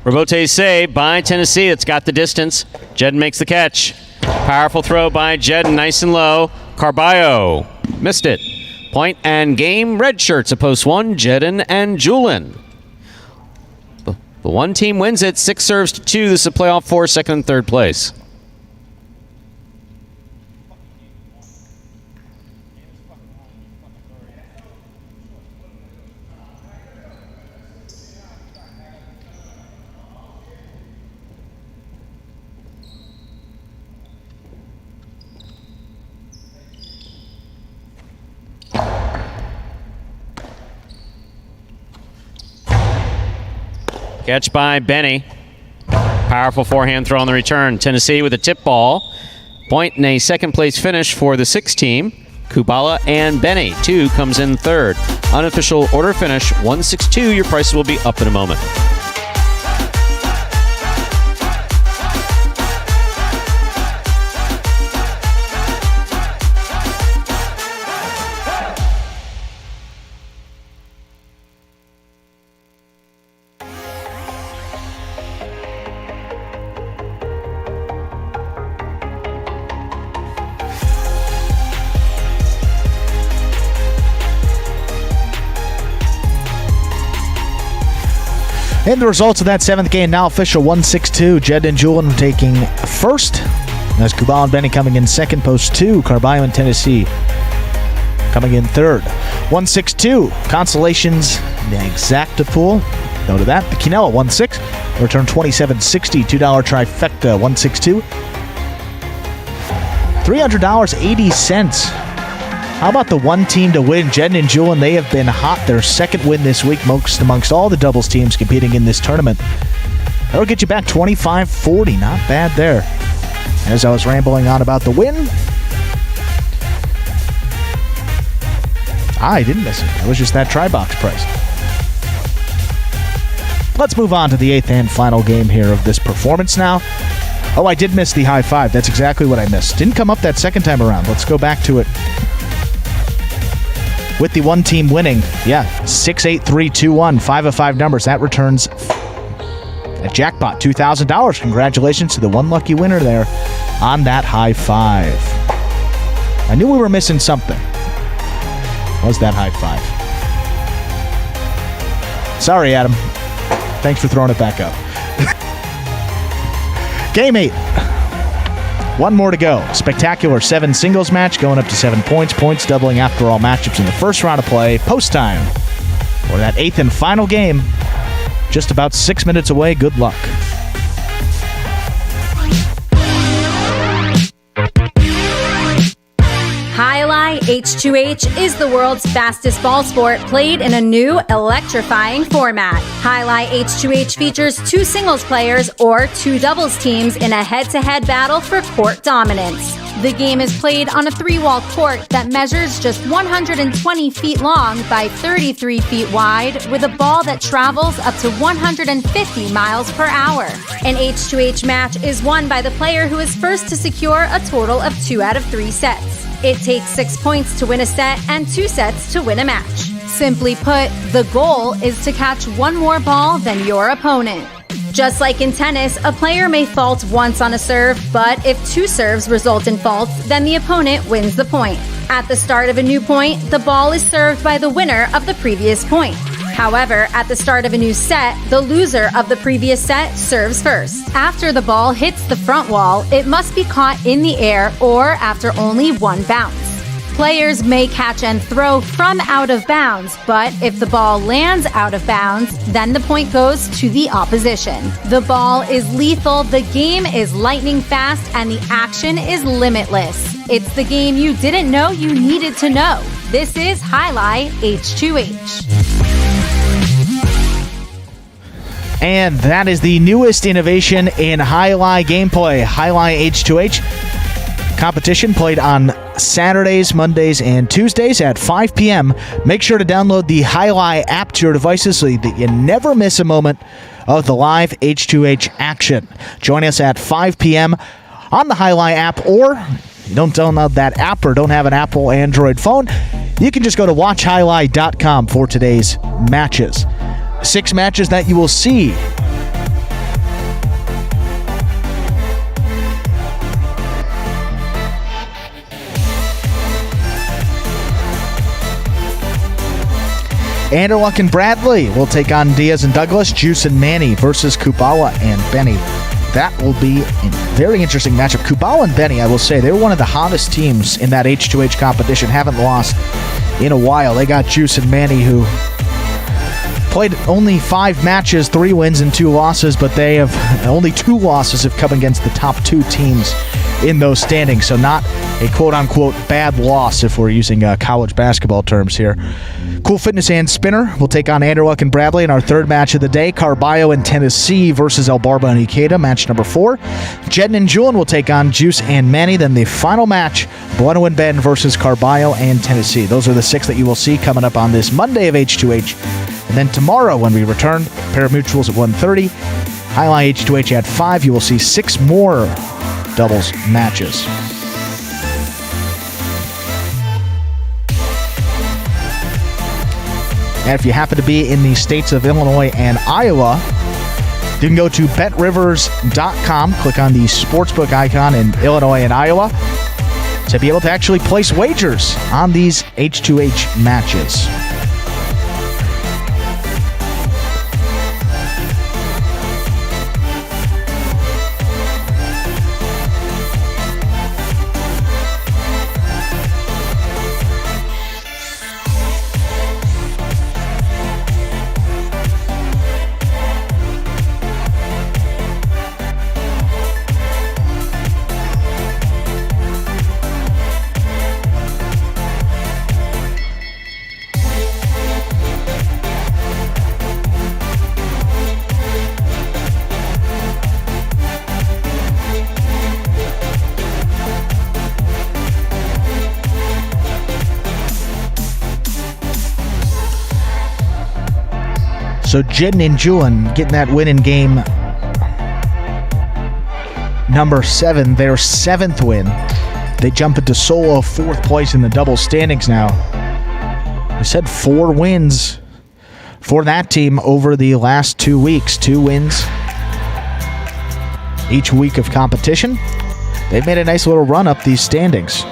Robote save by Tennessee. It's got the distance. Jedden makes the catch. Powerful throw by Jedden. Nice and low. Carballo missed it. Point and game. Red shirts at post 1. Jedden and Julin. The one team wins it. 6 serves to 2. This is a playoff for second and third place. Catch by Benny. Powerful forehand throw on the return. Tennessee with a tip ball. Point and a second place finish for the 6th team. Kubala and Benny. 2 comes in third. Unofficial order finish 162. Your prices will be up in a moment. And the results of that 7th game now official: 1-6-2. Jed and Julian taking first. As Kubal and Benny coming in second. Post 2. Carballo and Tennessee coming in third. 1-6-2. Consolations, the exacta pool. Note of that. The Quinella 1-6. Return 27.60. $2 trifecta 1-6-2. $300.80. How about the one team to win? Jed and Julian, they have been hot. Their second win this week amongst all the doubles teams competing in this tournament. That'll get you back $25.40. Not bad there. As I was rambling on about the win, I didn't miss it. It was just that try-box price. Let's move on to the 8th and final game here of this performance now. Oh, I did miss the high five. That's exactly what I missed. Didn't come up that second time around. Let's go back to it. With the one team winning, 6-8-3-2-1, 5 of 5 numbers. That returns a jackpot, $2,000. Congratulations to the one lucky winner there on that high five. I knew we were missing something. What was that high five? Sorry, Adam. Thanks for throwing it back up. Game 8. One more to go. Spectacular 7 singles match going up to 7 points. Points doubling after all matchups in the first round of play. Post time for that 8th and final game. Just about 6 minutes away. Good luck. Highlight H2H is the world's fastest ball sport played in a new electrifying format. Highlight H2H features 2 singles players or 2 doubles teams in a head-to-head battle for court dominance. The game is played on a 3-wall court that measures just 120 feet long by 33 feet wide, with a ball that travels up to 150 miles per hour. An H2H match is won by the player who is first to secure a total of 2 out of 3 sets. It takes 6 points to win a set and 2 sets to win a match. Simply put, the goal is to catch one more ball than your opponent. Just like in tennis, a player may fault once on a serve, but if 2 serves result in faults, then the opponent wins the point. At the start of a new point, the ball is served by the winner of the previous point. However, at the start of a new set, the loser of the previous set serves first. After the ball hits the front wall, it must be caught in the air or after only 1 bounce. Players may catch and throw from out of bounds, but if the ball lands out of bounds, then the point goes to the opposition. The ball is lethal, the game is lightning fast, and the action is limitless. It's the game you didn't know you needed to know. This is Highlight H2H. And that is the newest innovation in Highlight gameplay. Highlight H2H competition played on Saturdays, Mondays, and Tuesdays at 5 p.m. Make sure to download the Highlight app to your devices so that you never miss a moment of the live H2H action. Join us at 5 p.m. on the Highlight app, or if you don't download that app or don't have an Apple Android phone, you can just go to watchhighlight.com for today's matches. 6 matches that you will see. Anderluck and Bradley will take on Diaz and Douglas. Juice and Manny versus Kubala and Benny. That will be a very interesting matchup. Kubala and Benny, I will say, they're one of the hottest teams in that H2H competition. Haven't lost in a while. They got Juice and Manny, who played only 5 matches, 3 wins and 2 losses, but they have only 2 losses have come against the top 2 teams in those standings. So not a quote-unquote bad loss if we're using college basketball terms here. Cool Fitness and Spinner will take on Anderluck and Bradley in our 3rd match of the day. Carballo and Tennessee versus El Barba and Ikeda, match number 4. Jedden and Julian will take on Juice and Manny. Then the final match, Bueno and Ben versus Carballo and Tennessee. Those are the 6 that you will see coming up on this Monday of H2H. And then tomorrow when we return, Parimutuels at 1:30, Highlight H2H at 5. You will see 6 more doubles matches. And if you happen to be in the states of Illinois and Iowa, you can go to betrivers.com, click on the sportsbook icon in Illinois and Iowa to be able to actually place wagers on these H2H matches. So Jin and Julian getting that win in game number 7, their 7th win. They jump into solo 4th place in the double standings now. We said 4 wins for that team over the last 2 weeks. 2 wins each week of competition. They've made a nice little run up these standings.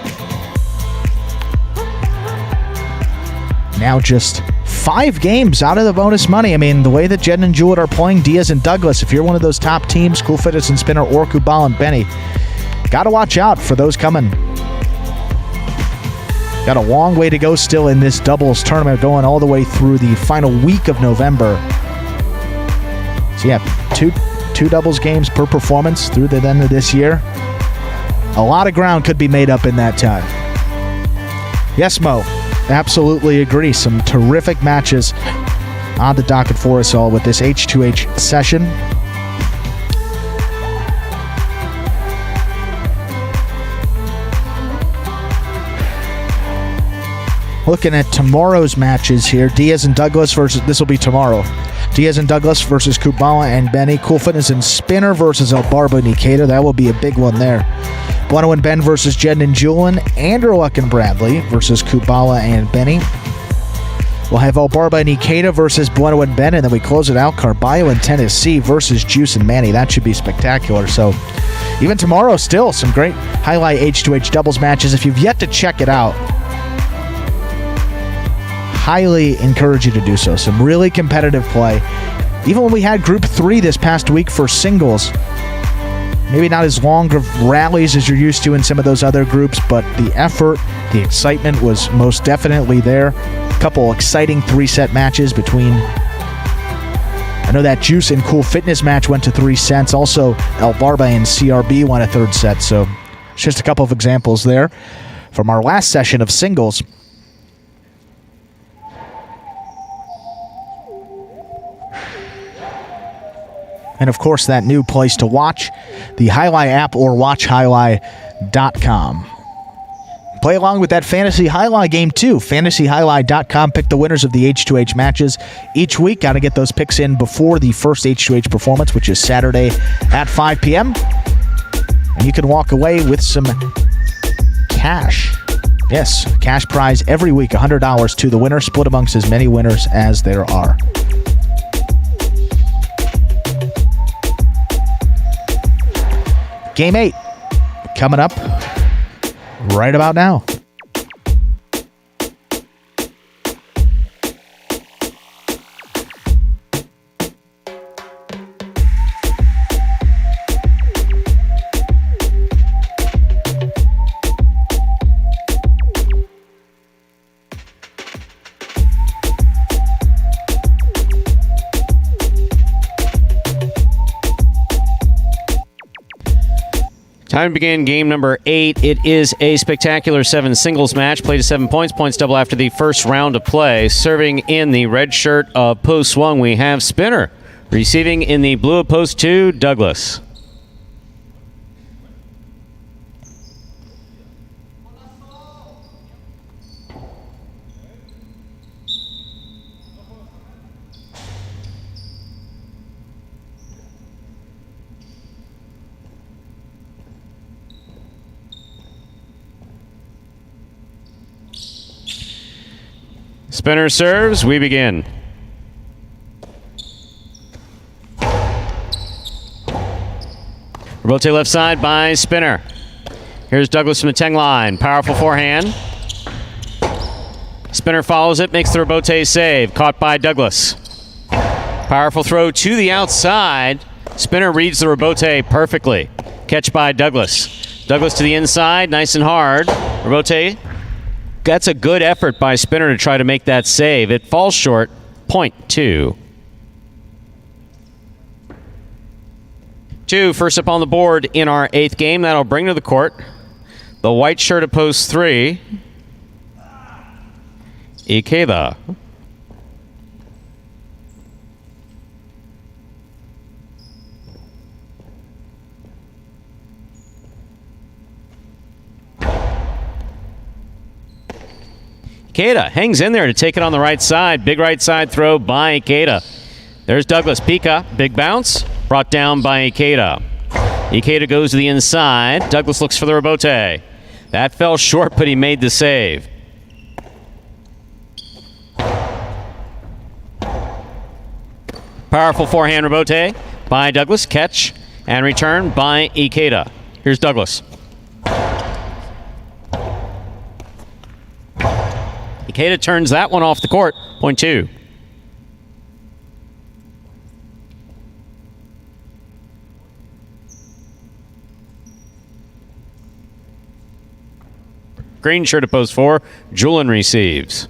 Now just 5 games out of the bonus money. I mean, the way that Jen and Jewett are playing, Diaz and Douglas, if you're one of those top teams, Cool Fitness and Spinner or Kubal and Benny, got to watch out for those coming. Got a long way to go still in this doubles tournament, going all the way through the final week of November. So yeah, two doubles games per performance through the end of this year. A lot of ground could be made up in that time. Yes, Mo. Absolutely agree. Some terrific matches on the docket for us all with this H2H session. Looking at tomorrow's matches here, Diaz and Douglas versus, this will be tomorrow, Diaz and Douglas versus Kubala and Benny. Cool Fitness and Spinner versus El Barba and Ikeda. That will be a big one there. Bueno and Ben versus Jen and Julian. Anderluck and Bradley versus Kubala and Benny. We'll have El Barba and Ikeda versus Bueno and Ben, and then we close it out, Carballo and Tennessee versus Juice and Manny. That should be spectacular. So even tomorrow, still some great highlight H2H doubles matches. If you've yet to check it out, highly encourage you to do so. Some really competitive play. Even when we had Group 3 this past week for singles, maybe not as long of rallies as you're used to in some of those other groups, but the effort, the excitement was most definitely there. A couple exciting 3-set matches between, I know that Juice and Cool Fitness match went to 3 sets. Also, El Barba and CRB won a 3rd set. So just a couple of examples there from our last session of singles. And, of course, that new place to watch, the Highlight app or watchhighlight.com. Play along with that Fantasy Highlight game, too. FantasyHighlight.com. Pick the winners of the H2H matches each week. Got to get those picks in before the first H2H performance, which is Saturday at 5 p.m. And you can walk away with some cash. Yes, cash prize every week, $100 to the winner, split amongst as many winners as there are. Game 8 coming up right about now. Time to begin game number 8. It is a spectacular 7 singles match. Played to 7 points. Points double after the first round of play. Serving in the red shirt of Post 1, we have Spinner. Receiving in the blue of Post 2, Douglas. Spinner serves. We begin. Rebote left side by Spinner. Here's Douglas from the 10 line. Powerful forehand. Spinner follows it, makes the rebote save. Caught by Douglas. Powerful throw to the outside. Spinner reads the rebote perfectly. Catch by Douglas. Douglas to the inside, nice and hard. Rebote. That's a good effort by Spinner to try to make that save. It falls short. Point 2. 2 first up on the board in our 8th game. That'll bring to the court the white shirt of Post 3, Ikeda. Ikeda hangs in there to take it on the right side. Big right side throw by Ikeda. There's Douglas. Pika, big bounce, brought down by Ikeda. Ikeda goes to the inside. Douglas looks for the rebote. That fell short, but he made the save. Powerful forehand rebote by Douglas. Catch and return by Ikeda. Here's Douglas. Ikeda turns that one off the court. Point 2. Green shirt at post 4. Julian receives.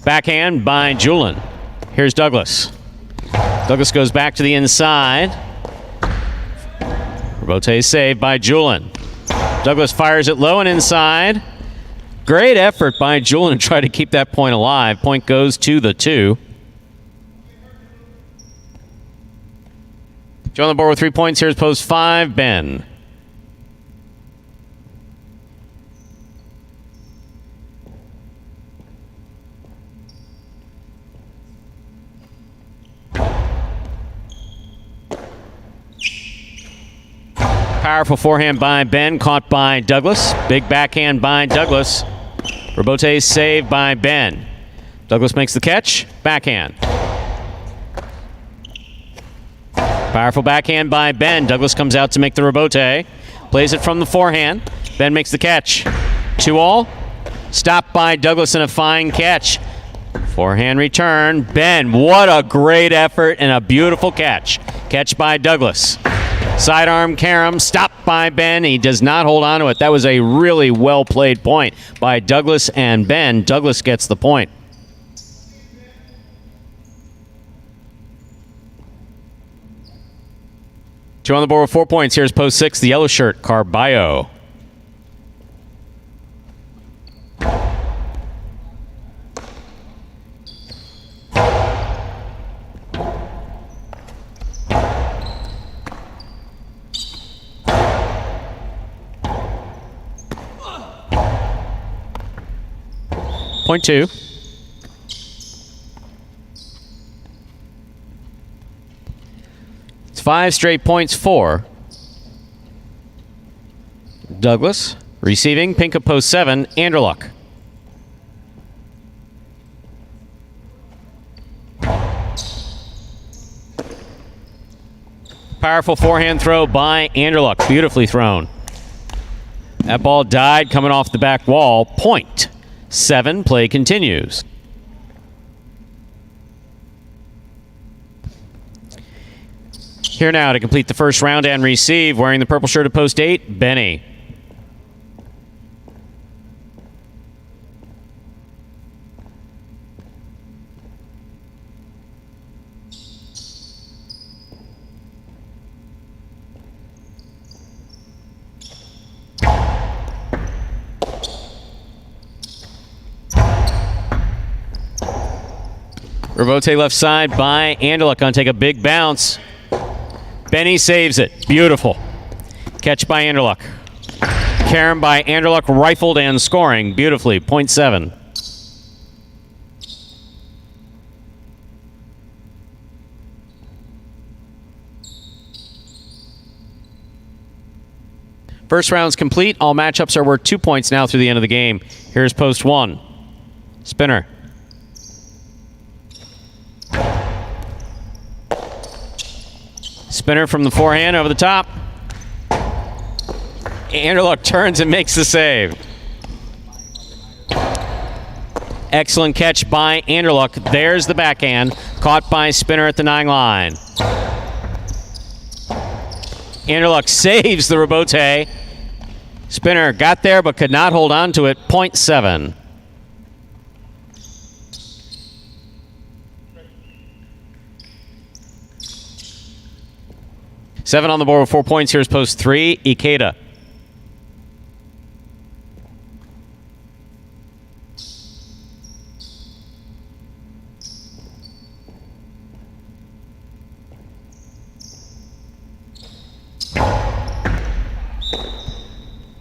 Backhand by Julian. Here's Douglas. Douglas goes back to the inside. Rebote saved by Julian. Douglas fires it low and inside. Great effort by Julian to try to keep that point alive. Point goes to the 2. Joe on the board with 3 points. Here's post 5, Ben. Powerful forehand by Ben, caught by Douglas. Big backhand by Douglas. Rebote saved by Ben. Douglas makes the catch. Backhand. Powerful backhand by Ben. Douglas comes out to make the rebote. Plays it from the forehand. Ben makes the catch. 2-all. Stopped by Douglas in a fine catch. Forehand return. Ben, what a great effort and a beautiful catch. Catch by Douglas. Sidearm carom, stopped by Ben. He does not hold on to it. That was a really well-played point by Douglas and Ben. Douglas gets the point. Two on the board with 4 points. Here's post 6, the yellow shirt, Carballo. Point 2. It's 5 straight points for Douglas. Receiving, Pinka post 7, Anderluck. Powerful forehand throw by Anderluck. Beautifully thrown. That ball died coming off the back wall. Point 7. Play continues. Here now to complete the first round and receive, wearing the purple shirt at post 8, Benny. Rebote left side by Anderluck. Gonna take a big bounce. Benny saves it. Beautiful. Catch by Anderluck. Carom by Anderluck, rifled and scoring beautifully. Point 7. First round's complete. All matchups are worth 2 points now through the end of the game. Here's post 1. Spinner. Spinner from the forehand over the top. Anderluck turns and makes the save. Excellent catch by Anderluck. There's the backhand. Caught by Spinner at the 9 line. Anderluck saves the rebote. Spinner got there but could not hold on to it. Point 7. Seven on the board with 4 points. Here's post 3, Ikeda.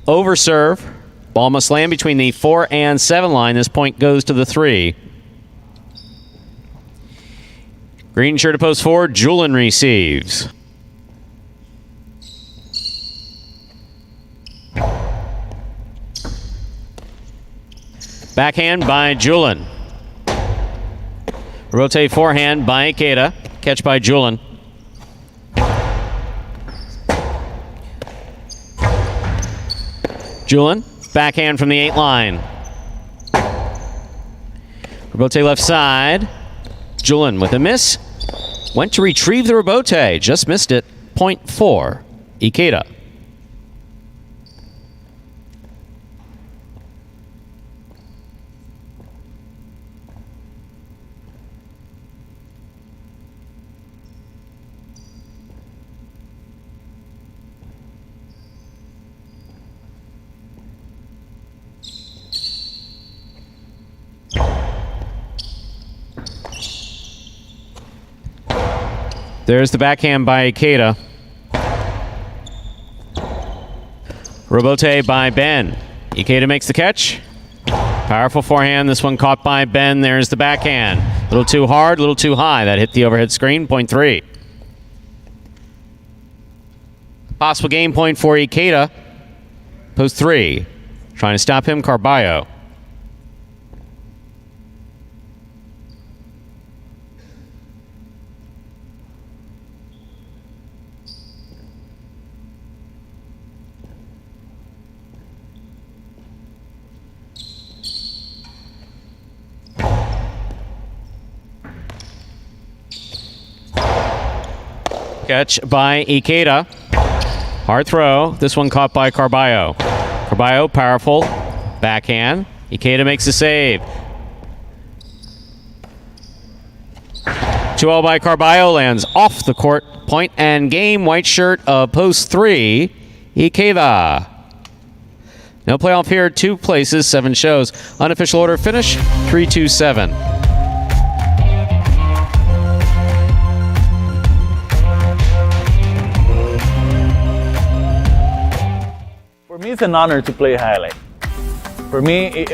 Over serve Ball must land between the 4 and 7 line. This point goes to the 3. Green shirt to post 4. Julian receives. Backhand by Julian. Rotate forehand by Ikeda. Catch by Julian. Julian, backhand from the 8 line. Rebote left side. Julian with a miss. Went to retrieve the rebote. Just missed it. Point 4. Ikeda. There's the backhand by Ikeda. Rebote by Ben. Ikeda makes the catch. Powerful forehand. This one caught by Ben. There's the backhand. A little too hard, a little too high. That hit the overhead screen. Point 3. Possible game point for Ikeda. Post 3. Trying to stop him, Carballo. Catch by Ikeda. Hard throw. This one caught by Carballo. Carballo, powerful. Backhand. Ikeda makes the save. 2-0 by Carballo. Lands off the court. Point and game. White shirt of post 3. Ikeda. No playoff here. 2 places. 7 shows. Unofficial order finish. 3-2-7. For me, it's an honor to play highlight. For me,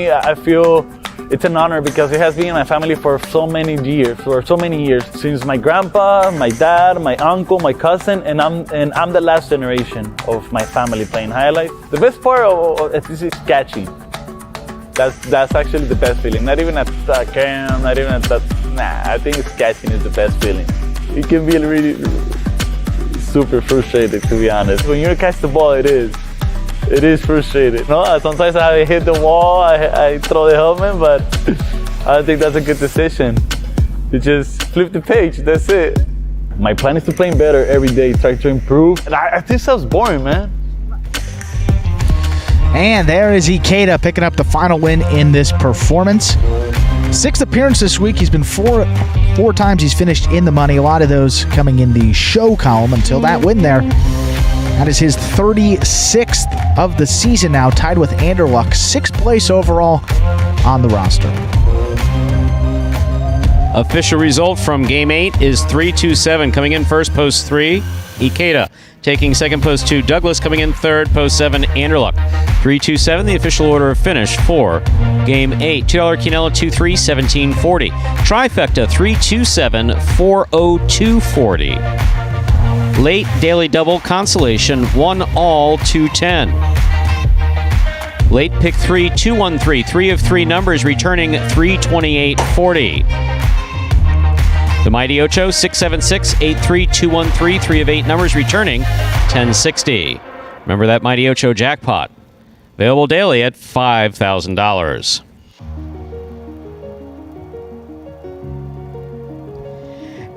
I feel it's an honor because it has been in my family for so many years. Since my grandpa, my dad, my uncle, my cousin, and I'm the last generation of my family playing highlight. The best part of this is catching. That's actually the best feeling. Not even at cam, not even at that. Nah, I think it's catching is the best feeling. It can be really super frustrated, to be honest. When you catch the ball, it is frustrating. No, sometimes I hit the wall, I throw the helmet, but I don't think that's a good decision. You just flip the page, that's it. My plan is to play better every day, try to improve. And I think sounds boring, man. And there is Ikeda picking up the final win in this performance. 6th appearance this week. He's been four times he's finished in the money. A lot of those coming in the show column until that win there. That is his 36th of the season now, tied with Anderluck. 6th place overall on the roster. Official result from Game 8 is 3-2-7. Coming in first, post 3, Ikeda. Taking second, post 2, Douglas. Coming in third, post 7, Anderluck. 3-2-7, the official order of finish for Game 8. $2 Quinella 2-3, 1740. Trifecta 3-2-7, 40240. Late daily double consolation 1-all 210. Late pick 3, 213. 3 of 3 numbers returning 32840. The Mighty Ocho 676-83213. 3 of 8 numbers returning 1060. Remember that Mighty Ocho jackpot. Available daily at $5,000.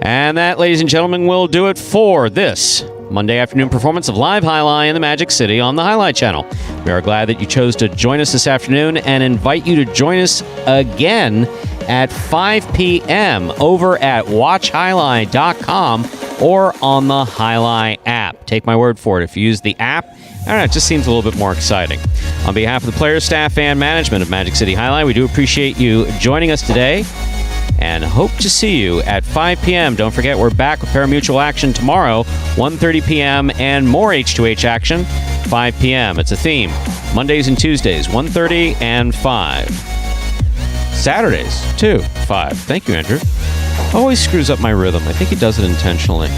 And that, ladies and gentlemen, will do it for this Monday afternoon performance of Live Highlight in the Magic City on the Highlight Channel. We are glad that you chose to join us this afternoon and invite you to join us again at 5 p.m. over at watchhighlight.com or on the Highlight app. Take my word for it. If you use the app, I don't know, it just seems a little bit more exciting. On behalf of the players, staff, and management of Magic City Highlight, we do appreciate you joining us today and hope to see you at 5 p.m. Don't forget, we're back with Parimutuel action tomorrow, 1:30 p.m., and more H2H action 5 p.m. It's a theme. Mondays and Tuesdays, 1:30 and 5. Saturdays, 2, 5. Thank you, Andrew. Always screws up my rhythm. I think he does it intentionally.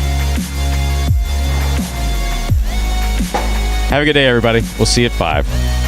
Have a good day, everybody. We'll see you at 5.